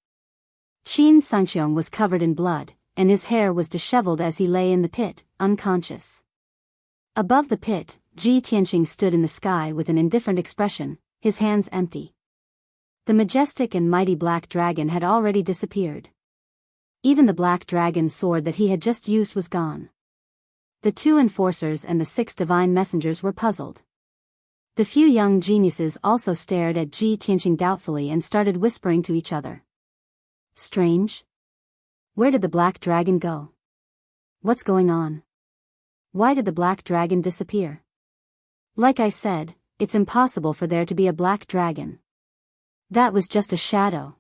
Qin Sungxiong was covered in blood, and his hair was disheveled as he lay in the pit, unconscious. Above the pit, Ji Tianqing stood in the sky with an indifferent expression, his hands empty. The majestic and mighty black dragon had already disappeared. Even the black dragon's sword that he had just used was gone. The 2 enforcers and the 6 divine messengers were puzzled. The few young geniuses also stared at Ji Tianqing doubtfully and started whispering to each other. Strange? Where did the black dragon go? What's going on? Why did the black dragon disappear? Like I said, it's impossible for there to be a black dragon. That was just a shadow.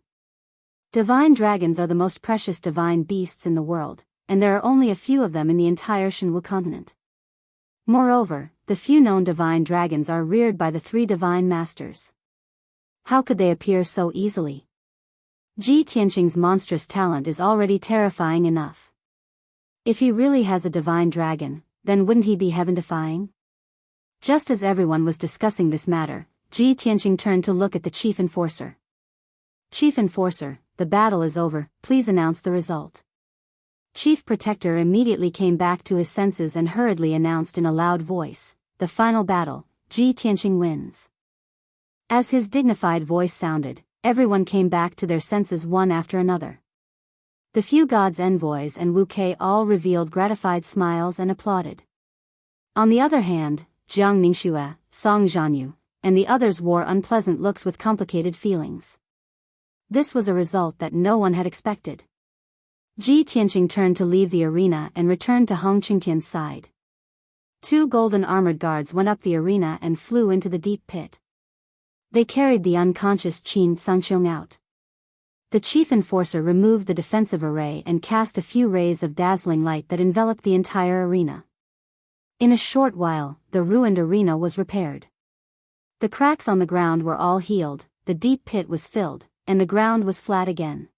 Divine dragons are the most precious divine beasts in the world, and there are only a few of them in the entire Shenwu continent. Moreover, the few known divine dragons are reared by the 3 divine masters. How could they appear so easily? Ji Tianqing's monstrous talent is already terrifying enough. If he really has a divine dragon, then wouldn't he be heaven-defying? Just as everyone was discussing this matter, Ji Tianqing turned to look at the chief enforcer. Chief enforcer, the battle is over, please announce the result. Chief Protector immediately came back to his senses and hurriedly announced in a loud voice, the final battle, Ji Tianqing wins. As his dignified voice sounded, everyone came back to their senses one after another. The few gods' envoys and Wu Kei all revealed gratified smiles and applauded. On the other hand, Jiang Ningxue, Song Zhanyu, and the others wore unpleasant looks with complicated feelings. This was a result that no one had expected. Ji Tianqing turned to leave the arena and returned to Hong Qingtian's side. 2 golden armored guards went up the arena and flew into the deep pit. They carried the unconscious Qin Sangxiong out. The chief enforcer removed the defensive array and cast a few rays of dazzling light that enveloped the entire arena. In a short while, the ruined arena was repaired. The cracks on the ground were all healed, the deep pit was filled, and the ground was flat again.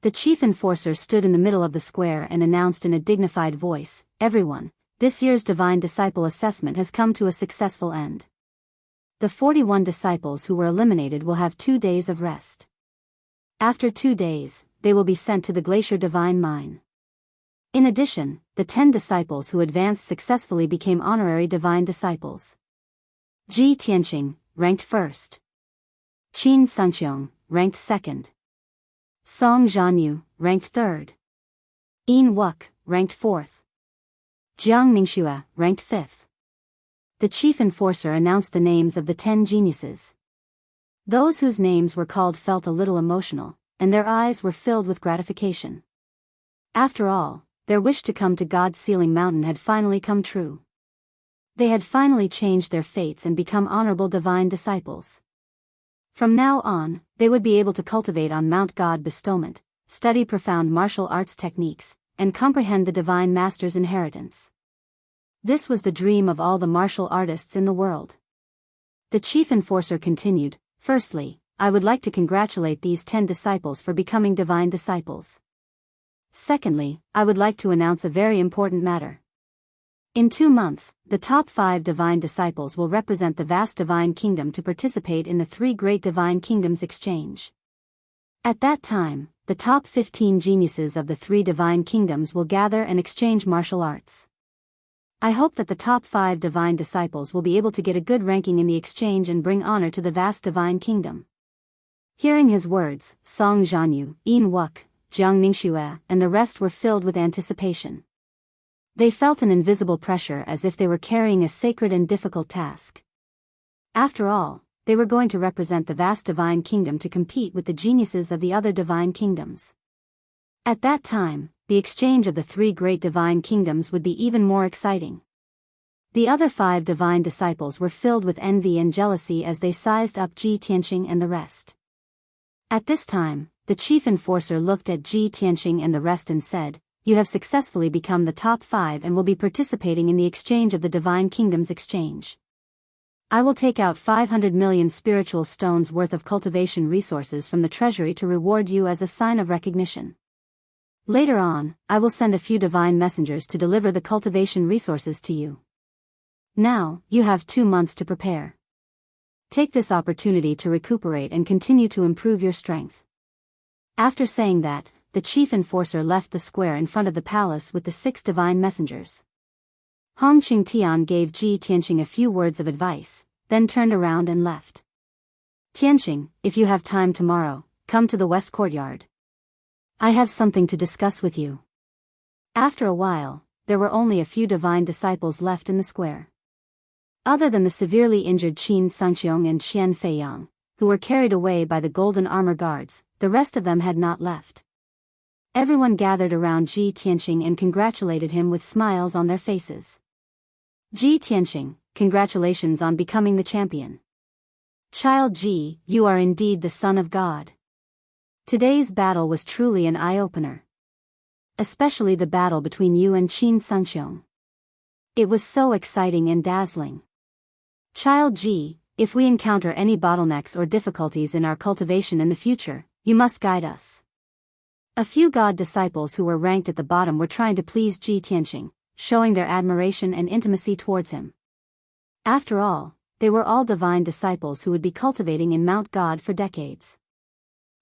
The chief enforcer stood in the middle of the square and announced in a dignified voice, "Everyone, this year's Divine Disciple assessment has come to a successful end. The 41 disciples who were eliminated will have 2 days of rest. After 2 days, they will be sent to the Glacier Divine Mine. In addition, the 10 disciples who advanced successfully became honorary divine disciples. Ji Tianqing, ranked 1st. Qin Sangxiong, ranked 2nd. Song Zhanyu, ranked 3rd. Yin Wuk, ranked 4th. Jiang Ningxue, ranked 5th. The chief enforcer announced the names of the 10 geniuses. Those whose names were called felt a little emotional, and their eyes were filled with gratification. After all, their wish to come to God's Sealing Mountain had finally come true. They had finally changed their fates and become honorable divine disciples. From now on, they would be able to cultivate on Mount God bestowment, study profound martial arts techniques, and comprehend the Divine Master's inheritance. This was the dream of all the martial artists in the world. The chief enforcer continued, "Firstly, I would like to congratulate these 10 disciples for becoming divine disciples. Secondly, I would like to announce a very important matter. In 2 months, the top 5 divine disciples will represent the vast divine kingdom to participate in the 3 great divine kingdoms exchange. At that time, the top 15 geniuses of the 3 divine kingdoms will gather and exchange martial arts. I hope that the top 5 divine disciples will be able to get a good ranking in the exchange and bring honor to the vast divine kingdom." Hearing his words, Song Zhanyu, Yin Wuk, Jiang Ningxue, and the rest were filled with anticipation. They felt an invisible pressure as if they were carrying a sacred and difficult task. After all, they were going to represent the vast divine kingdom to compete with the geniuses of the other divine kingdoms. At that time, the exchange of the 3 great divine kingdoms would be even more exciting. The other 5 divine disciples were filled with envy and jealousy as they sized up Ji Tianqing and the rest. At this time, the chief enforcer looked at Ji Tianqing and the rest and said, "You have successfully become the top 5 and will be participating in the exchange of the divine kingdoms exchange. I will take out 500 million spiritual stones worth of cultivation resources from the treasury to reward you as a sign of recognition. Later on, I will send a few divine messengers to deliver the cultivation resources to you. Now, you have 2 months to prepare. Take this opportunity to recuperate and continue to improve your strength." After saying that, the chief enforcer left the square in front of the palace with the 6 divine messengers. Hong Qingtian gave Ji Tianqing a few words of advice, then turned around and left. "Tianqing, if you have time tomorrow, come to the west courtyard. I have something to discuss with you." After a while, there were only a few divine disciples left in the square. Other than the severely injured Qin Sangxiong and Qian Feiyang, who were carried away by the golden armor guards, the rest of them had not left. Everyone gathered around Ji Tianqing and congratulated him with smiles on their faces. "Ji Tianqing, congratulations on becoming the champion. Child Ji, you are indeed the son of God. Today's battle was truly an eye-opener. Especially the battle between you and Qin Sangxiong. It was so exciting and dazzling. Child Ji, if we encounter any bottlenecks or difficulties in our cultivation in the future, you must guide us." A few God disciples who were ranked at the bottom were trying to please Ji Tianqing, showing their admiration and intimacy towards him. After all, they were all divine disciples who would be cultivating in Mount God for decades.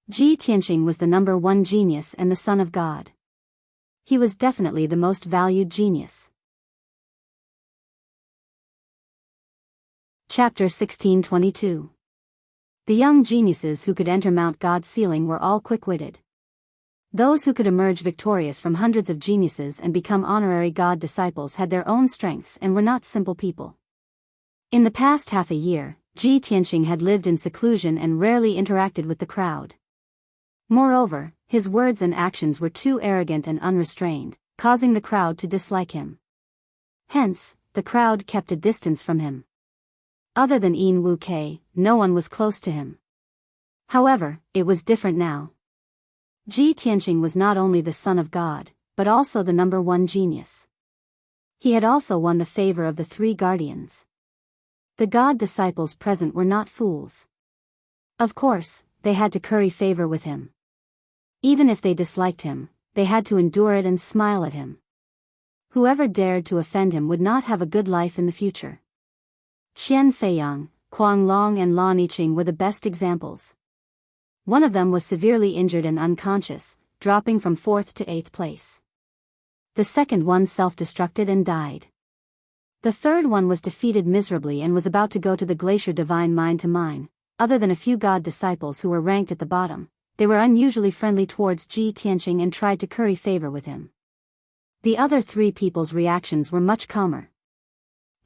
Ji Tianqing was the number 1 genius and the son of God. He was definitely the most valued genius. Chapter 1622. The young geniuses who could enter Mount God's ceiling were all quick-witted. Those who could emerge victorious from hundreds of geniuses and become honorary God disciples had their own strengths and were not simple people. In the past half a year, Ji Tianqing had lived in seclusion and rarely interacted with the crowd. Moreover, his words and actions were too arrogant and unrestrained, causing the crowd to dislike him. Hence, the crowd kept a distance from him. Other than Yin Wuke, no one was close to him. However, it was different now. Ji Tianqing was not only the son of God, but also the number one genius. He had also won the favor of the three guardians. The God disciples present were not fools. Of course, they had to curry favor with him. Even if they disliked him, they had to endure it and smile at him. Whoever dared to offend him would not have a good life in the future. Qian Feiyang, Kuang Long and Lan Yiqing were the best examples. One of them was severely injured and unconscious, dropping from 4th to 8th place. The second one self-destructed and died. The third one was defeated miserably and was about to go to the glacier divine mine to mine. Other than a few God disciples who were ranked at the bottom, they were unusually friendly towards Ji Tianqing and tried to curry favor with him. The other three people's reactions were much calmer.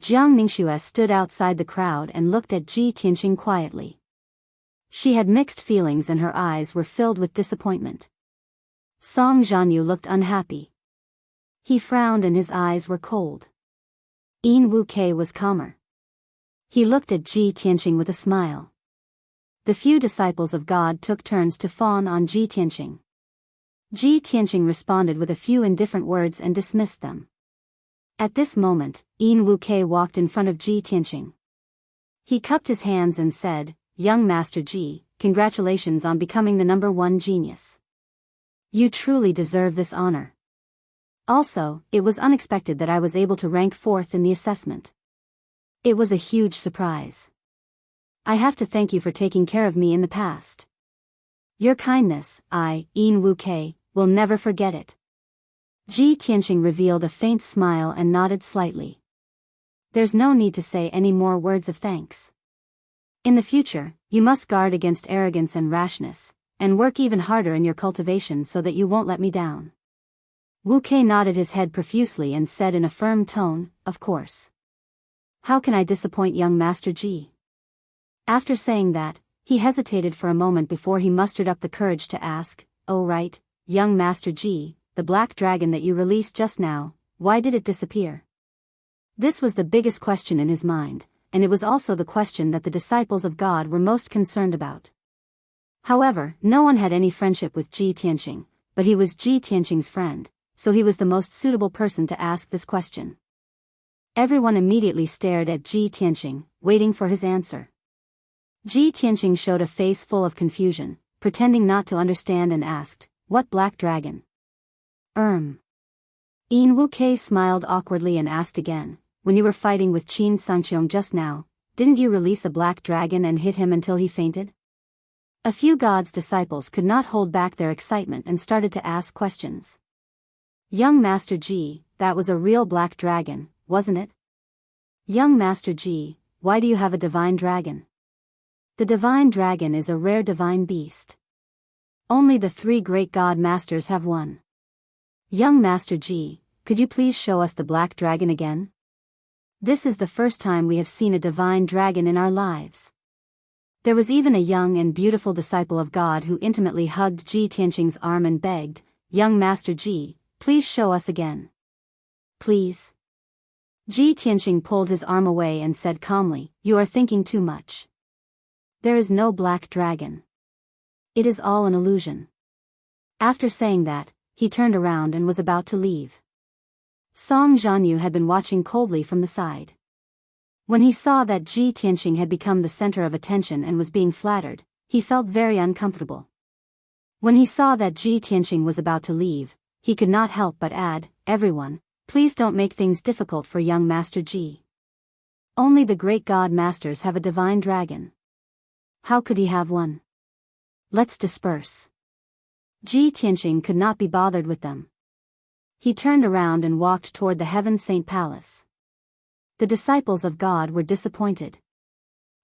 Jiang Ningxue stood outside the crowd and looked at Ji Tianqing quietly. She had mixed feelings and her eyes were filled with disappointment. Song Zhanyu looked unhappy. He frowned and his eyes were cold. Yin Wuke was calmer. He looked at Ji Tianqing with a smile. The few disciples of God took turns to fawn on Ji Tianqing. Ji Tianqing responded with a few indifferent words and dismissed them. At this moment, Yin Wuke walked in front of Ji Tianqing. He cupped his hands and said, "Young Master Ji, congratulations on becoming the number one genius. You truly deserve this honor. Also, it was unexpected that I was able to rank 4th in the assessment. It was a huge surprise. I have to thank you for taking care of me in the past. Your kindness, Yin Wuke, will never forget it." Ji Tianqing revealed a faint smile and nodded slightly. There's no need to say any more words of thanks. In the future, you must guard against arrogance and rashness, and work even harder in your cultivation so that you won't let me down. Wuke nodded his head profusely and said in a firm tone, "Of course. How can I disappoint young Master Ji?" After saying that, he hesitated for a moment before he mustered up the courage to ask, "Oh right, young Master Ji, the black dragon that you released just now, why did it disappear?" This was the biggest question in his mind, and it was also the question that the disciples of God were most concerned about. However, no one had any friendship with Ji Tianqing, but he was Ji Tianqing's friend, so he was the most suitable person to ask this question. Everyone immediately stared at Ji Tianqing, waiting for his answer. Ji Tianqing showed a face full of confusion, pretending not to understand and asked, "What black dragon?" Yin Wuke smiled awkwardly and asked again, "When you were fighting with Qin Sangqiong just now, didn't you release a black dragon and hit him until he fainted?" A few God's disciples could not hold back their excitement and started to ask questions. "Young Master Ji, that was a real black dragon, wasn't it? Young Master Ji, why do you have a divine dragon?" The divine dragon is a rare divine beast. Only the three great God Masters have one. Young Master Ji, could you please show us the black dragon again? This is the first time we have seen a divine dragon in our lives. There was even a young and beautiful disciple of God who intimately hugged Ji Tianqing's arm and begged, "Young Master Ji, please show us again. Please." Ji Tianqing pulled his arm away and said calmly, "You are thinking too much. There is no black dragon. It is all an illusion." After saying that, he turned around and was about to leave. Song Zhanyu had been watching coldly from the side. When he saw that Ji Tianqing had become the center of attention and was being flattered, he felt very uncomfortable. When he saw that Ji Tianqing was about to leave, he could not help but add, "Everyone, please don't make things difficult for young Master Ji. Only the great God Masters have a divine dragon. How could he have one? Let's disperse." Ji Tianqing could not be bothered with them. He turned around and walked toward the Heaven Saint Palace. The disciples of God were disappointed.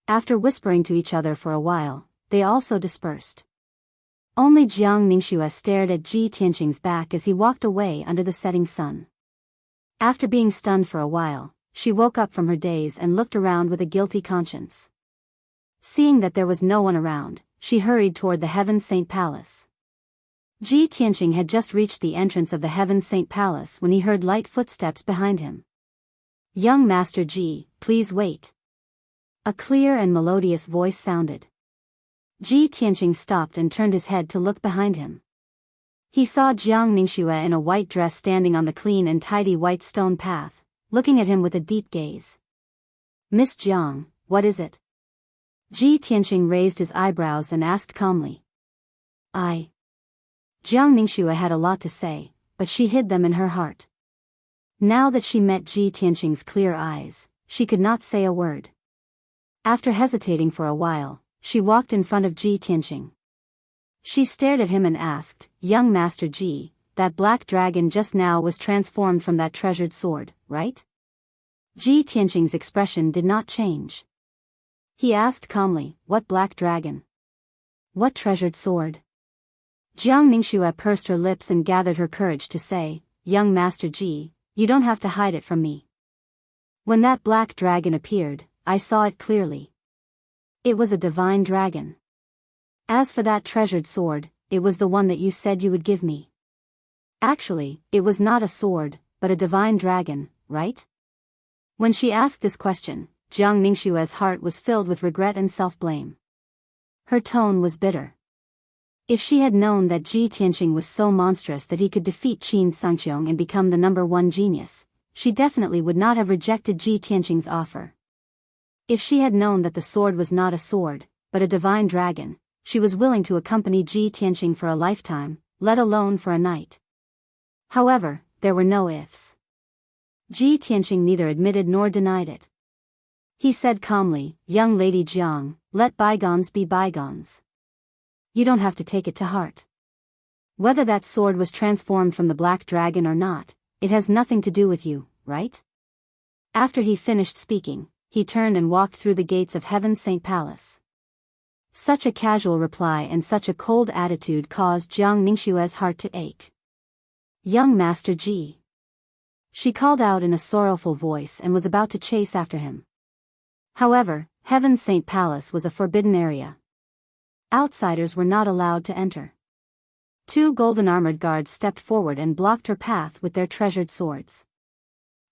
After whispering to each other for a while, they also dispersed. Only Jiang Ningxue stared at Ji Tianqing's back as he walked away under the setting sun. After being stunned for a while, she woke up from her daze and looked around with a guilty conscience. Seeing that there was no one around, she hurried toward the Heaven Saint Palace. Ji Tianqing had just reached the entrance of the Heaven Saint Palace when he heard light footsteps behind him. "Young Master Ji, please wait." A clear and melodious voice sounded. Ji Tianqing stopped and turned his head to look behind him. He saw Jiang Ningxue in a white dress standing on the clean and tidy white stone path, looking at him with a deep gaze. "Miss Jiang, what is it?" Ji Tianqing raised his eyebrows and asked calmly. Jiang Ningxue had a lot to say, but she hid them in her heart. Now that she met Ji Tianqing's clear eyes, she could not say a word. After hesitating for a while, she walked in front of Ji Tianqing. She stared at him and asked, "Young Master Ji, that black dragon just now was transformed from that treasured sword, right?" Ji Tianqing's expression did not change. He asked calmly, "What black dragon? What treasured sword?" Jiang Ningxue pursed her lips and gathered her courage to say, "Young Master Ji, you don't have to hide it from me. When that black dragon appeared, I saw it clearly. It was a divine dragon. As for that treasured sword, it was the one that you said you would give me. Actually, it was not a sword, but a divine dragon, right?" When she asked this question, Jiang Ningxue's heart was filled with regret and self-blame. Her tone was bitter. If she had known that Ji Tianqing was so monstrous that he could defeat Qin Sangqiong and become the #1 genius, she definitely would not have rejected Ji Tianqing's offer. If she had known that the sword was not a sword, but a divine dragon, she was willing to accompany Ji Tianqing for a lifetime, let alone for a night. However, there were no ifs. Ji Tianqing neither admitted nor denied it. He said calmly, "Young Lady Jiang, let bygones be bygones. You don't have to take it to heart. Whether that sword was transformed from the black dragon or not, it has nothing to do with you, right?" After he finished speaking, he turned and walked through the gates of Heaven's Saint Palace. Such a casual reply and such a cold attitude caused Jiang Ningxue's heart to ache. "Young Master Ji," she called out in a sorrowful voice and was about to chase after him. However, Heaven's Saint Palace was a forbidden area. Outsiders were not allowed to enter. 2 golden-armored guards stepped forward and blocked her path with their treasured swords.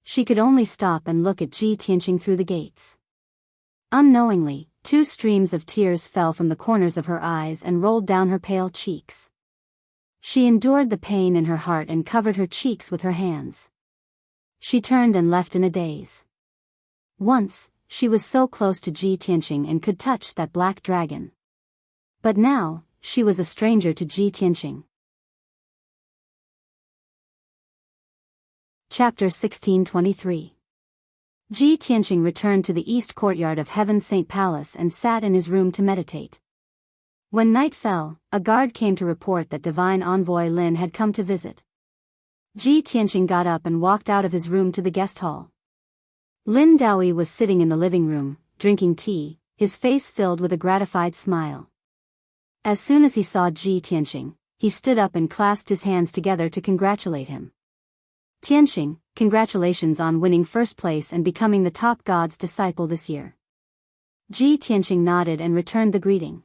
She could only stop and look at Ji Tianqing through the gates. Unknowingly, 2 streams of tears fell from the corners of her eyes and rolled down her pale cheeks. She endured the pain in her heart and covered her cheeks with her hands. She turned and left in a daze. Once, she was so close to Ji Tianqing and could touch that black dragon. But now, she was a stranger to Ji Tianqing. Chapter 1623. Ji Tianqing returned to the east courtyard of Heaven's Saint Palace and sat in his room to meditate. When night fell, a guard came to report that divine envoy Lin had come to visit. Ji Tianqing got up and walked out of his room to the guest hall. Lin Daoyi was sitting in the living room, drinking tea, his face filled with a gratified smile. As soon as he saw Ji Tianqing, he stood up and clasped his hands together to congratulate him. "Tianqing, congratulations on winning first place and becoming the top god's disciple this year." Ji Tianqing nodded and returned the greeting.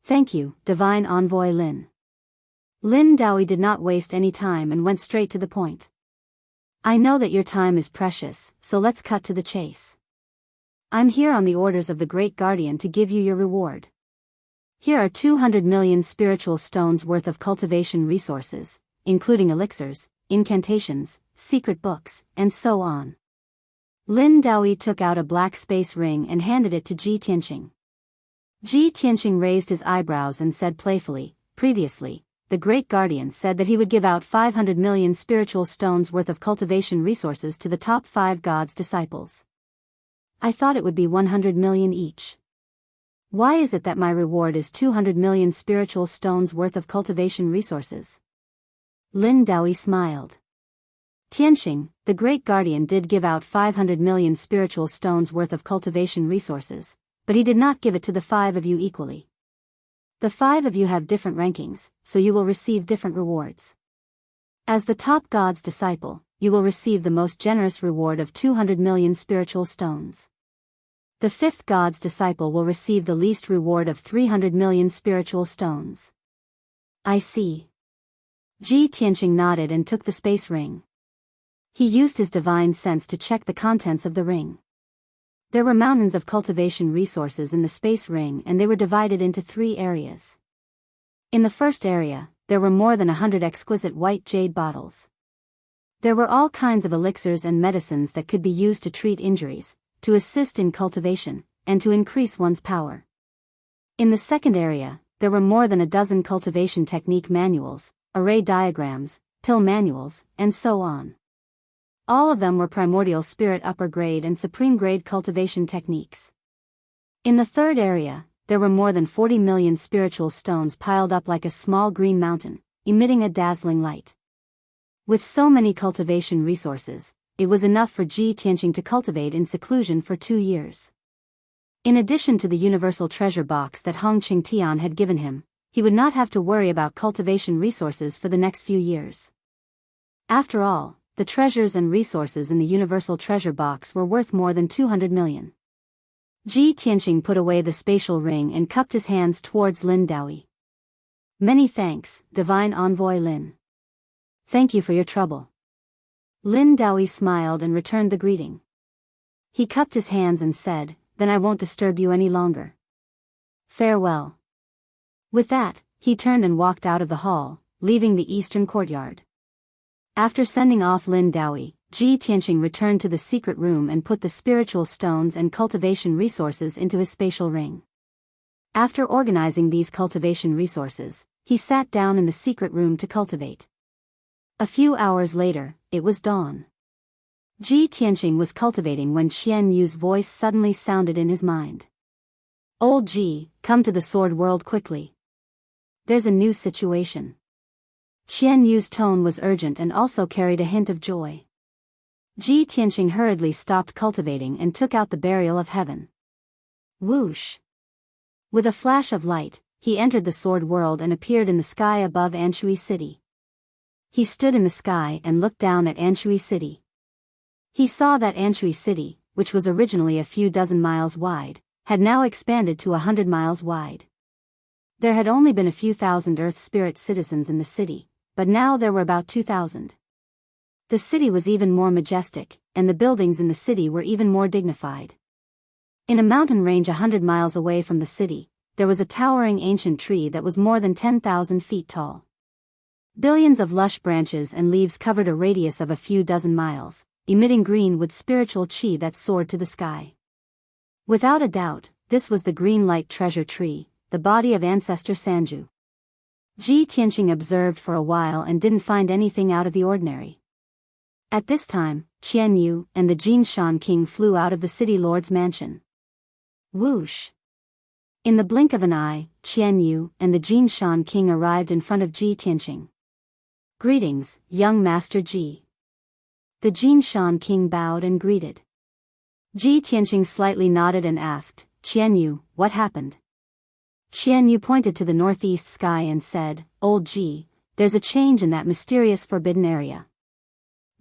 "Thank you, divine envoy Lin." Lin Daoyi did not waste any time and went straight to the point. "I know that your time is precious, so let's cut to the chase. I'm here on the orders of the Great Guardian to give you your reward. Here are 200 million spiritual stones worth of cultivation resources, including elixirs, incantations, secret books, and so on." Lin Daoyi took out a black space ring and handed it to Ji Tianqing. Ji Tianqing raised his eyebrows and said playfully, "Previously, the Great Guardian said that he would give out 500 million spiritual stones worth of cultivation resources to the top 5 gods' disciples. I thought it would be 100 million each. Why is it that my reward is 200 million spiritual stones worth of cultivation resources?" Lin Daoyi smiled. "Tianqing, the Great Guardian did give out 500 million spiritual stones worth of cultivation resources, but he did not give it to the 5 of you equally. The 5 of you have different rankings, so you will receive different rewards. As the top god's disciple, you will receive the most generous reward of 200 million spiritual stones. The 5th god's disciple will receive the least reward of 300 million spiritual stones." "I see." Ji Tianqing nodded and took the space ring. He used his divine sense to check the contents of the ring. There were mountains of cultivation resources in the space ring, and they were divided into 3 areas. In the first area, there were more than 100 exquisite white jade bottles. There were all kinds of elixirs and medicines that could be used to treat injuries, to assist in cultivation, and to increase one's power. In the second area, there were more than a dozen cultivation technique manuals, array diagrams, pill manuals, and so on. All of them were primordial spirit upper grade and supreme grade cultivation techniques. In the third area, there were more than 40 million spiritual stones piled up like a small green mountain, emitting a dazzling light. With so many cultivation resources, it was enough for Ji Tianqing to cultivate in seclusion for 2 years. In addition to the universal treasure box that Hong Qingtian had given him, he would not have to worry about cultivation resources for the next few years. After all, the treasures and resources in the universal treasure box were worth more than 200 million. Ji Tianqing put away the spatial ring and cupped his hands towards Lin Daoyi. Many thanks, Divine Envoy Lin. Thank you for your trouble. Lin Daoyi smiled and returned the greeting. He cupped his hands and said, Then I won't disturb you any longer. Farewell. With that, he turned and walked out of the hall, leaving the eastern courtyard. After sending off Lin Daoyi, Ji Tianqing returned to the secret room and put the spiritual stones and cultivation resources into his spatial ring. After organizing these cultivation resources, he sat down in the secret room to cultivate. A few hours later, it was dawn. Ji Tianqing was cultivating when Qian Yu's voice suddenly sounded in his mind. Old Ji, come to the sword world quickly. There's a new situation. Qian Yu's tone was urgent and also carried a hint of joy. Ji Tianqing hurriedly stopped cultivating and took out the burial of heaven. Whoosh! With a flash of light, he entered the sword world and appeared in the sky above Anshui City. He stood in the sky and looked down at Anshui City. He saw that Anshui City, which was originally a few dozen miles wide, had now expanded to 100 miles wide. There had only been a few thousand Earth Spirit citizens in the city, but now there were about 2,000. The city was even more majestic, and the buildings in the city were even more dignified. In a mountain range 100 miles away from the city, there was a towering ancient tree that was more than 10,000 feet tall. Billions of lush branches and leaves covered a radius of a few dozen miles, emitting green with spiritual qi that soared to the sky. Without a doubt, this was the green light treasure tree, the body of ancestor Sanju. Ji Tianqing observed for a while and didn't find anything out of the ordinary. At this time, Qian Yu and the Jinshan king flew out of the city lord's mansion. Whoosh! In the blink of an eye, Qian Yu and the Jinshan king arrived in front of Ji Tianqing. Greetings, young Master Ji. The Jinshan king bowed and greeted. Ji Tianqing slightly nodded and asked, Qian Yu, what happened? Qian Yu pointed to the northeast sky and said, Old Ji, there's a change in that mysterious forbidden area.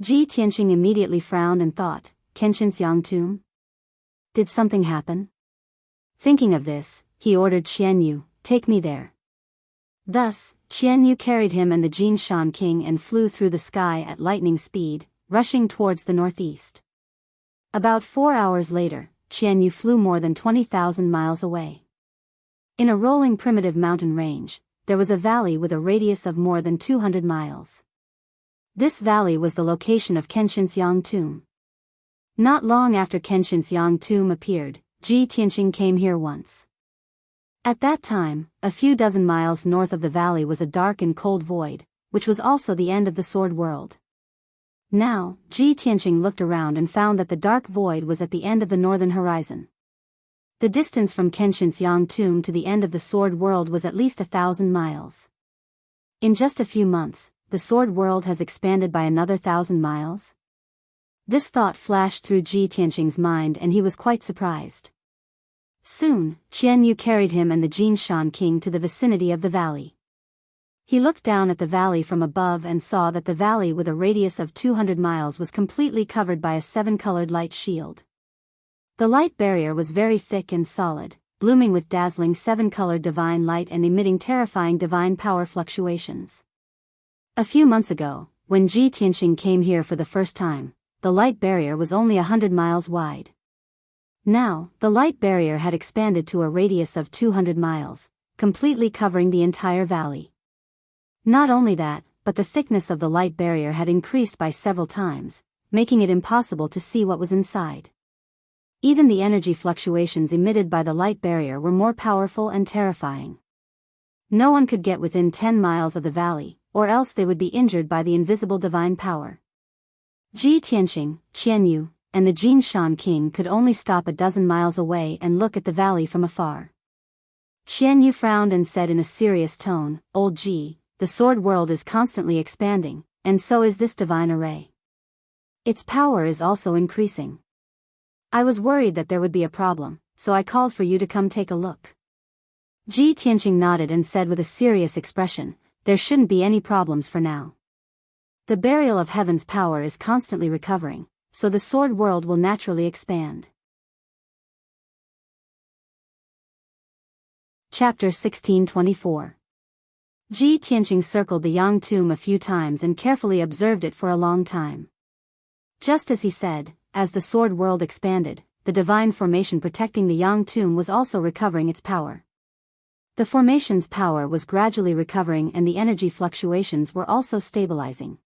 Ji Tianqing immediately frowned and thought, Kenshin's tomb? Did something happen? Thinking of this, he ordered Qian Yu, take me there. Thus, Qian Yu carried him and the Jinshan king and flew through the sky at lightning speed, rushing towards the northeast. About 4 hours later, Qian Yu flew more than 20,000 miles away. In a rolling primitive mountain range, there was a valley with a radius of more than 200 miles. This valley was the location of Kenshin's tomb. Not long after Kenshin's tomb appeared, Ji Tianqing came here once. At that time, a few dozen miles north of the valley was a dark and cold void, which was also the end of the sword world. Now, Ji Tianqing looked around and found that the dark void was at the end of the northern horizon. The distance from Kenshin's tomb to the end of the sword world was at least 1,000 miles. In just a few months, the sword world has expanded by another 1,000 miles? This thought flashed through Ji Tianqing's mind and he was quite surprised. Soon, Qian Yu carried him and the Jinshan king to the vicinity of the valley. He looked down at the valley from above and saw that the valley with a radius of 200 miles was completely covered by a 7-colored light shield. The light barrier was very thick and solid, blooming with dazzling 7-colored divine light and emitting terrifying divine power fluctuations. A few months ago, when Ji Tianqing came here for the first time, the light barrier was only 100 miles wide. Now, the light barrier had expanded to a radius of 200 miles, completely covering the entire valley. Not only that, but the thickness of the light barrier had increased by several times, making it impossible to see what was inside. Even the energy fluctuations emitted by the light barrier were more powerful and terrifying. No one could get within 10 miles of the valley, or else they would be injured by the invisible divine power. Ji Tianqing, Qianyu, and the Jinshan king could only stop a dozen miles away and look at the valley from afar. Qianyu frowned and said in a serious tone, "Old Ji, the sword world is constantly expanding, and so is this divine array. Its power is also increasing. I was worried that there would be a problem, so I called for you to come take a look." Ji Tianqing nodded and said with a serious expression, "There shouldn't be any problems for now. The burial of heaven's power is constantly recovering, so the sword world will naturally expand." Chapter 1624. Ji Tianqing circled the Yang tomb a few times and carefully observed it for a long time. Just as he said, as the sword world expanded, the divine formation protecting the Yang tomb was also recovering its power. The formation's power was gradually recovering and the energy fluctuations were also stabilizing.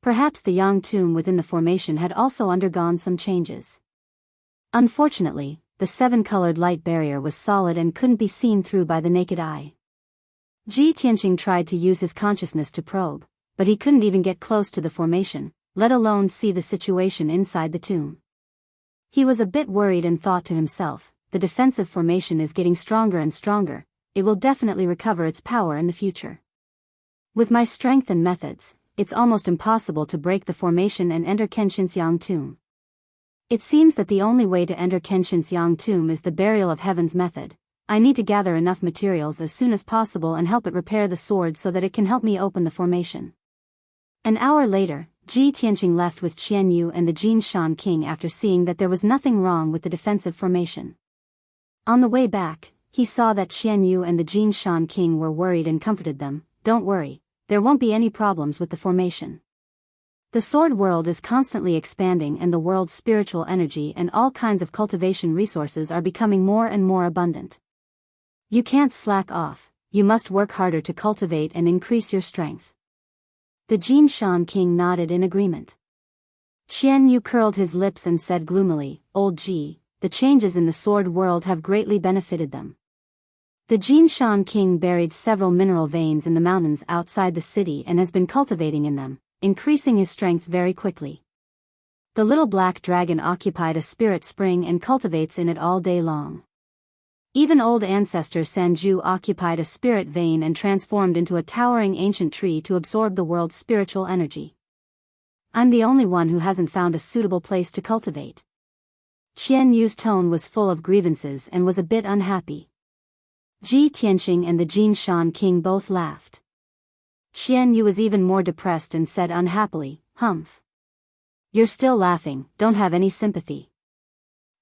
Perhaps the Yang tomb within the formation had also undergone some changes. Unfortunately, the seven-colored light barrier was solid and couldn't be seen through by the naked eye. Ji Tianqing tried to use his consciousness to probe, but he couldn't even get close to the formation, let alone see the situation inside the tomb. He was a bit worried and thought to himself, the defensive formation is getting stronger and stronger, it will definitely recover its power in the future. With my strength and methods, it's almost impossible to break the formation and enter Kenshin's Yang tomb. It seems that the only way to enter Kenshin's Yang tomb is the burial of heaven's method. I need to gather enough materials as soon as possible and help it repair the sword so that it can help me open the formation. An hour later, Ji Tianqing left with Qianyu and the Jinshan king after seeing that there was nothing wrong with the defensive formation. On the way back, he saw that Qianyu and the Jinshan king were worried and comforted them. "Don't worry, there won't be any problems with the formation. The sword world is constantly expanding and the world's spiritual energy and all kinds of cultivation resources are becoming more and more abundant. You can't slack off, you must work harder to cultivate and increase your strength." The Jinshan king nodded in agreement. Qianyu curled his lips and said gloomily, "Old Ji, the changes in the sword world have greatly benefited them." The Jinshan king buried several mineral veins in the mountains outside the city and has been cultivating in them, increasing his strength very quickly. The little black dragon occupied a spirit spring and cultivates in it all day long. Even old ancestor Sanju occupied a spirit vein and transformed into a towering ancient tree to absorb the world's spiritual energy. I'm the only one who hasn't found a suitable place to cultivate. Qian Yu's tone was full of grievances and was a bit unhappy. Ji Tianqing and the Jinshan king both laughed. Qian Yu was even more depressed and said unhappily, "Humph. You're still laughing, don't have any sympathy."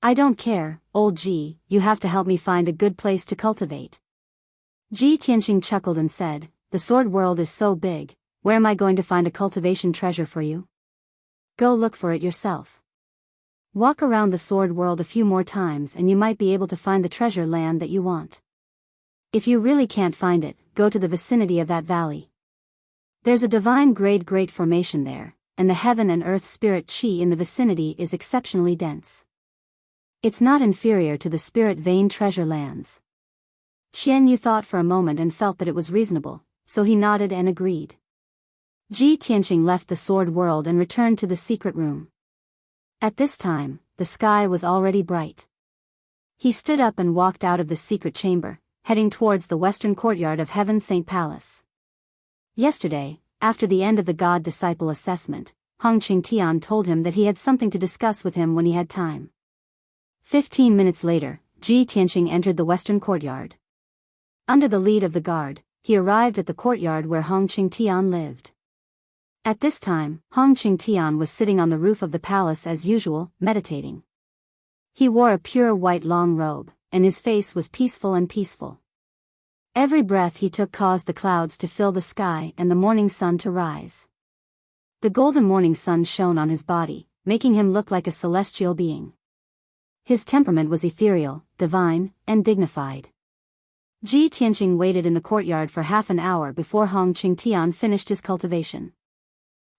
"I don't care, old Ji, you have to help me find a good place to cultivate." Ji Tianqing chuckled and said, "The sword world is so big, where am I going to find a cultivation treasure for you? Go look for it yourself. Walk around the sword world a few more times and you might be able to find the treasure land that you want. If you really can't find it, go to the vicinity of that valley. There's a divine great formation there, and the heaven and earth spirit chi in the vicinity is exceptionally dense. It's not inferior to the spirit vein treasure lands." Qian Yu thought for a moment and felt that it was reasonable, so he nodded and agreed. Ji Tianqing left the sword world and returned to the secret room. At this time, the sky was already bright. He stood up and walked out of the secret chamber, heading towards the western courtyard of Heaven's Saint Palace. Yesterday, after the end of the God-disciple assessment, Hong Qingtian told him that he had something to discuss with him when he had time. 15 minutes later, Ji Tianqing entered the western courtyard. Under the lead of the guard, he arrived at the courtyard where Hong Qingtian lived. At this time, Hong Qingtian was sitting on the roof of the palace as usual, meditating. He wore a pure white long robe, and his face was peaceful. Every breath he took caused the clouds to fill the sky and the morning sun to rise. The golden morning sun shone on his body, making him look like a celestial being. His temperament was ethereal, divine, and dignified. Ji Tianqing waited in the courtyard for half an hour before Hong Qingtian finished his cultivation.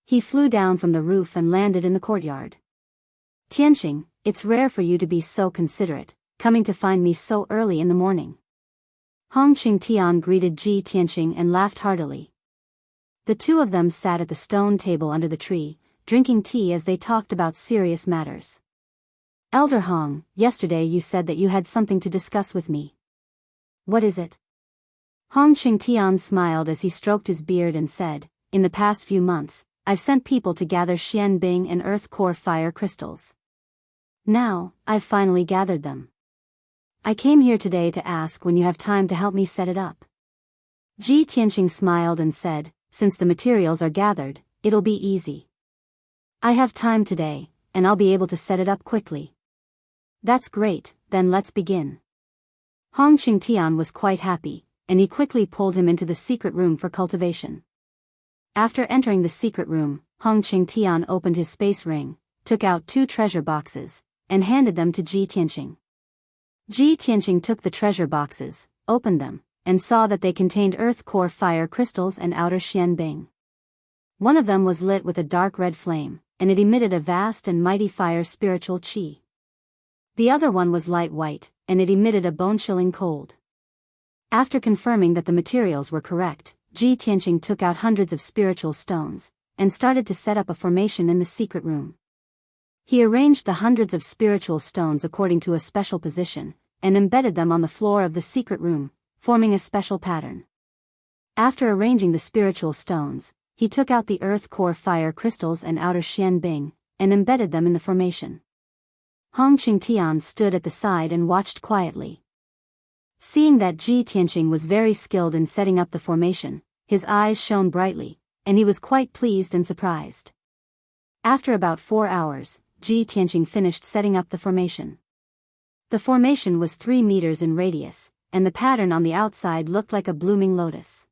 He flew down from the roof and landed in the courtyard. Tianqing, it's rare for you to be so considerate, coming to find me so early in the morning. Hong Qingtian greeted Ji Tianqing and laughed heartily. The two of them sat at the stone table under the tree, drinking tea as they talked about serious matters. Elder Hong, yesterday you said that you had something to discuss with me. What is it? Hong Qingtian smiled as he stroked his beard and said, in the past few months, I've sent people to gather Xianbing and Earth Core fire crystals. Now, I've finally gathered them. I came here today to ask when you have time to help me set it up. Ji Tianqing smiled and said, since the materials are gathered, it'll be easy. I have time today, and I'll be able to set it up quickly. That's great, then let's begin. Hong Qingtian was quite happy, and he quickly pulled him into the secret room for cultivation. After entering the secret room, Hong Qingtian opened his space ring, took out 2 treasure boxes, and handed them to Ji Tianqing. Ji Tianqing took the treasure boxes, opened them, and saw that they contained Earth Core fire crystals and outer Xianbing. One of them was lit with a dark red flame, and it emitted a vast and mighty fire spiritual qi. The other one was light white, and it emitted a bone-chilling cold. After confirming that the materials were correct, Ji Tianqing took out hundreds of spiritual stones, and started to set up a formation in the secret room. He arranged the hundreds of spiritual stones according to a special position, and embedded them on the floor of the secret room, forming a special pattern. After arranging the spiritual stones, he took out the Earth Core fire crystals and outer Xianbing, and embedded them in the formation. Hong Qingtian stood at the side and watched quietly. Seeing that Ji Tianqing was very skilled in setting up the formation, his eyes shone brightly, and he was quite pleased and surprised. After about 4 hours, Ji Tianqing finished setting up the formation. The formation was 3 meters in radius, and the pattern on the outside looked like a blooming lotus.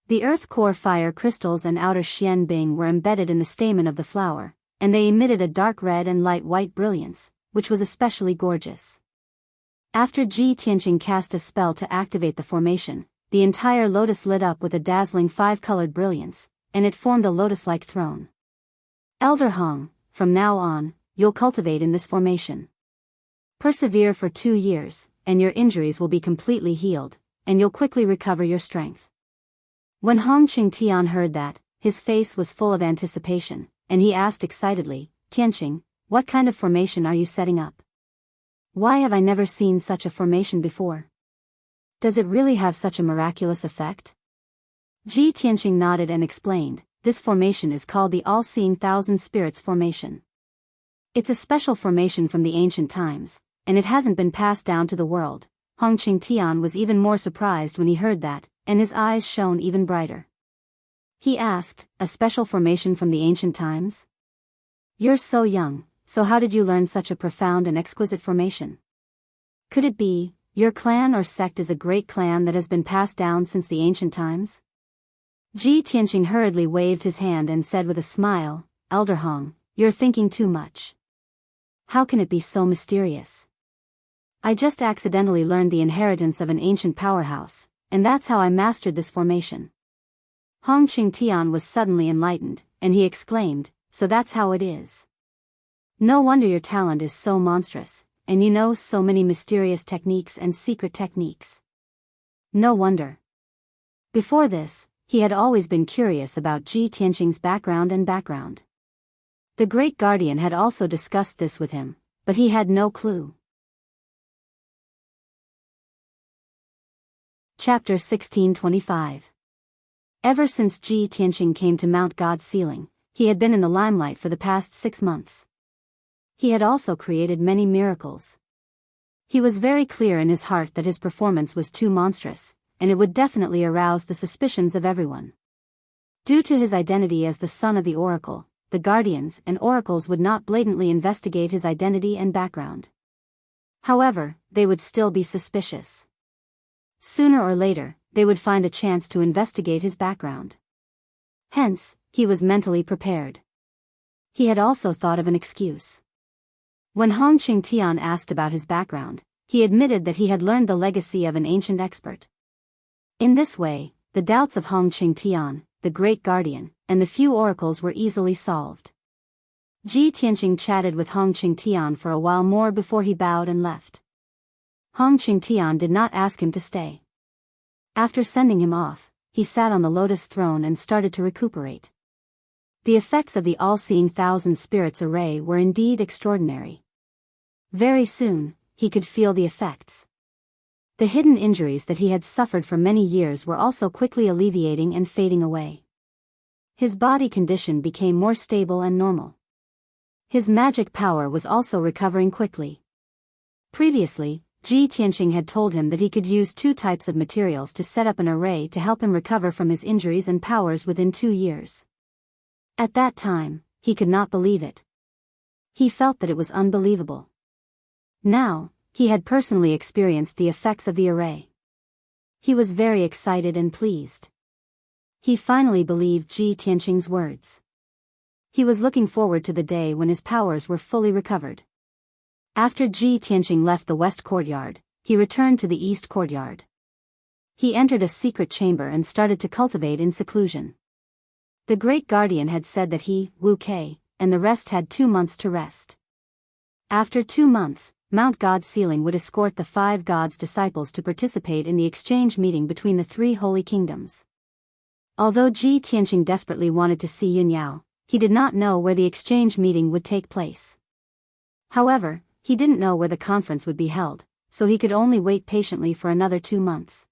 The Earth Core fire crystals and outer Xianbing were embedded in the stamen of the flower, and they emitted a dark red and light white brilliance, which was especially gorgeous. After Ji Tianqing cast a spell to activate the formation, the entire lotus lit up with a dazzling 5-colored brilliance, and it formed a lotus-like throne. Elder Hong, from now on, you'll cultivate in this formation. Persevere for 2 years, and your injuries will be completely healed, and you'll quickly recover your strength. When Hong Qingtian heard that, his face was full of anticipation, and he asked excitedly, Tianqing, what kind of formation are you setting up? Why have I never seen such a formation before? Does it really have such a miraculous effect? Ji Tianqing nodded and explained, this formation is called the All-Seeing Thousand Spirits formation. It's a special formation from the ancient times, and it hasn't been passed down to the world. Hong Qingtian was even more surprised when he heard that, and his eyes shone even brighter. He asked, a special formation from the ancient times? You're so young, so how did you learn such a profound and exquisite formation? Could it be, your clan or sect is a great clan that has been passed down since the ancient times? Ji Tianqing hurriedly waved his hand and said with a smile, Elder Hong, you're thinking too much. How can it be so mysterious? I just accidentally learned the inheritance of an ancient powerhouse, and that's how I mastered this formation. Hong Qingtian was suddenly enlightened, and he exclaimed, so that's how it is. No wonder your talent is so monstrous, and you know so many mysterious techniques and secret techniques. No wonder. Before this, he had always been curious about Ji Tianqing's background. The Great Guardian had also discussed this with him, but he had no clue. Chapter 1625. Ever since Ji Tianqing came to Mount God's ceiling, he had been in the limelight for the past 6 months. He had also created many miracles. He was very clear in his heart that his performance was too monstrous, and it would definitely arouse the suspicions of everyone. Due to his identity as the son of the oracle, the guardians and oracles would not blatantly investigate his identity and background. However, they would still be suspicious. Sooner or later, they would find a chance to investigate his background. Hence, he was mentally prepared. He had also thought of an excuse. When Hong Qingtian asked about his background, he admitted that he had learned the legacy of an ancient expert. In this way, the doubts of Hong Qingtian, the great guardian, and the few oracles were easily solved. Ji Tianqing chatted with Hong Qingtian for a while more before he bowed and left. Hong Qingtian did not ask him to stay. After sending him off, he sat on the lotus throne and started to recuperate. The effects of the all-seeing thousand spirits array were indeed extraordinary. Very soon, he could feel the effects. The hidden injuries that he had suffered for many years were also quickly alleviating and fading away. His body condition became more stable and normal. His magic power was also recovering quickly. Previously, Ji Tianqing had told him that he could use 2 types of materials to set up an array to help him recover from his injuries and powers within 2 years. At that time, he could not believe it. He felt that it was unbelievable. Now, he had personally experienced the effects of the array. He was very excited and pleased. He finally believed Ji Tianqing's words. He was looking forward to the day when his powers were fully recovered. After Ji Tianqing left the west courtyard, he returned to the east courtyard. He entered a secret chamber and started to cultivate in seclusion. The great guardian had said that he, Wu Kei, and the rest had 2 months to rest. After 2 months, Mount God Sealing would escort the 5 gods' disciples to participate in the exchange meeting between the 3 holy kingdoms. Although Ji Tianqing desperately wanted to see Yun Yao, he did not know where the exchange meeting would take place. However, he didn't know where the conference would be held, so he could only wait patiently for another 2 months.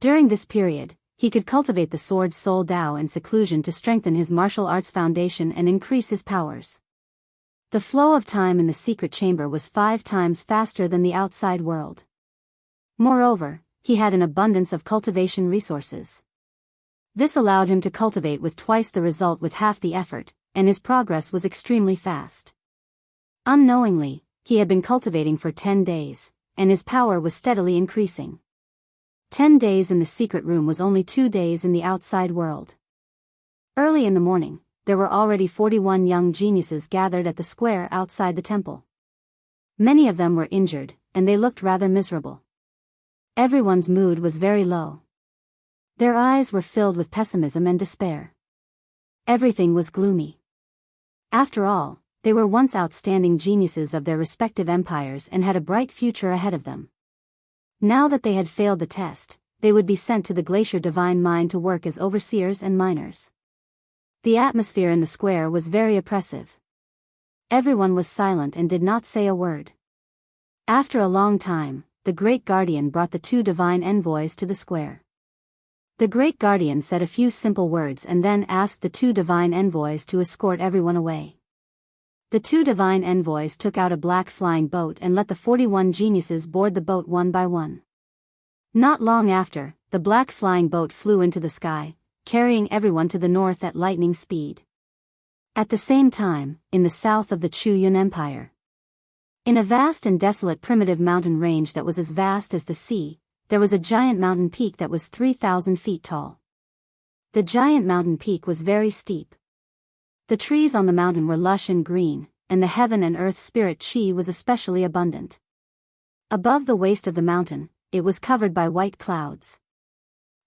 During this period, he could cultivate the sword Soul Dao in seclusion to strengthen his martial arts foundation and increase his powers. The flow of time in the secret chamber was 5 times faster than the outside world. Moreover, he had an abundance of cultivation resources. This allowed him to cultivate with twice the result with half the effort, and his progress was extremely fast. Unknowingly, he had been cultivating for 10 days, and his power was steadily increasing. 10 days in the secret room was only 2 days in the outside world. Early in the morning, there were already 41 young geniuses gathered at the square outside the temple. Many of them were injured, and they looked rather miserable. Everyone's mood was very low. Their eyes were filled with pessimism and despair. Everything was gloomy. After all, they were once outstanding geniuses of their respective empires and had a bright future ahead of them. Now that they had failed the test, they would be sent to the Glacier Divine Mine to work as overseers and miners. The atmosphere in the square was very oppressive. Everyone was silent and did not say a word. After a long time, the Great Guardian brought the 2 divine envoys to the square. The Great Guardian said a few simple words and then asked the 2 divine envoys to escort everyone away. The 2 divine envoys took out a black flying boat and let the 41 geniuses board the boat one by one. Not long after, the black flying boat flew into the sky, carrying everyone to the north at lightning speed. At the same time, in the south of the Chu Yun Empire, in a vast and desolate primitive mountain range that was as vast as the sea, there was a giant mountain peak that was 3,000 feet tall. The giant mountain peak was very steep. The trees on the mountain were lush and green, and the heaven and earth spirit chi was especially abundant. Above the waist of the mountain, it was covered by white clouds.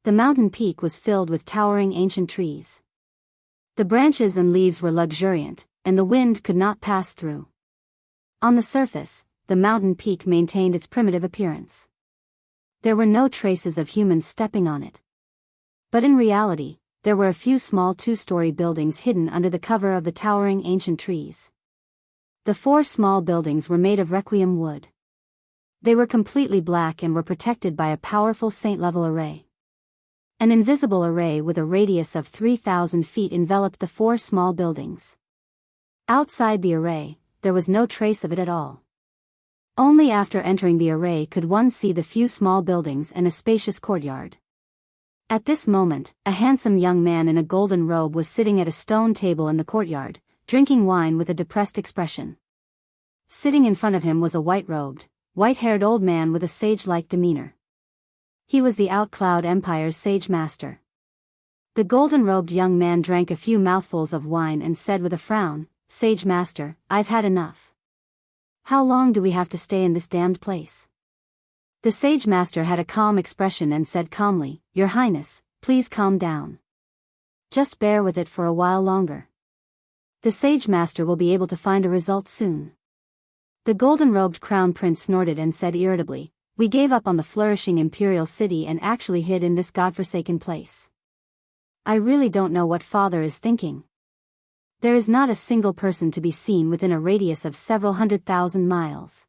The mountain peak was filled with towering ancient trees. The branches and leaves were luxuriant, and the wind could not pass through. On the surface, the mountain peak maintained its primitive appearance. There were no traces of humans stepping on it. But in reality, there were a few small 2-story buildings hidden under the cover of the towering ancient trees. The 4 small buildings were made of requiem wood. They were completely black and were protected by a powerful saint-level array. An invisible array with a radius of 3,000 feet enveloped the 4 small buildings. Outside the array, there was no trace of it at all. Only after entering the array could one see the few small buildings and a spacious courtyard. At this moment, a handsome young man in a golden robe was sitting at a stone table in the courtyard, drinking wine with a depressed expression. Sitting in front of him was a white-robed, white-haired old man with a sage-like demeanor. He was the Outcloud Empire's sage master. The golden-robed young man drank a few mouthfuls of wine and said with a frown, "Sage master, I've had enough. How long do we have to stay in this damned place?" The sage master had a calm expression and said calmly, "Your Highness, please calm down. Just bear with it for a while longer. The sage master will be able to find a result soon." The golden-robed crown prince snorted and said irritably, "We gave up on the flourishing imperial city and actually hid in this godforsaken place. I really don't know what father is thinking. There is not a single person to be seen within a radius of several 100,000 miles.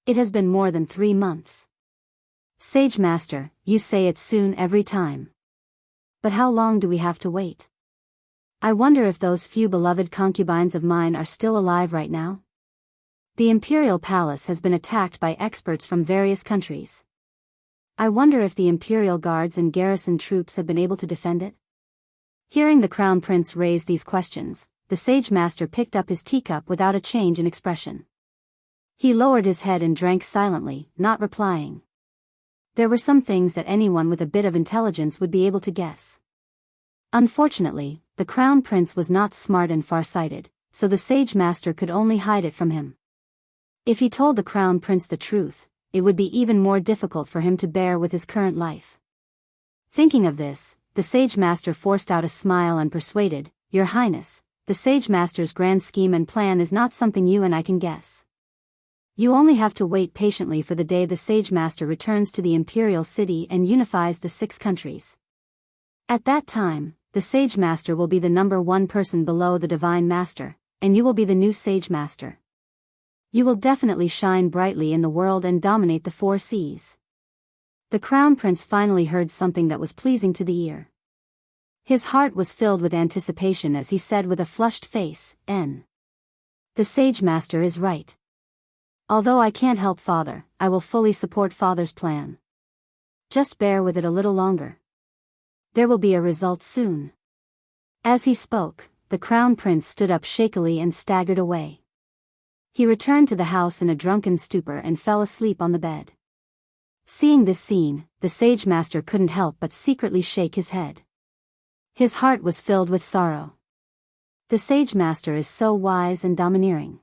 It has been more than 3 months. Sage master, you say it's soon every time. But how long do we have to wait? I wonder if those few beloved concubines of mine are still alive right now. The imperial palace has been attacked by experts from various countries. I wonder if the imperial guards and garrison troops have been able to defend it." Hearing the crown prince raise these questions, the sage master picked up his teacup without a change in expression. He lowered his head and drank silently, not replying. There were some things that anyone with a bit of intelligence would be able to guess. Unfortunately, the crown prince was not smart and far-sighted, so the sage master could only hide it from him. If he told the crown prince the truth, it would be even more difficult for him to bear with his current life. Thinking of this, the sage master forced out a smile and persuaded, "Your Highness, the sage master's grand scheme and plan is not something you and I can guess. You only have to wait patiently for the day the sage master returns to the imperial city and unifies the 6 countries. At that time, the sage master will be the #1 person below the divine master, and you will be the new sage master. You will definitely shine brightly in the world and dominate the 4 seas." The crown prince finally heard something that was pleasing to the ear. His heart was filled with anticipation as he said with a flushed face, "The sage master is right. Although I can't help father, I will fully support father's plan. Just bear with it a little longer. There will be a result soon." As he spoke, the crown prince stood up shakily and staggered away. He returned to the house in a drunken stupor and fell asleep on the bed. Seeing this scene, the sage master couldn't help but secretly shake his head. His heart was filled with sorrow. The sage master is so wise and domineering.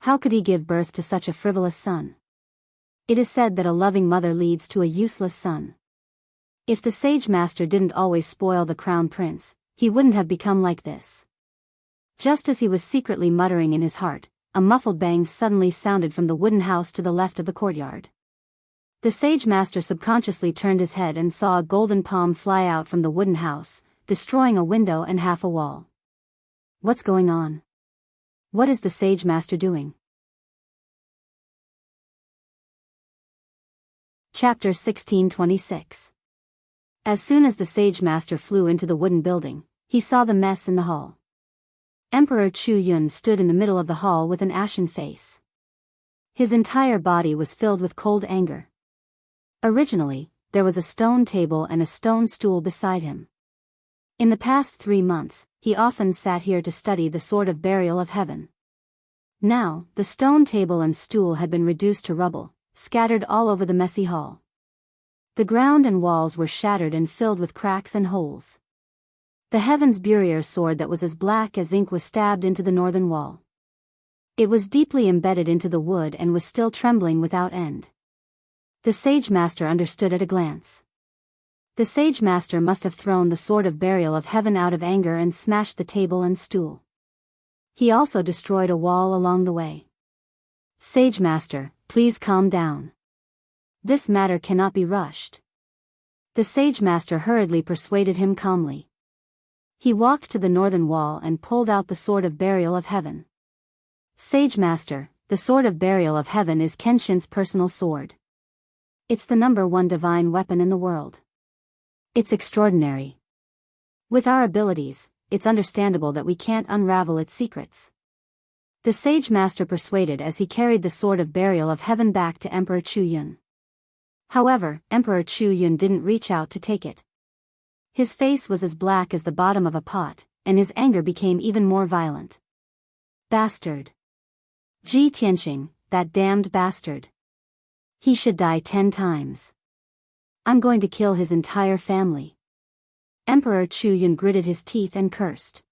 How could he give birth to such a frivolous son? It is said that a loving mother leads to a useless son. If the sage master didn't always spoil the crown prince, he wouldn't have become like this. Just as he was secretly muttering in his heart, a muffled bang suddenly sounded from the wooden house to the left of the courtyard. The sage master subconsciously turned his head and saw a golden palm fly out from the wooden house, destroying a window and half a wall. What's going on? What is the sage master doing? Chapter 1626. As soon as the sage master flew into the wooden building, he saw the mess in the hall. Emperor Chu Yun stood in the middle of the hall with an ashen face. His entire body was filled with cold anger. Originally, there was a stone table and a stone stool beside him. In the past 3 months, he often sat here to study the sword of burial of heaven. Now, the stone table and stool had been reduced to rubble, scattered all over the messy hall. The ground and walls were shattered and filled with cracks and holes. The Heaven's Burier sword that was as black as ink was stabbed into the northern wall. It was deeply embedded into the wood and was still trembling without end. The sage master understood at a glance. The sage master must have thrown the sword of burial of heaven out of anger and smashed the table and stool. He also destroyed a wall along the way. "Sage master, please calm down. This matter cannot be rushed." The sage master hurriedly persuaded him calmly. He walked to the northern wall and pulled out the sword of burial of heaven. "Sage master, the sword of burial of heaven is Kenshin's personal sword. It's the #1 divine weapon in the world. It's extraordinary. With our abilities, it's understandable that we can't unravel its secrets." The sage master persuaded as he carried the sword of burial of heaven back to Emperor Chu Yun. However, Emperor Chu Yun didn't reach out to take it. His face was as black as the bottom of a pot, and his anger became even more violent. "Bastard! Ji Tianqing, that damned bastard. He should die 10 times. I'm going to kill his entire family. Emperor Chu Yun gritted his teeth and cursed.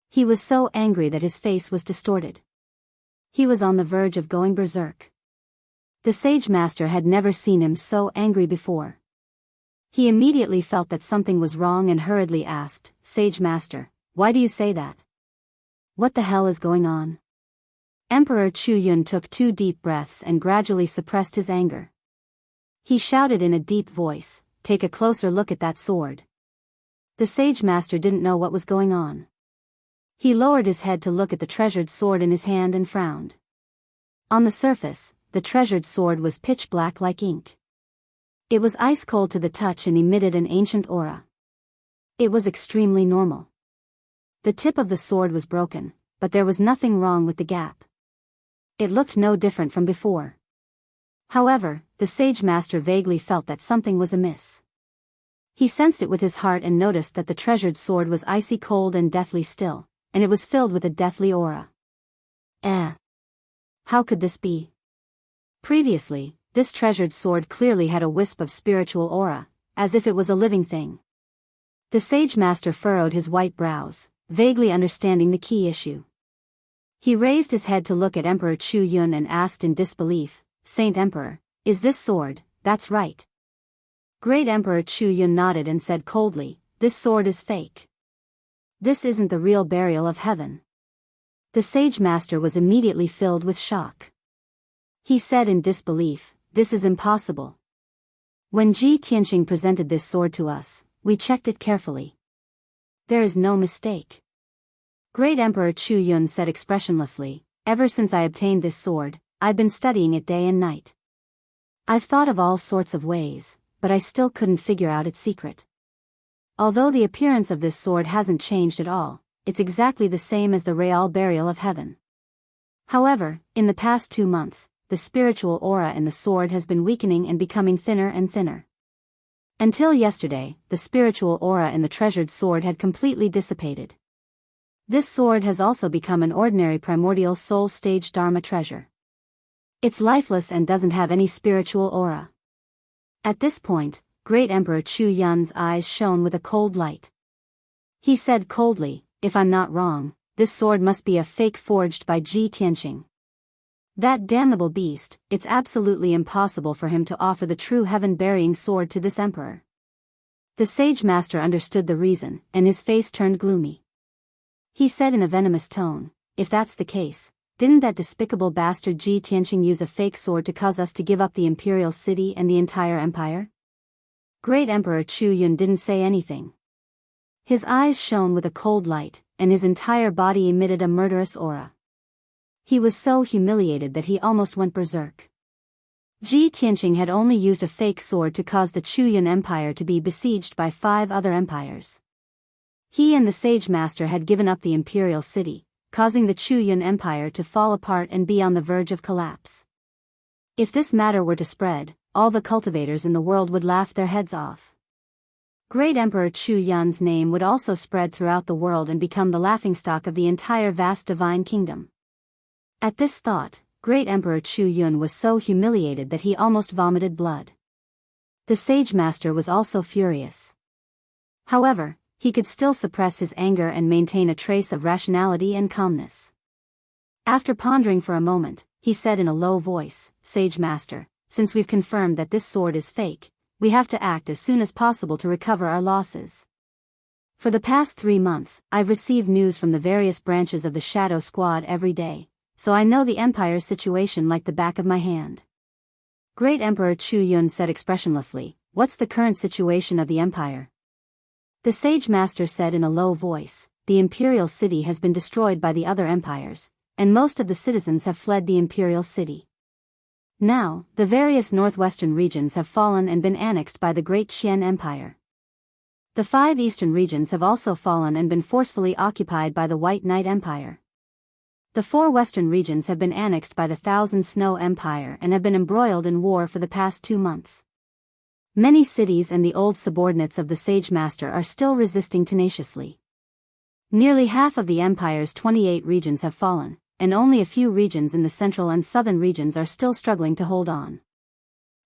He was so angry that his face was distorted. He was on the verge of going berserk. The sage master had never seen him so angry before. He immediately felt that something was wrong and hurriedly asked, "Sage master, why do you say that? What the hell is going on?" Emperor Chu Yun took 2 deep breaths and gradually suppressed his anger. He shouted in a deep voice, "Take a closer look at that sword." The sage master didn't know what was going on. He lowered his head to look at the treasured sword in his hand and frowned. On the surface, the treasured sword was pitch black like ink. It was ice cold to the touch and emitted an ancient aura. It was extremely normal. The tip of the sword was broken, but there was nothing wrong with the gap. It looked no different from before. However, the sage master vaguely felt that something was amiss. He sensed it with his heart and noticed that the treasured sword was icy cold and deathly still, and it was filled with a deathly aura. How could this be? Previously, this treasured sword clearly had a wisp of spiritual aura, as if it was a living thing. The sage master furrowed his white brows, vaguely understanding the key issue. He raised his head to look at Emperor Chu Yun and asked in disbelief, "Saint Emperor, is this sword?" "That's right." Great Emperor Chu Yun nodded and said coldly, "This sword is fake. This isn't the real burial of heaven." The sage master was immediately filled with shock. He said in disbelief, "This is impossible. When Ji Tianqing presented this sword to us, we checked it carefully. There is no mistake." Great Emperor Chu Yun said expressionlessly, "Ever since I obtained this sword, I've been studying it day and night. I've thought of all sorts of ways, but I still couldn't figure out its secret. Although the appearance of this sword hasn't changed at all, it's exactly the same as the real burial of heaven. However, in the past 2 months, the spiritual aura in the sword has been weakening and becoming thinner and thinner. Until yesterday, the spiritual aura in the treasured sword had completely dissipated. This sword has also become an ordinary primordial soul stage Dharma treasure. It's lifeless and doesn't have any spiritual aura." At this point, Great Emperor Chu Yun's eyes shone with a cold light. He said coldly, "If I'm not wrong, this sword must be a fake forged by Ji Tianqing. That damnable beast, it's absolutely impossible for him to offer the true heaven-burying sword to this emperor." The sage master understood the reason, and his face turned gloomy. He said in a venomous tone, "If that's the case, didn't that despicable bastard Ji Tianqing use a fake sword to cause us to give up the imperial city and the entire empire?" Great Emperor Chu Yun didn't say anything. His eyes shone with a cold light, and his entire body emitted a murderous aura. He was so humiliated that he almost went berserk. Ji Tianqing had only used a fake sword to cause the Chu Yun Empire to be besieged by 5 other empires. He and the sage master had given up the imperial city, causing the Chu Yun Empire to fall apart and be on the verge of collapse. If this matter were to spread, all the cultivators in the world would laugh their heads off. Great Emperor Chu Yun's name would also spread throughout the world and become the laughingstock of the entire vast divine kingdom. At this thought, Great Emperor Chu Yun was so humiliated that he almost vomited blood. The sage master was also furious. However, he could still suppress his anger and maintain a trace of rationality and calmness. After pondering for a moment, he said in a low voice, "Sage master, since we've confirmed that this sword is fake, we have to act as soon as possible to recover our losses. For the past 3 months, I've received news from the various branches of the Shadow Squad every day, so I know the Empire's situation like the back of my hand." Great Emperor Chu Yun said expressionlessly, "What's the current situation of the Empire?" The sage master said in a low voice, "The imperial city has been destroyed by the other empires, and most of the citizens have fled the imperial city. Now, the various northwestern regions have fallen and been annexed by the Great Qian Empire. The 5 eastern regions have also fallen and been forcefully occupied by the White Knight Empire. The 4 western regions have been annexed by the Thousand Snow Empire and have been embroiled in war for the past 2 months. Many cities and the old subordinates of the Sage Master are still resisting tenaciously. Nearly half of the Empire's 28 regions have fallen, and only a few regions in the central and southern regions are still struggling to hold on.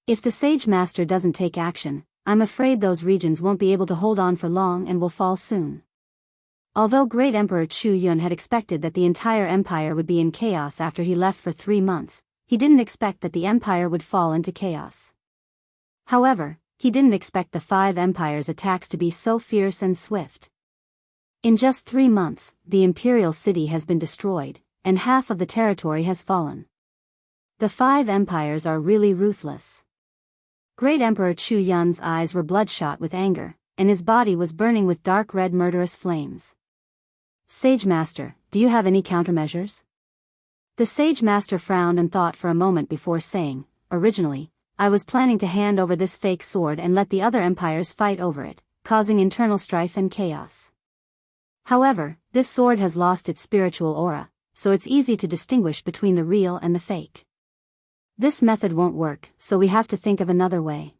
If the Sage Master doesn't take action, I'm afraid those regions won't be able to hold on for long and will fall soon. Although Great Emperor Chu Yun had expected that the entire empire would be in chaos after he left for 3 months, he didn't expect that the empire would fall into chaos. However, he didn't expect the 5 empires' attacks to be so fierce and swift. In just 3 months, the imperial city has been destroyed, and half of the territory has fallen. The 5 empires are really ruthless. Great Emperor Chu Yun's eyes were bloodshot with anger, and his body was burning with dark red murderous flames. Sage Master, do you have any countermeasures? The Sage Master frowned and thought for a moment before saying, originally, I was planning to hand over this fake sword and let the other empires fight over it, causing internal strife and chaos. However, this sword has lost its spiritual aura, so it's easy to distinguish between the real and the fake. This method won't work, so we have to think of another way.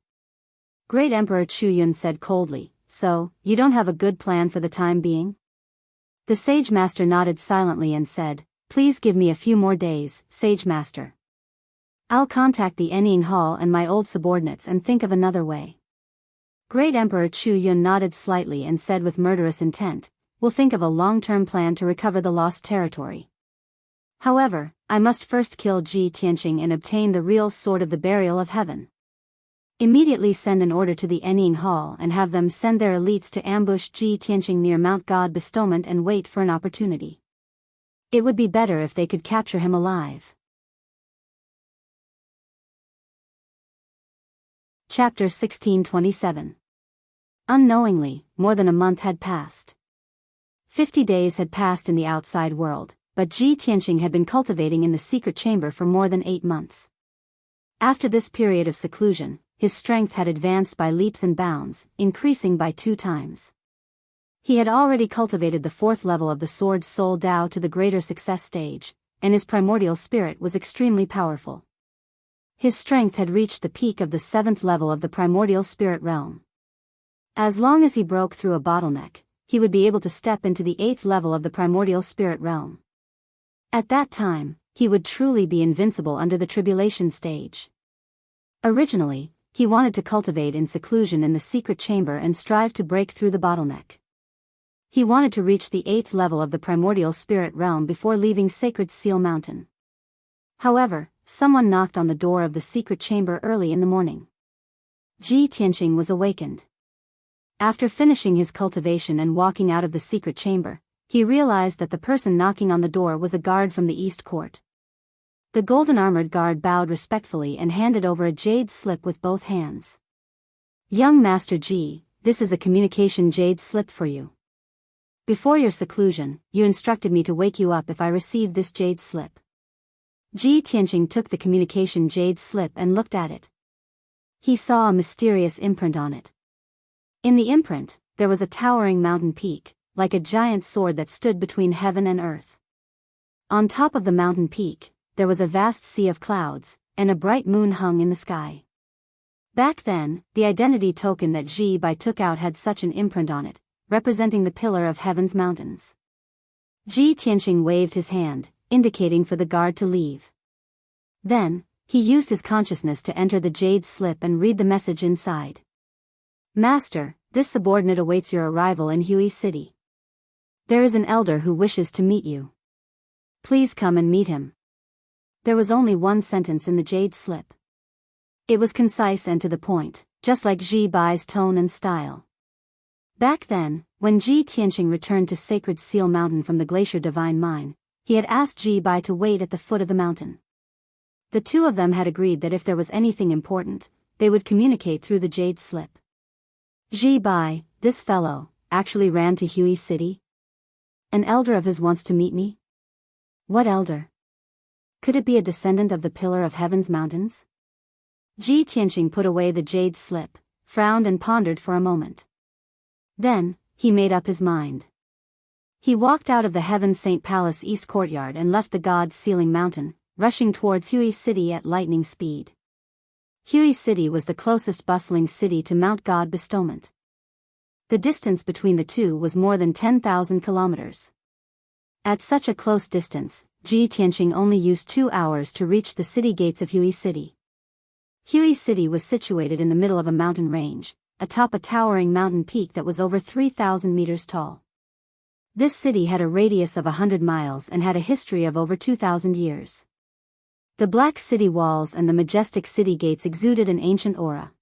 Great Emperor Chu Yun said coldly, so, you don't have a good plan for the time being? The Sage Master nodded silently and said, please give me a few more days, Sage Master. I'll contact the Enning Hall and my old subordinates and think of another way. Great Emperor Chu Yun nodded slightly and said with murderous intent, we'll think of a long-term plan to recover the lost territory. However, I must first kill Ji Tianqing and obtain the real sword of the burial of heaven. Immediately send an order to the Enning Hall and have them send their elites to ambush Ji Tianqing near Mount God Bestowment and wait for an opportunity. It would be better if they could capture him alive. Chapter 1627. Unknowingly, more than a month had passed. 50 days had passed in the outside world, but Ji Tianqing had been cultivating in the secret chamber for more than 8 months. After this period of seclusion, his strength had advanced by leaps and bounds, increasing by 2 times. He had already cultivated the 4th level of the Sword Soul Dao to the greater success stage, and his primordial spirit was extremely powerful. His strength had reached the peak of the 7th level of the primordial spirit realm. As long as he broke through a bottleneck, he would be able to step into the 8th level of the primordial spirit realm. At that time, he would truly be invincible under the tribulation stage. Originally, he wanted to cultivate in seclusion in the secret chamber and strive to break through the bottleneck. He wanted to reach the 8th level of the primordial spirit realm before leaving Sacred Seal Mountain. However, someone knocked on the door of the secret chamber early in the morning. Ji Tianqing was awakened. After finishing his cultivation and walking out of the secret chamber, he realized that the person knocking on the door was a guard from the East Court. The golden-armored guard bowed respectfully and handed over a jade slip with both hands. Young Master Ji, this is a communication jade slip for you. Before your seclusion, you instructed me to wake you up if I received this jade slip. Ji Tianqing took the communication jade slip and looked at it. He saw a mysterious imprint on it. In the imprint, there was a towering mountain peak, like a giant sword that stood between heaven and earth. On top of the mountain peak, there was a vast sea of clouds, and a bright moon hung in the sky. Back then, the identity token that Ji Bai took out had such an imprint on it, representing the pillar of heaven's mountains. Ji Tianqing waved his hand, indicating for the guard to leave. Then, he used his consciousness to enter the jade slip and read the message inside. Master, this subordinate awaits your arrival in Hui City. There is an elder who wishes to meet you. Please come and meet him. There was only one sentence in the jade slip. It was concise and to the point, just like Ji Bai's tone and style. Back then, when Ji Tianqing returned to Sacred Seal Mountain from the Glacier Divine Mine, he had asked Ji Bai to wait at the foot of the mountain. The two of them had agreed that if there was anything important, they would communicate through the jade slip. Ji Bai, this fellow, actually ran to Hui City? An elder of his wants to meet me? What elder? Could it be a descendant of the Pillar of Heaven's mountains? Ji Tianqing put away the jade slip, frowned and pondered for a moment. Then, he made up his mind. He walked out of the Heaven Saint Palace East Courtyard and left the God's Sealing Mountain, rushing towards Hui City at lightning speed. Hui City was the closest bustling city to Mount God Bestowment. The distance between the two was more than 10,000 kilometers. At such a close distance, Ji Tianqing only used 2 hours to reach the city gates of Hui City. Hui City was situated in the middle of a mountain range, atop a towering mountain peak that was over 3,000 meters tall. This city had a radius of 100 miles and had a history of over 2,000 years. The black city walls and the majestic city gates exuded an ancient aura.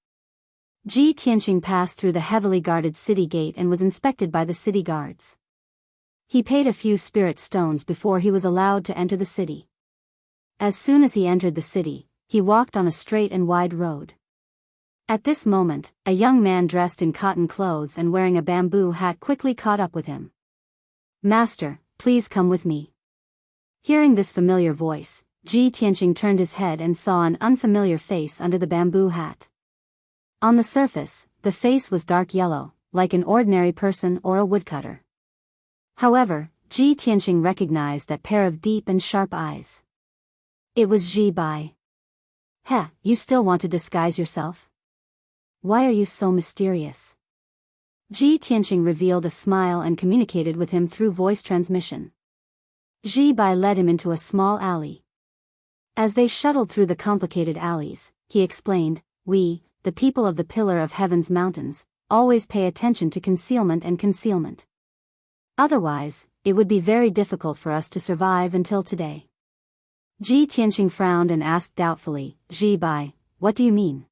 Ji Tianqing passed through the heavily guarded city gate and was inspected by the city guards. He paid a few spirit stones before he was allowed to enter the city. As soon as he entered the city, he walked on a straight and wide road. At this moment, a young man dressed in cotton clothes and wearing a bamboo hat quickly caught up with him. "Master, please come with me." Hearing this familiar voice, Ji Tianqing turned his head and saw an unfamiliar face under the bamboo hat. On the surface, the face was dark yellow, like an ordinary person or a woodcutter. However, Ji Tianqing recognized that pair of deep and sharp eyes. It was Ji Bai. "Heh, you still want to disguise yourself? Why are you so mysterious?" Ji Tianqing revealed a smile and communicated with him through voice transmission. Ji Bai led him into a small alley. As they shuttled through the complicated alleys, he explained, "We, the people of the Pillar of Heaven's mountains, always pay attention to concealment and concealment. Otherwise, it would be very difficult for us to survive until today." Ji Tianqing frowned and asked doubtfully, "Ji Bai, what do you mean?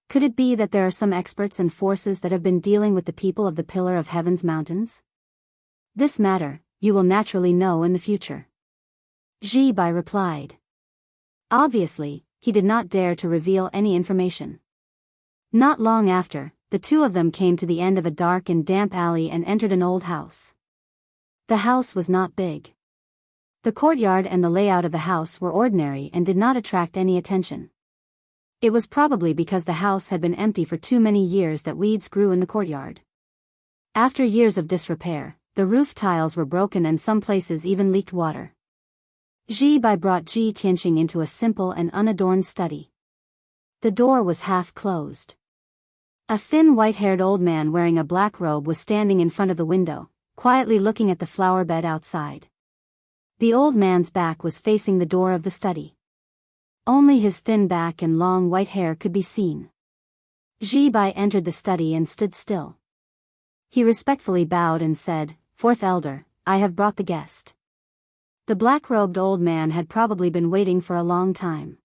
Could it be that there are some experts and forces that have been dealing with the people of the Pillar of Heaven's mountains? This matter, you will naturally know in the future." Ji Bai replied. Obviously, he did not dare to reveal any information. Not long after, the two of them came to the end of a dark and damp alley and entered an old house. The house was not big. The courtyard and the layout of the house were ordinary and did not attract any attention. It was probably because the house had been empty for too many years that weeds grew in the courtyard. After years of disrepair, the roof tiles were broken and some places even leaked water. Ji Bai brought Ji Tianqing into a simple and unadorned study. The door was half closed. A thin white-haired old man wearing a black robe was standing in front of the window, quietly looking at the flower bed outside. The old man's back was facing the door of the study. Only his thin back and long white hair could be seen. Ji Bai entered the study and stood still. He respectfully bowed and said, "Fourth elder, I have brought the guest." The black-robed old man had probably been waiting for a long time.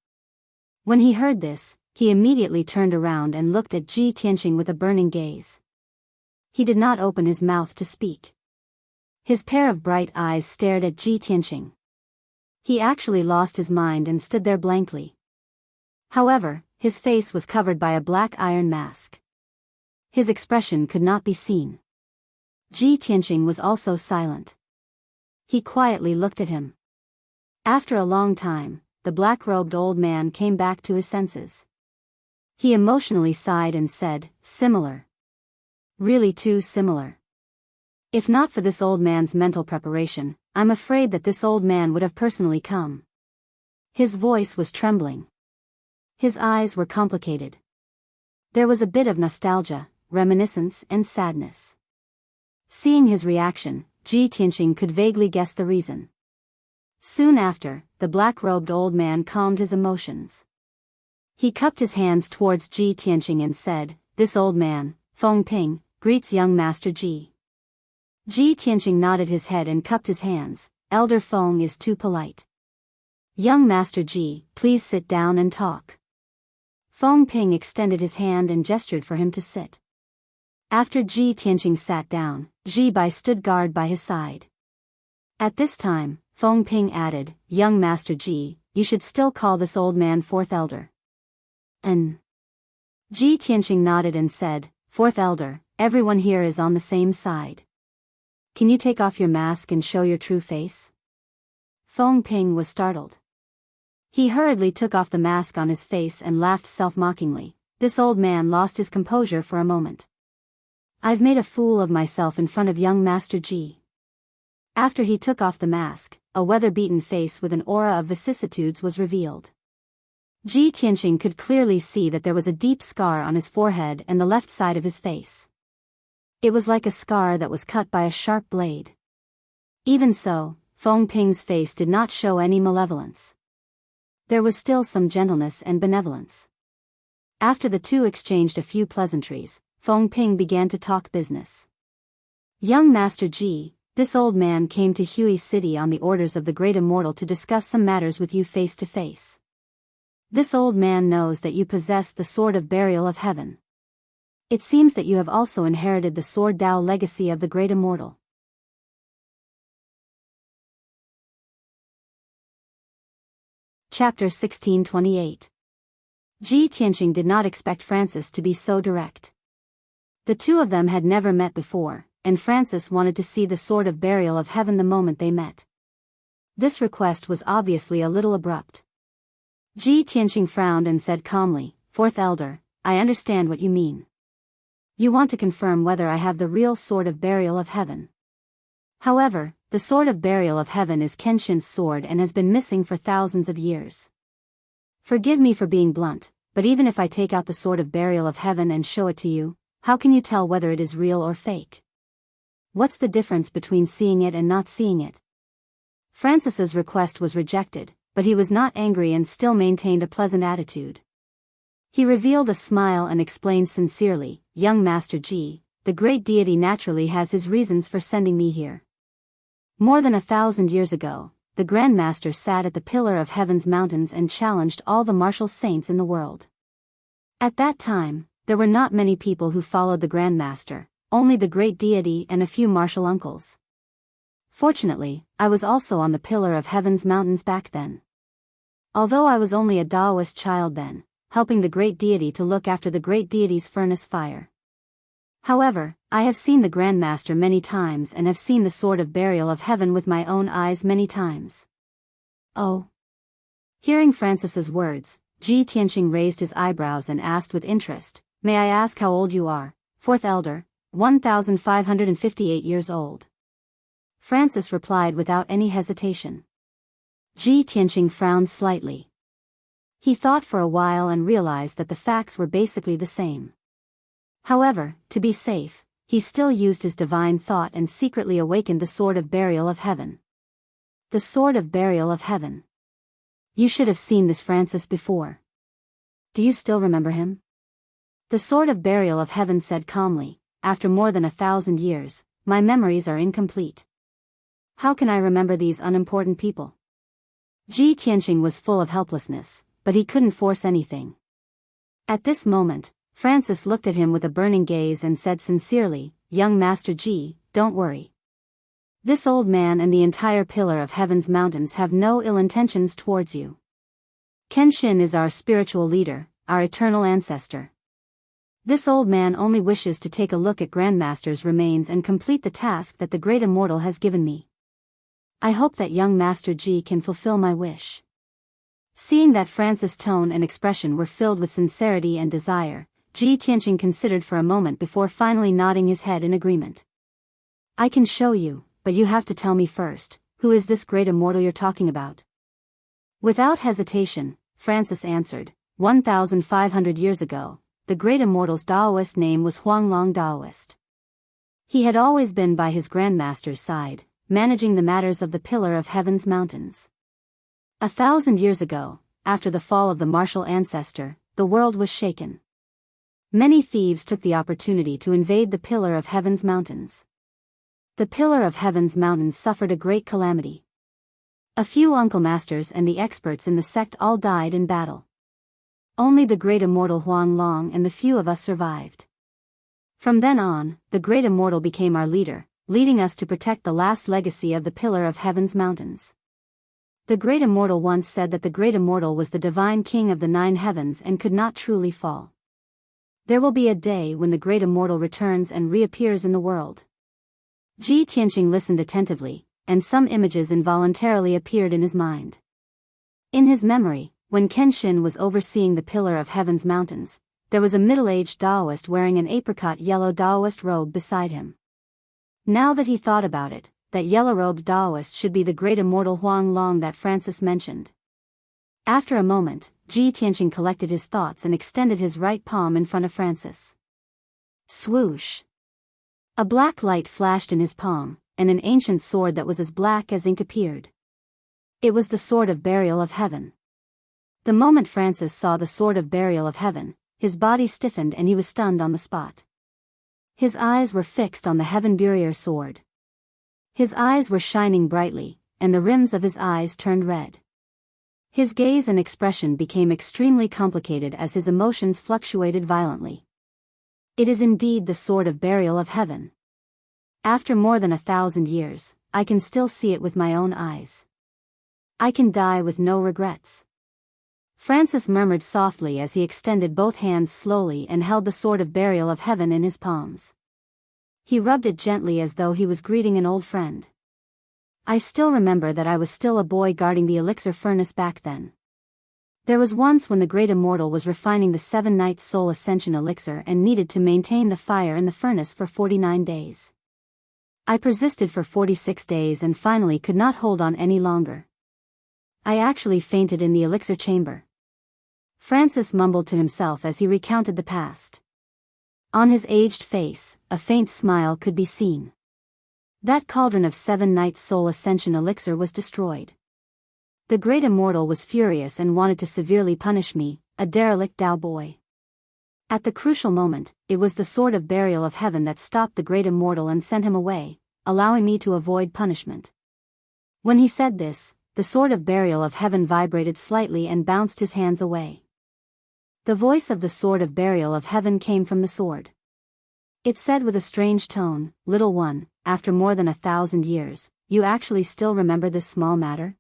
When he heard this, he immediately turned around and looked at Ji Tianqing with a burning gaze. He did not open his mouth to speak. His pair of bright eyes stared at Ji Tianqing. He actually lost his mind and stood there blankly. However, his face was covered by a black iron mask. His expression could not be seen. Ji Tianqing was also silent. He quietly looked at him. After a long time, the black-robed old man came back to his senses. He emotionally sighed and said, "Similar. Really too similar. If not for this old man's mental preparation, I'm afraid that this old man would have personally come." His voice was trembling. His eyes were complicated. There was a bit of nostalgia, reminiscence, and sadness. Seeing his reaction, Ji Tianqing could vaguely guess the reason. Soon after, the black-robed old man calmed his emotions. He cupped his hands towards Ji Tianqing and said, "This old man, Feng Ping, greets young Master Ji." Ji Tianqing nodded his head and cupped his hands. "Elder Feng is too polite. Young Master Ji, please sit down and talk." Feng Ping extended his hand and gestured for him to sit. After Ji Tianqing sat down, Ji Bai stood guard by his side. At this time, Feng Ping added, "Young Master Ji, you should still call this old man Fourth Elder." Ji Tianqing nodded and said, "Fourth Elder, everyone here is on the same side. Can you take off your mask and show your true face?" Feng Ping was startled. He hurriedly took off the mask on his face and laughed self-mockingly. This old man lost his composure for a moment. "I've made a fool of myself in front of young Master Ji." After he took off the mask, a weather-beaten face with an aura of vicissitudes was revealed. Ji Tianqing could clearly see that there was a deep scar on his forehead and the left side of his face. It was like a scar that was cut by a sharp blade. Even so, Feng Ping's face did not show any malevolence. There was still some gentleness and benevolence. After the two exchanged a few pleasantries, Feng Ping began to talk business. Young Master Ji, this old man came to Hui City on the orders of the Great Immortal to discuss some matters with you face to face. This old man knows that you possess the Sword of Burial of Heaven. It seems that you have also inherited the Sword Dao legacy of the Great Immortal. Chapter 1628. Ji Tianqing did not expect Francis to be so direct. The two of them had never met before, and Francis wanted to see the Sword of Burial of Heaven the moment they met. This request was obviously a little abrupt. Ji Tianqing frowned and said calmly, "Fourth Elder, I understand what you mean. You want to confirm whether I have the real Sword of Burial of Heaven. However, the Sword of Burial of Heaven is Kenshin's sword and has been missing for thousands of years. Forgive me for being blunt, but even if I take out the Sword of Burial of Heaven and show it to you, how can you tell whether it is real or fake? What's the difference between seeing it and not seeing it?" Francis's request was rejected, but he was not angry and still maintained a pleasant attitude. He revealed a smile and explained sincerely, "Young Master Ji, the great deity naturally has his reasons for sending me here. More than 1,000 years ago, the Grand Master sat at the Pillar of Heaven's mountains and challenged all the martial saints in the world. At that time, there were not many people who followed the Grand Master, only the great deity and a few martial uncles. Fortunately, I was also on the Pillar of Heaven's mountains back then. Although I was only a Taoist child then, helping the great deity to look after the great deity's furnace fire. However, I have seen the Grand Master many times and have seen the Sword of Burial of Heaven with my own eyes many times." "Oh." Hearing Francis's words, Ji Tianqing raised his eyebrows and asked with interest, "May I ask how old you are?" "Fourth Elder, 1,558 years old." Francis replied without any hesitation. Ji Tianqing frowned slightly. He thought for a while and realized that the facts were basically the same. However, to be safe, he still used his divine thought and secretly awakened the Sword of Burial of Heaven. The Sword of Burial of Heaven. You should have seen this Francis before. Do you still remember him? The Sword of Burial of Heaven said calmly, "After more than 1,000 years, my memories are incomplete. How can I remember these unimportant people?" Ji Tianqing was full of helplessness, but he couldn't force anything. At this moment, Francis looked at him with a burning gaze and said sincerely, "Young Master Ji, don't worry. This old man and the entire Pillar of Heaven's mountains have no ill intentions towards you. Kenshin is our spiritual leader, our eternal ancestor. This old man only wishes to take a look at Grandmaster's remains and complete the task that the Great Immortal has given me. I hope that young Master Ji can fulfill my wish." Seeing that Francis' tone and expression were filled with sincerity and desire, Ji Tianqing considered for a moment before finally nodding his head in agreement. "I can show you, but you have to tell me first, who is this Great Immortal you're talking about?" Without hesitation, Francis answered, 1,500 years ago, the Great Immortal's Taoist name was Huanglong Taoist. He had always been by his Grandmaster's side, managing the matters of the Pillar of Heaven's mountains. 1,000 years ago, after the fall of the martial ancestor, the world was shaken. Many thieves took the opportunity to invade the Pillar of Heaven's mountains. The Pillar of Heaven's mountains suffered a great calamity. A few uncle masters and the experts in the sect all died in battle. Only the Great Immortal Huanglong and the few of us survived. From then on, the Great Immortal became our leader, leading us to protect the last legacy of the Pillar of Heaven's mountains. The Great Immortal once said that the Great Immortal was the divine king of the 9 heavens and could not truly fall. There will be a day when the Great Immortal returns and reappears in the world. Ji Tianqing listened attentively, and some images involuntarily appeared in his mind. In his memory, when Kenshin was overseeing the Pillar of Heaven's mountains, there was a middle-aged Taoist wearing an apricot yellow Taoist robe beside him. Now that he thought about it, that yellow-robed Taoist should be the Great Immortal Huanglong that Francis mentioned. After a moment, Ji Tianqing collected his thoughts and extended his right palm in front of Francis. Swoosh! A black light flashed in his palm, and an ancient sword that was as black as ink appeared. It was the Sword of Burial of Heaven. The moment Francis saw the Sword of Burial of Heaven, his body stiffened and he was stunned on the spot. His eyes were fixed on the Heaven Burier sword. His eyes were shining brightly, and the rims of his eyes turned red. His gaze and expression became extremely complicated as his emotions fluctuated violently. It is indeed the sword of burial of heaven. After more than 1,000 years, I can still see it with my own eyes. I can die with no regrets. Francis murmured softly as he extended both hands slowly and held the sword of burial of heaven in his palms. He rubbed it gently as though he was greeting an old friend. I still remember that I was still a boy guarding the elixir furnace back then. There was once when the great immortal was refining the 7 Nights Soul Ascension elixir and needed to maintain the fire in the furnace for 49 days. I persisted for 46 days and finally could not hold on any longer. I actually fainted in the elixir chamber. Francis mumbled to himself as he recounted the past. On his aged face, a faint smile could be seen. That cauldron of 7 Nights Soul Ascension elixir was destroyed. The great immortal was furious and wanted to severely punish me, a derelict Dao boy. At the crucial moment, it was the sword of burial of heaven that stopped the great immortal and sent him away, allowing me to avoid punishment. When he said this, the sword of burial of heaven vibrated slightly and bounced his hands away. The voice of the sword of burial of heaven came from the sword. It said with a strange tone, "Little one, after more than 1,000 years, you actually still remember this small matter?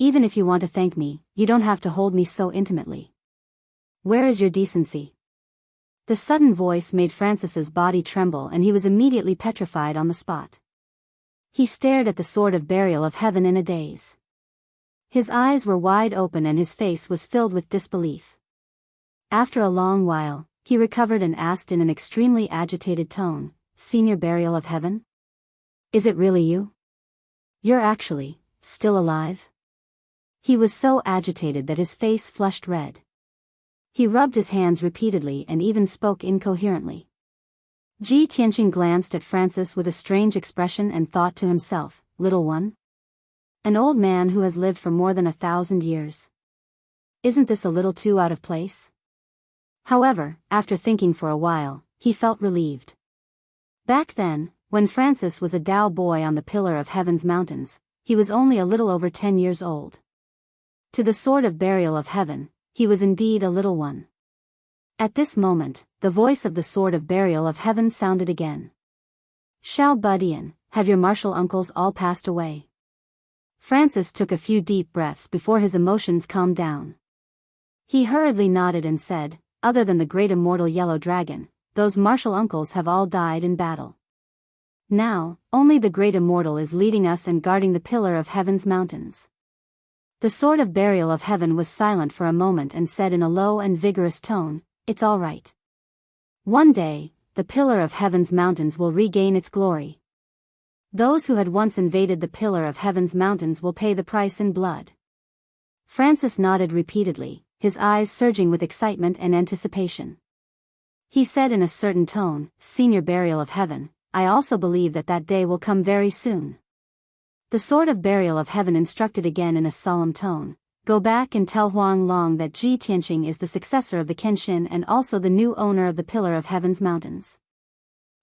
Even if you want to thank me, you don't have to hold me so intimately. Where is your decency?" The sudden voice made Francis's body tremble and he was immediately petrified on the spot. He stared at the sword of burial of heaven in a daze. His eyes were wide open and his face was filled with disbelief. After a long while, he recovered and asked in an extremely agitated tone, "Senior burial of heaven? Is it really you? You're actually still alive?" He was so agitated that his face flushed red. He rubbed his hands repeatedly and even spoke incoherently. Ji Tianqing glanced at Francis with a strange expression and thought to himself, "Little one? An old man who has lived for more than 1,000 years. Isn't this a little too out of place?" However, after thinking for a while, he felt relieved. Back then, when Francis was a Dao boy on the pillar of heaven's mountains, he was only a little over 10 years old. To the sword of burial of heaven, he was indeed a little one. At this moment, the voice of the sword of burial of heaven sounded again. "Xiao Budian, have your martial uncles all passed away?" Francis took a few deep breaths before his emotions calmed down. He hurriedly nodded and said, "Other than the great immortal yellow dragon, those martial uncles have all died in battle. Now, only the great immortal is leading us and guarding the pillar of heaven's mountains." The sword of burial of heaven was silent for a moment and said in a low and vigorous tone, "It's all right. One day, the pillar of heaven's mountains will regain its glory. Those who had once invaded the pillar of heaven's mountains will pay the price in blood." Francis nodded repeatedly, his eyes surging with excitement and anticipation. He said in a certain tone, "Senior burial of heaven, I also believe that that day will come very soon." The sword of burial of heaven instructed again in a solemn tone, "Go back and tell Huang Long that Ji Tianqing is the successor of the Kenshin and also the new owner of the pillar of heaven's mountains.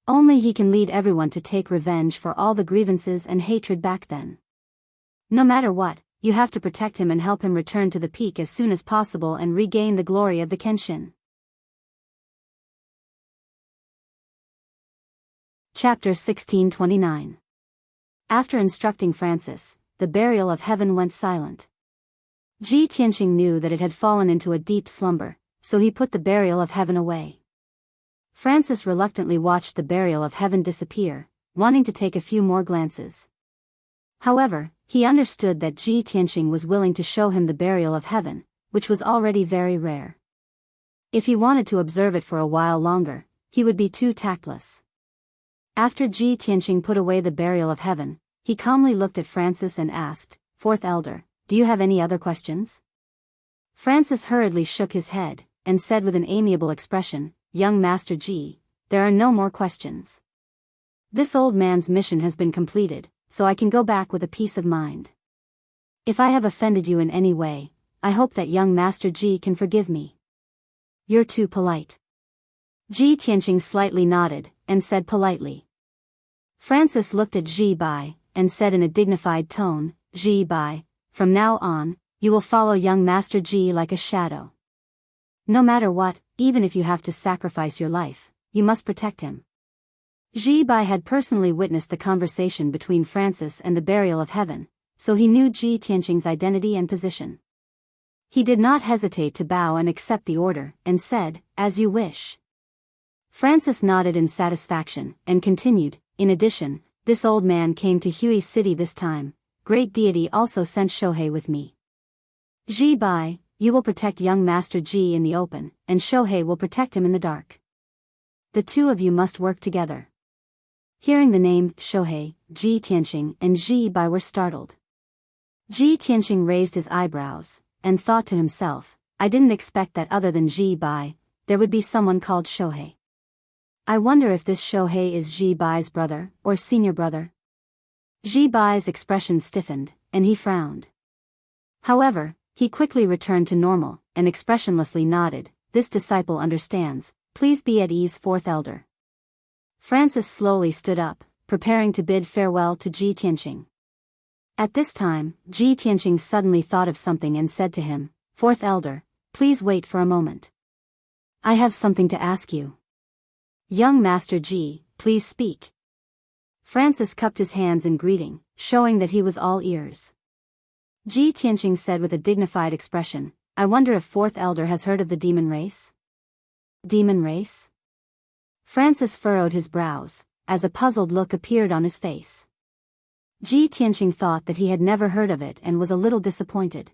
Only he can lead everyone to take revenge for all the grievances and hatred back then. No matter what, you have to protect him and help him return to the peak as soon as possible and regain the glory of the Kenshin." Chapter 1629. After instructing Francis, the burial of heaven went silent. Ji Tianqing knew that it had fallen into a deep slumber, so he put the burial of heaven away. Francis reluctantly watched the burial of heaven disappear, wanting to take a few more glances. However, he understood that Ji Tianqing was willing to show him the burial of heaven, which was already very rare. If he wanted to observe it for a while longer, he would be too tactless. After Ji Tianqing put away the burial of heaven, he calmly looked at Francis and asked, "Fourth Elder, do you have any other questions?" Francis hurriedly shook his head, and said with an amiable expression, "Young Master Ji, there are no more questions. This old man's mission has been completed, so I can go back with a peace of mind. If I have offended you in any way, I hope that young Master Ji can forgive me." You're too polite. Ji Tianqing slightly nodded, and said politely. Francis looked at Ji Bai, and said in a dignified tone, Ji Bai, from now on, you will follow young Master Ji like a shadow. No matter what, even if you have to sacrifice your life, you must protect him. Ji Bai had personally witnessed the conversation between Francis and the burial of heaven, so he knew Ji Tianqing's identity and position. He did not hesitate to bow and accept the order, and said, as you wish. Francis nodded in satisfaction, and continued, in addition, this old man came to Hui City this time, great deity also sent Shohei with me. Ji Bai, you will protect young Master Ji in the open, and Shohei will protect him in the dark. The two of you must work together. Hearing the name, Shohei, Ji Tianqing and Ji Bai were startled. Ji Tianqing raised his eyebrows, and thought to himself, I didn't expect that other than Ji Bai, there would be someone called Shohei. I wonder if this Shohei is Ji Bai's brother, or senior brother. Ji Bai's expression stiffened, and he frowned. However, he quickly returned to normal, and expressionlessly nodded, this disciple understands, please be at ease, fourth elder. Francis slowly stood up, preparing to bid farewell to Ji Tianqing. At this time, Ji Tianqing suddenly thought of something and said to him, fourth elder, please wait for a moment. I have something to ask you. Young Master Ji, please speak. Francis cupped his hands in greeting, showing that he was all ears. Ji Tianqing said with a dignified expression, I wonder if fourth elder has heard of the demon race? Demon race? Francis furrowed his brows, as a puzzled look appeared on his face. Ji Tianqing thought that he had never heard of it and was a little disappointed.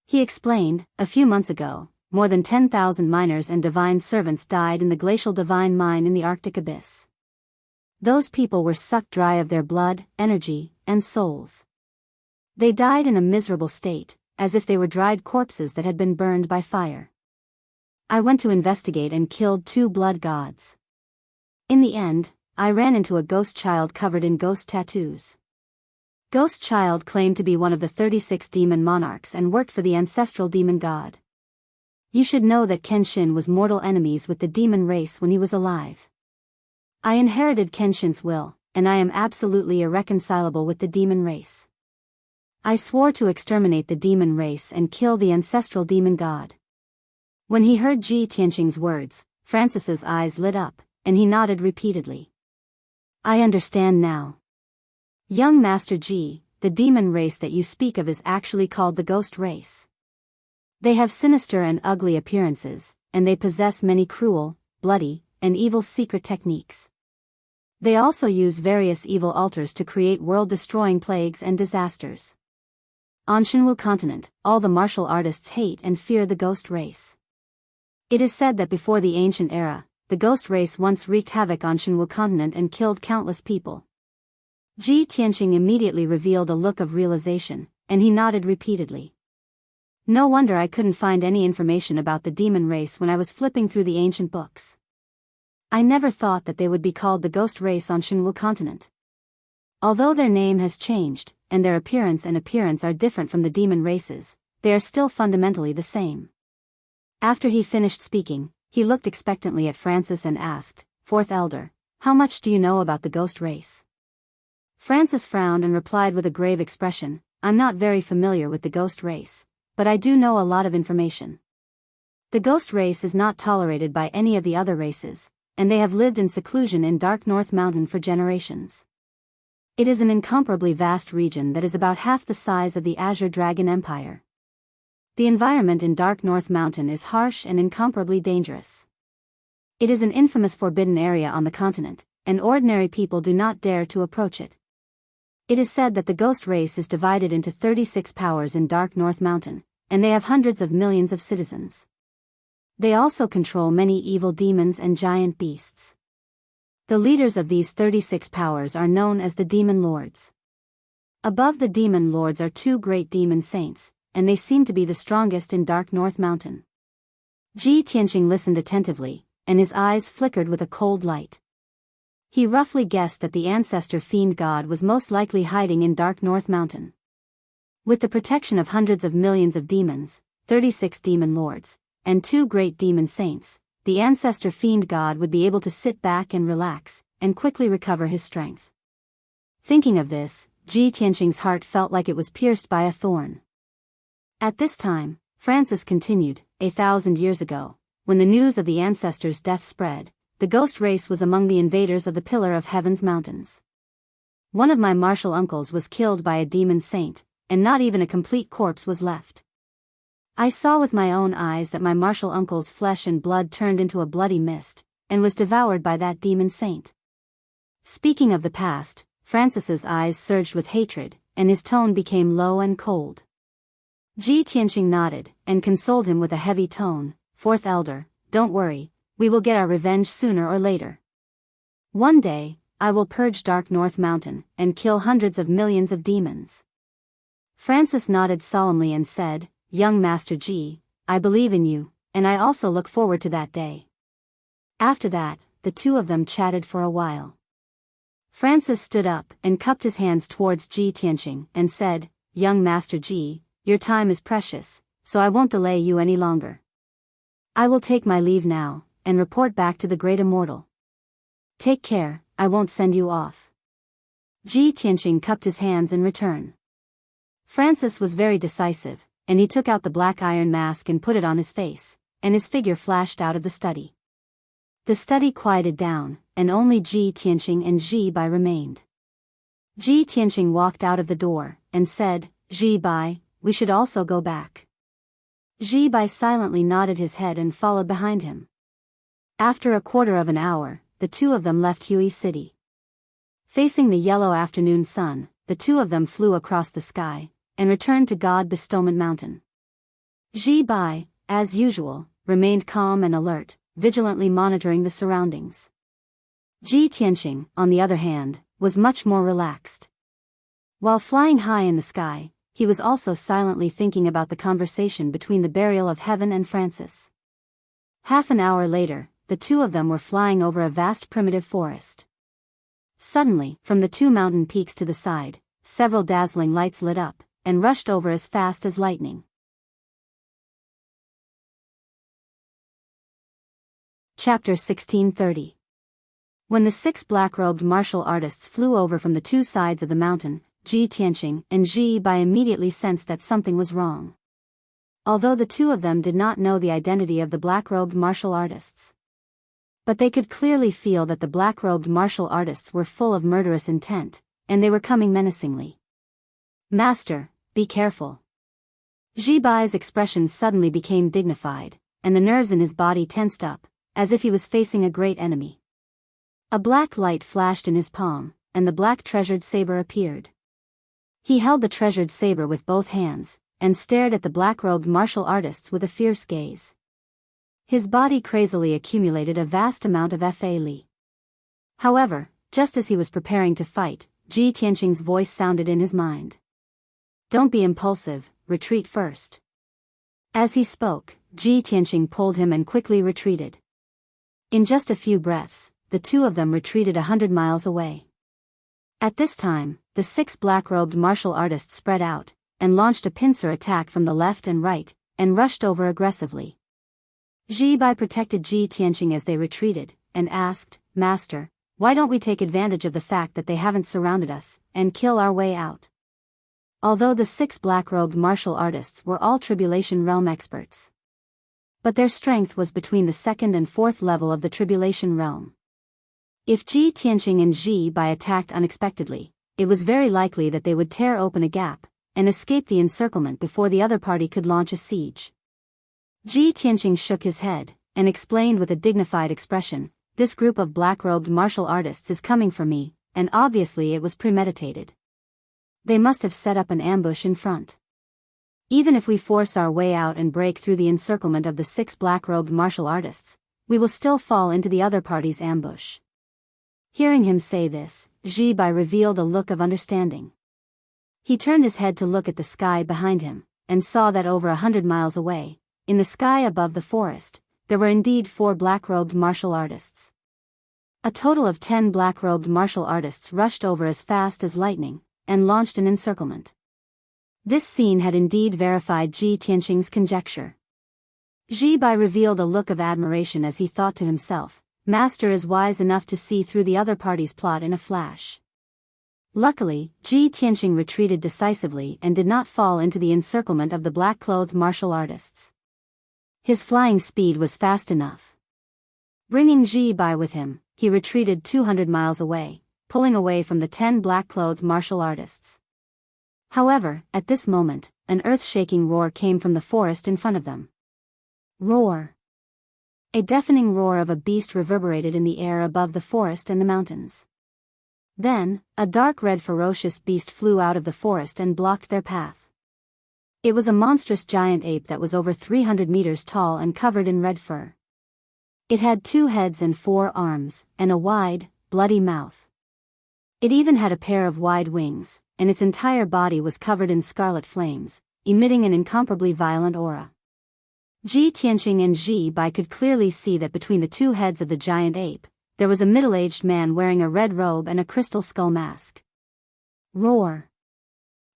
He explained, a few months ago, more than 10,000 miners and divine servants died in the glacial divine mine in the Arctic abyss. Those people were sucked dry of their blood, energy, and souls. They died in a miserable state, as if they were dried corpses that had been burned by fire. I went to investigate and killed 2 blood gods. In the end, I ran into a ghost child covered in ghost tattoos. Ghost child claimed to be one of the 36 demon monarchs and worked for the ancestral demon god. You should know that Kenshin was mortal enemies with the demon race when he was alive. I inherited Kenshin's will, and I am absolutely irreconcilable with the demon race. I swore to exterminate the demon race and kill the ancestral demon god. When he heard Ji Tianqing's words, Francis's eyes lit up, and he nodded repeatedly. I understand now. Young Master Ji, the demon race that you speak of is actually called the ghost race. They have sinister and ugly appearances, and they possess many cruel, bloody, and evil secret techniques. They also use various evil altars to create world-destroying plagues and disasters. On Shenwu continent, all the martial artists hate and fear the ghost race. It is said that before the ancient era, the ghost race once wreaked havoc on Shenwu continent and killed countless people. Ji Tianqing immediately revealed a look of realization, and he nodded repeatedly. No wonder I couldn't find any information about the demon race when I was flipping through the ancient books. I never thought that they would be called the ghost race on Shenwu continent. Although their name has changed, and their appearance are different from the demon races, they are still fundamentally the same. After he finished speaking, he looked expectantly at Francis and asked, Fourth Elder, how much do you know about the ghost race? Francis frowned and replied with a grave expression, I'm not very familiar with the ghost race, but I do know a lot of information. The ghost race is not tolerated by any of the other races, and they have lived in seclusion in Dark North Mountain for generations. It is an incomparably vast region that is about half the size of the Azure Dragon Empire. The environment in Dark North Mountain is harsh and incomparably dangerous. It is an infamous forbidden area on the continent, and ordinary people do not dare to approach it. It is said that the ghost race is divided into 36 powers in Dark North Mountain, and they have hundreds of millions of citizens. They also control many evil demons and giant beasts. The leaders of these 36 powers are known as the Demon Lords. Above the Demon Lords are 2 great demon saints, and they seem to be the strongest in Dark North Mountain. Ji Tianqing listened attentively, and his eyes flickered with a cold light. He roughly guessed that the ancestor fiend god was most likely hiding in Dark North Mountain. With the protection of hundreds of millions of demons, 36 demon lords, and 2 great demon saints, the ancestor fiend god would be able to sit back and relax, and quickly recover his strength. Thinking of this, Ji Tianqing's heart felt like it was pierced by a thorn. At this time, Francis continued, 1,000 years ago, when the news of the ancestor's death spread, the ghost race was among the invaders of the Pillar of Heaven's mountains. One of my martial uncles was killed by a demon saint, and not even a complete corpse was left. I saw with my own eyes that my martial uncle's flesh and blood turned into a bloody mist, and was devoured by that demon saint. Speaking of the past, Francis's eyes surged with hatred, and his tone became low and cold. Ji Tianqing nodded, and consoled him with a heavy tone, "Fourth elder, don't worry, we will get our revenge sooner or later. One day, I will purge Dark North Mountain, and kill hundreds of millions of demons." Francis nodded solemnly and said, "Young Master Ji, I believe in you, and I also look forward to that day." After that, the 2 of them chatted for a while. Francis stood up and cupped his hands towards Ji Tianqing and said, "Young Master Ji, your time is precious, so I won't delay you any longer. I will take my leave now, and report back to the Great Immortal. Take care, I won't send you off." Ji Tianqing cupped his hands in return. Francis was very decisive, and he took out the black iron mask and put it on his face, and his figure flashed out of the study. The study quieted down, and only Ji Tianqing and Ji Bai remained. Ji Tianqing walked out of the door, and said, "Ji Bai, we should also go back." Ji Bai silently nodded his head and followed behind him. After a quarter of an hour, the 2 of them left Hui City. Facing the yellow afternoon sun, the 2 of them flew across the sky, and returned to God Bestowment Mountain. Ji Bai, as usual, remained calm and alert, vigilantly monitoring the surroundings. Ji Tianqing, on the other hand, was much more relaxed. While flying high in the sky, he was also silently thinking about the conversation between the burial of Heaven and Francis. Half an hour later, the 2 of them were flying over a vast primitive forest. Suddenly, from the 2 mountain peaks to the side, several dazzling lights lit up, and rushed over as fast as lightning. Chapter 1630. When the 6 black-robed martial artists flew over from the 2 sides of the mountain, Ji Tianqing and Ji Bai immediately sensed that something was wrong. Although the 2 of them did not know the identity of the black-robed martial artists. But they could clearly feel that the black-robed martial artists were full of murderous intent, and they were coming menacingly. "Master, be careful." Ji Bai's expression suddenly became dignified, and the nerves in his body tensed up, as if he was facing a great enemy. A black light flashed in his palm, and the black treasured saber appeared. He held the treasured saber with both hands, and stared at the black-robed martial artists with a fierce gaze. His body crazily accumulated a vast amount of Fa Li. However, just as he was preparing to fight, Ji Tianqing's voice sounded in his mind. "Don't be impulsive, retreat first." As he spoke, Ji Tianqing pulled him and quickly retreated. In just a few breaths, the 2 of them retreated 100 miles away. At this time, the 6 black-robed martial artists spread out, and launched a pincer attack from the left and right, and rushed over aggressively. Ji Bai protected Ji Tianqing as they retreated, and asked, "Master, why don't we take advantage of the fact that they haven't surrounded us, and kill our way out?" Although the 6 black-robed martial artists were all Tribulation Realm experts. But their strength was between the 2nd and 4th level of the Tribulation Realm. If Ji Tianqing and Ji Bai attacked unexpectedly, it was very likely that they would tear open a gap, and escape the encirclement before the other party could launch a siege. Ji Tianqing shook his head, and explained with a dignified expression, "This group of black-robed martial artists is coming for me, and obviously it was premeditated. They must have set up an ambush in front. Even if we force our way out and break through the encirclement of the 6 black-robed martial artists, we will still fall into the other party's ambush." Hearing him say this, Ji Bai revealed a look of understanding. He turned his head to look at the sky behind him, and saw that over 100 miles away, in the sky above the forest, there were indeed 4 black-robed martial artists. A total of 10 black-robed martial artists rushed over as fast as lightning, and launched an encirclement. This scene had indeed verified Ji Tianqing's conjecture. Ji Bai revealed a look of admiration as he thought to himself, Master is wise enough to see through the other party's plot in a flash. Luckily, Ji Tianqing retreated decisively and did not fall into the encirclement of the black-clothed martial artists. His flying speed was fast enough. Bringing Ji Bai with him, he retreated 200 miles away, pulling away from the 10 black-clothed martial artists. However, at this moment, an earth-shaking roar came from the forest in front of them. Roar! A deafening roar of a beast reverberated in the air above the forest and the mountains. Then, a dark red ferocious beast flew out of the forest and blocked their path. It was a monstrous giant ape that was over 300 meters tall and covered in red fur. It had 2 heads and 4 arms, and a wide, bloody mouth. It even had a pair of wide wings, and its entire body was covered in scarlet flames, emitting an incomparably violent aura. Ji Tianqing and Ji Bai could clearly see that between the 2 heads of the giant ape, there was a middle-aged man wearing a red robe and a crystal skull mask. Roar!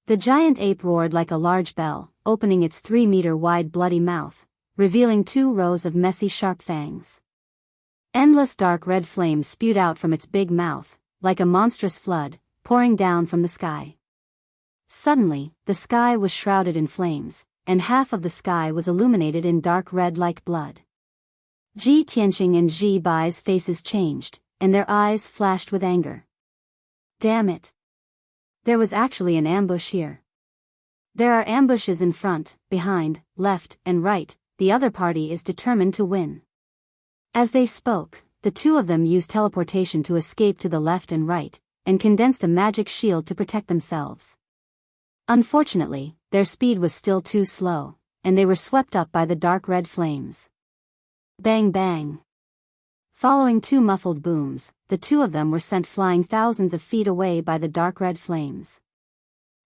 The giant ape roared like a large bell, opening its 3-meter-wide bloody mouth, revealing 2 rows of messy sharp fangs. Endless dark red flames spewed out from its big mouth, like a monstrous flood, pouring down from the sky. Suddenly, the sky was shrouded in flames, and half of the sky was illuminated in dark red like blood. Ji Tianqing and Ji Bai's faces changed, and their eyes flashed with anger. Damn it! There was actually an ambush here. There are ambushes in front, behind, left, and right. The other party is determined to win. As they spoke, the 2 of them used teleportation to escape to the left and right, and condensed a magic shield to protect themselves. Unfortunately, their speed was still too slow, and they were swept up by the dark red flames. Bang bang! Following 2 muffled booms, the 2 of them were sent flying thousands of feet away by the dark red flames.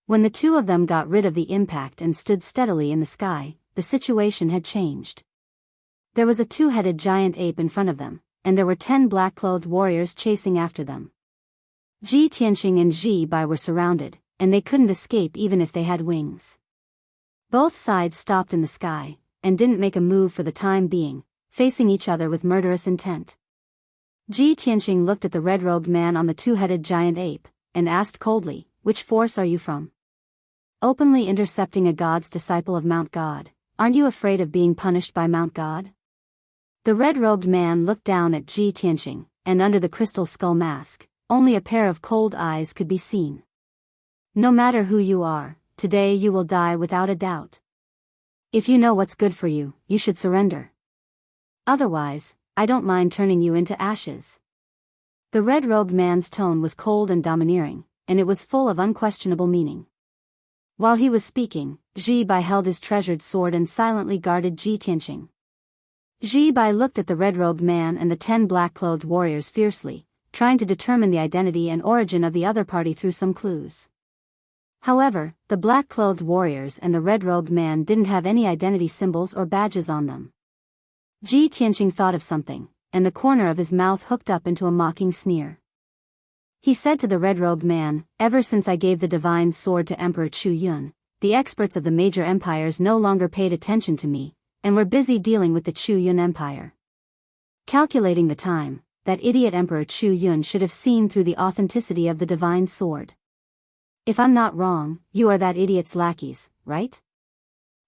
When the 2 of them got rid of the impact and stood steadily in the sky, the situation had changed. There was a 2-headed giant ape in front of them, and there were 10 black-clothed warriors chasing after them. Ji Tianqing and Ji Bai were surrounded, and they couldn't escape even if they had wings. Both sides stopped in the sky, and didn't make a move for the time being, facing each other with murderous intent. Ji Tianqing looked at the red-robed man on the 2-headed giant ape, and asked coldly, "Which force are you from?" "Openly intercepting a god's disciple of Mount God. Aren't you afraid of being punished by Mount God?" The red-robed man looked down at Ji Tianqing, and under the crystal skull mask, only a pair of cold eyes could be seen. "No matter who you are, today you will die without a doubt. If you know what's good for you, you should surrender. Otherwise, I don't mind turning you into ashes." The red-robed man's tone was cold and domineering, and it was full of unquestionable meaning. While he was speaking, Ji Bai held his treasured sword and silently guarded Ji Tianqing. Ji Bai looked at the red-robed man and the 10 black-clothed warriors fiercely, trying to determine the identity and origin of the other party through some clues. However, the black-clothed warriors and the red-robed man didn't have any identity symbols or badges on them. Ji Tianqing thought of something, and the corner of his mouth hooked up into a mocking sneer. He said to the red-robed man, "Ever since I gave the divine sword to Emperor Chu Yun, the experts of the major empires no longer paid attention to me, and were busy dealing with the Chu Yun Empire. Calculating the time, that idiot Emperor Chu Yun should have seen through the authenticity of the divine sword. If I'm not wrong, you are that idiot's lackeys, right?"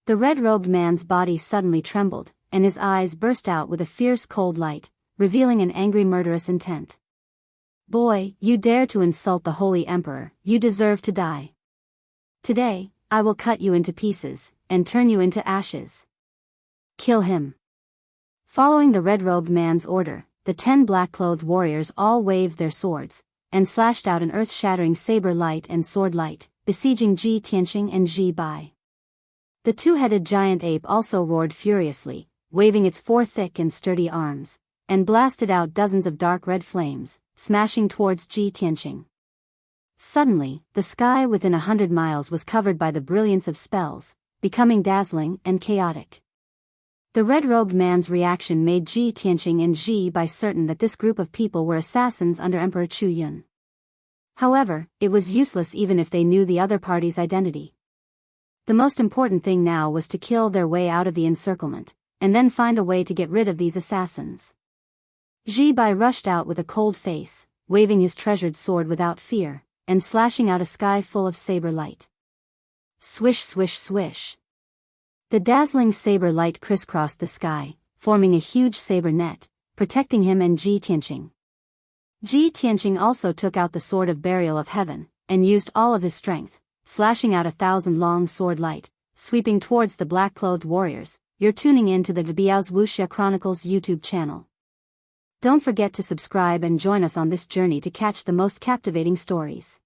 The red-robed man's body suddenly trembled, and his eyes burst out with a fierce cold light, revealing an angry murderous intent. "Boy, you dare to insult the Holy Emperor, you deserve to die. Today, I will cut you into pieces, and turn you into ashes. Kill him." Following the red-robed man's order, the 10 black-clothed warriors all waved their swords, and slashed out an earth-shattering saber light and sword light, besieging Ji Tianqing and Ji Bai. The 2-headed giant ape also roared furiously, waving its 4 thick and sturdy arms, and blasted out dozens of dark red flames, smashing towards Ji Tianqing. Suddenly, the sky within 100 miles was covered by the brilliance of spells, becoming dazzling and chaotic. The red-robed man's reaction made Ji Tianqing and Ji Bai certain that this group of people were assassins under Emperor Chu Yun. However, it was useless even if they knew the other party's identity. The most important thing now was to kill their way out of the encirclement, and then find a way to get rid of these assassins. Bai rushed out with a cold face, waving his treasured sword without fear, and slashing out a sky full of saber light. Swish swish swish. The dazzling saber light crisscrossed the sky, forming a huge saber net, protecting him and Ji Tianqing. Ji Tianqing also took out the sword of burial of heaven, and used all of his strength, slashing out 1,000 long sword light, sweeping towards the black-clothed warriors. You're tuning in to the Biyao's Wuxia Chronicles YouTube channel. Don't forget to subscribe and join us on this journey to catch the most captivating stories.